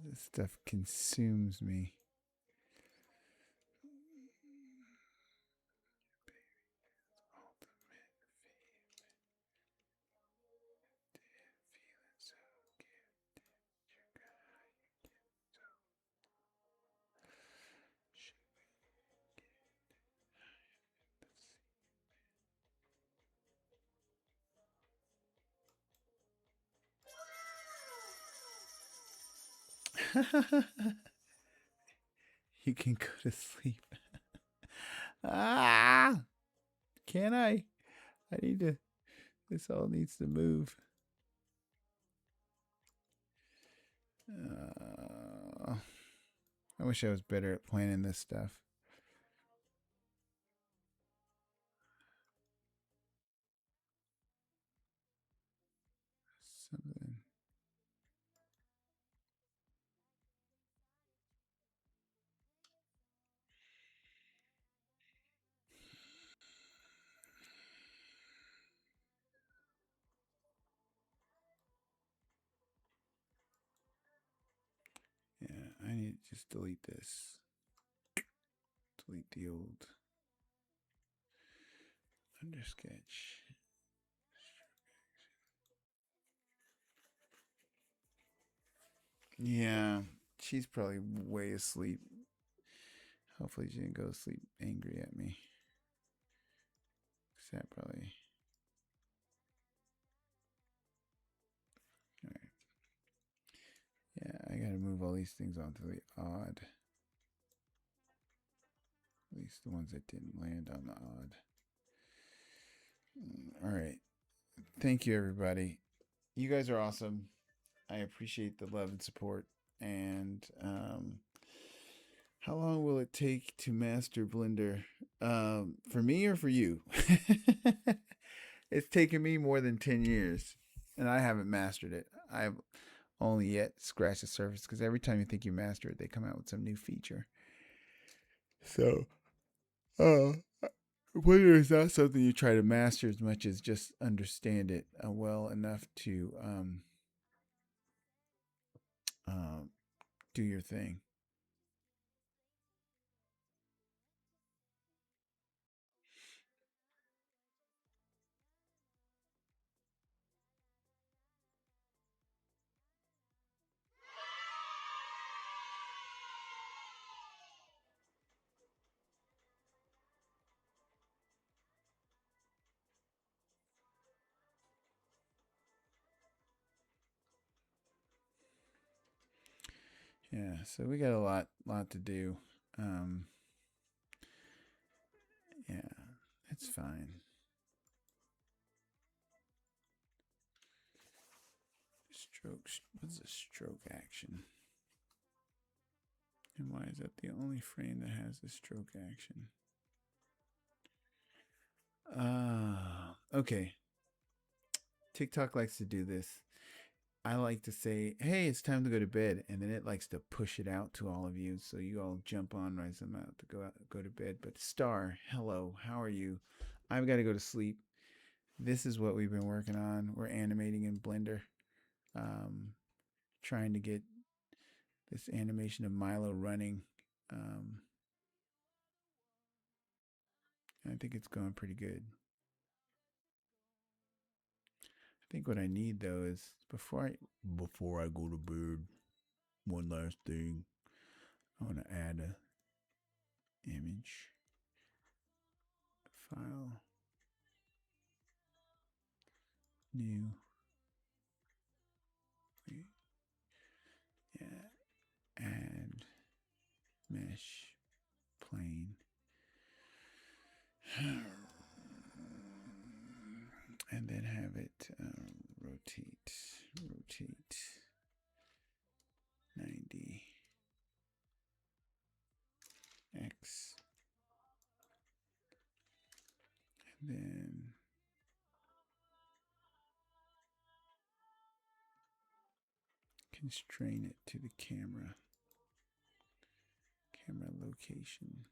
This stuff consumes me. You can go to sleep. Ah! Can I? I need to. This all needs to move. I wish I was better at planning this stuff. need to just delete this. Delete the old undersketch. Yeah, she's probably way asleep. Hopefully she didn't go to sleep angry at me. Cause that probably. All right. Yeah, I gotta move all these things onto the odd. At least the ones that didn't land on the odd. All right. Thank you, everybody. You guys are awesome. I appreciate the love and support. And how long will it take to master Blender? For me or for you? It's taken me more than 10 years, and I haven't mastered it. I've only yet scratched the surface because every time you think you master it, they come out with some new feature. So, Blender is not something you try to master as much as just understand it well enough to um, do your thing. Yeah, so we got a lot to do. Um, yeah, it's fine. Strokes. What's a stroke action? And why is that the only frame that has the stroke action? Okay. TikTok likes to do this. I like to say, hey, it's time to go to bed. And then it likes to push it out to all of you. So you all jump on as I'm out to go to bed. But Star, hello, how are you? I've got to go to sleep. This is what we've been working on. We're animating in Blender. Um, Trying to get this animation of Milo running. I think it's going pretty good. I think what I need though is before I go to bed, one last thing. I want to add a image file, new. Wait, yeah, add mesh plane, and then have it rotate 90 x, and then constrain it to the camera location.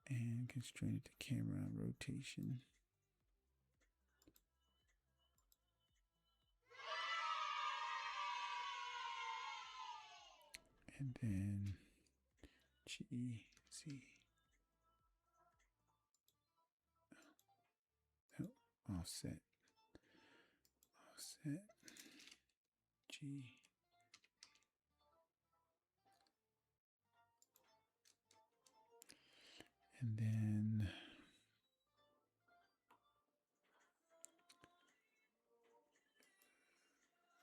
And constrain it to camera rotation. And then GZ. Oh, offset. G. And then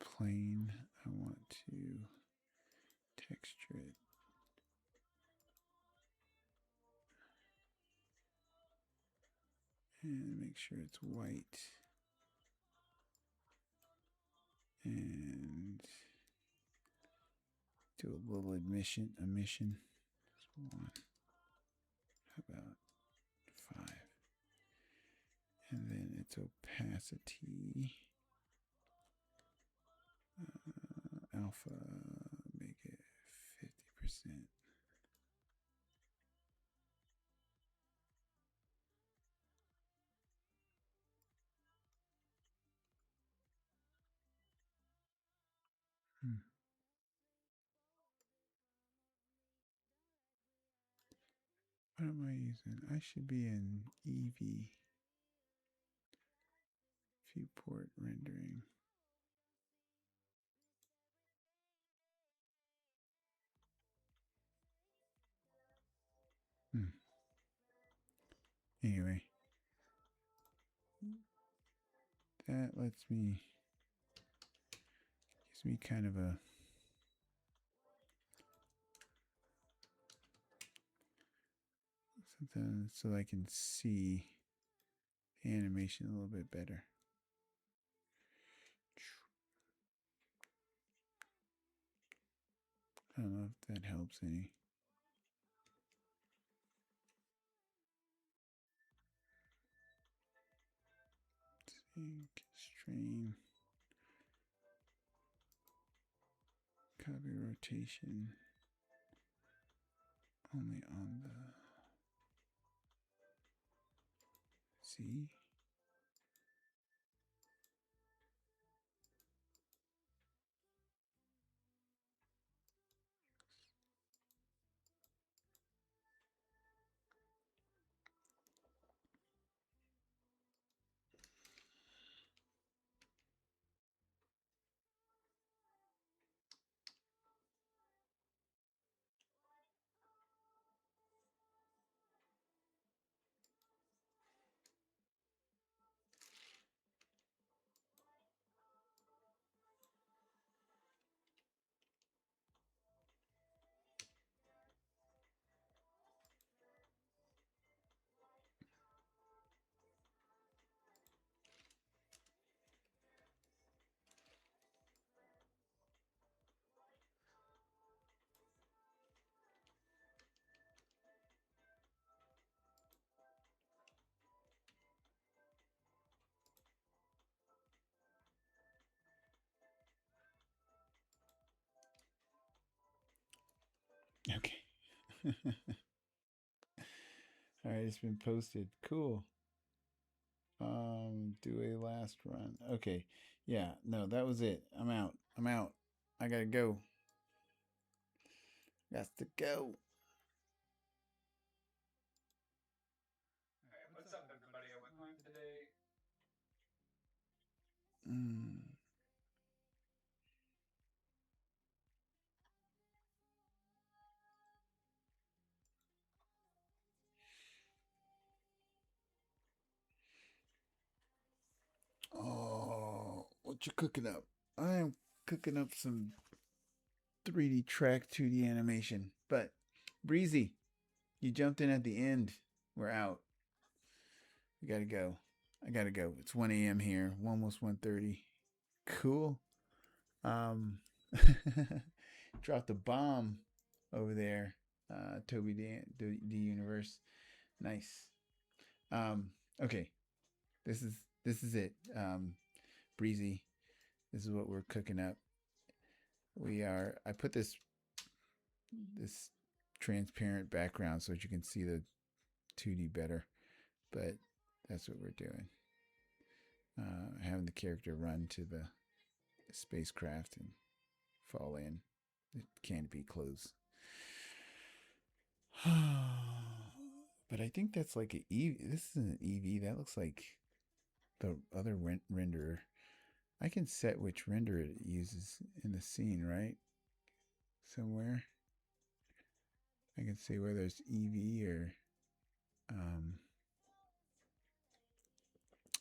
plane, I want to texture it. And make sure it's white. And do a little emission. Just one. How about 5? And then its opacity. Alpha, make it 50%. What am I using? I should be in EV. Viewport rendering. Anyway, that lets me, gives me kind of a something so I can see the animation a little bit better. I don't know if that helps any. Constrain. Copy rotation. Only on the Z. Okay. All right, it's been posted. Cool. Do a last run. Okay. Yeah, no, that was it. I'm out. I'm out. I gotta go. Got to go. Alright, what's up everybody? I went live today. Mm. Oh, what you cooking up? I am cooking up some 3D track 2D animation. But Breezy, you jumped in at the end. We're out. We gotta go. I gotta go. It's 1 a.m. here. Almost 1:30. Cool. Um, dropped a bomb over there. Toby the universe. Nice. Okay. This is it. Breezy. This is what we're cooking up. We are. I put this transparent background so that you can see the 2D better, but that's what we're doing. Having the character run to the spacecraft and fall in. The canopy close. But I think that's like a EV. This is an EV. That looks like the other renderer. I can set which render it uses in the scene, right? Somewhere. I can say whether it's EV or um,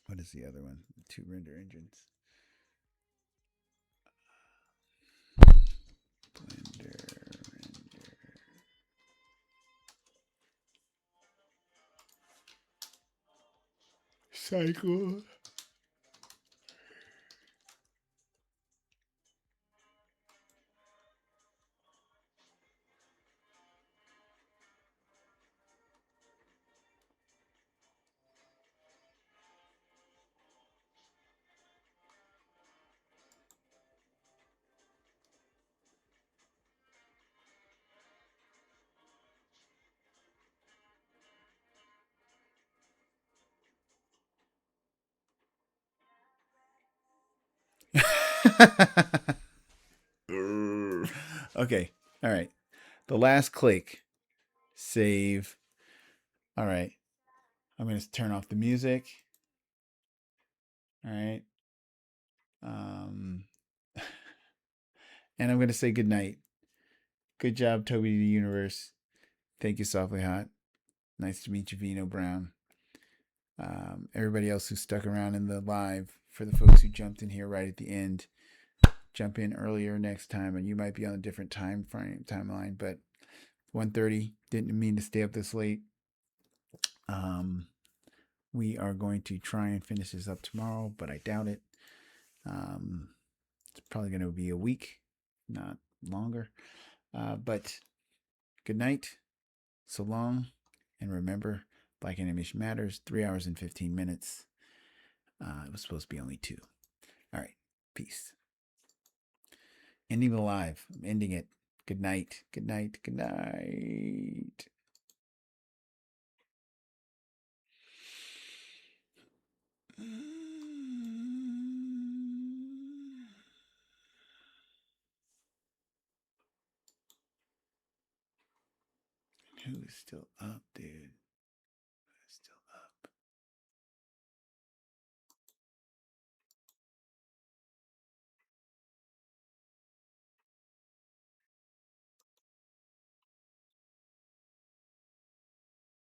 what is the other one? The two render engines. Blender, render. Cycle. Okay. All right. The last click. Save. All right. I'm going to turn off the music. All right. Um, and I'm going to say good night. Good job, Toby the Universe. Thank you, Softly Hot. Nice to meet you, Vino Brown. Everybody else who stuck around in the live, for the folks who jumped in here right at the end, jump in earlier next time, and you might be on a different timeline. But 1:30, didn't mean to stay up this late. We are going to try and finish this up tomorrow, but I doubt it. It's probably going to be a week, not longer. But good night, so long, and remember, Black Animation Matters, 3 hours and 15 minutes. It was supposed to be only 2. All right, peace. Ending the live. I'm ending it. Good night. Good night. Good night. Who's still up, dude?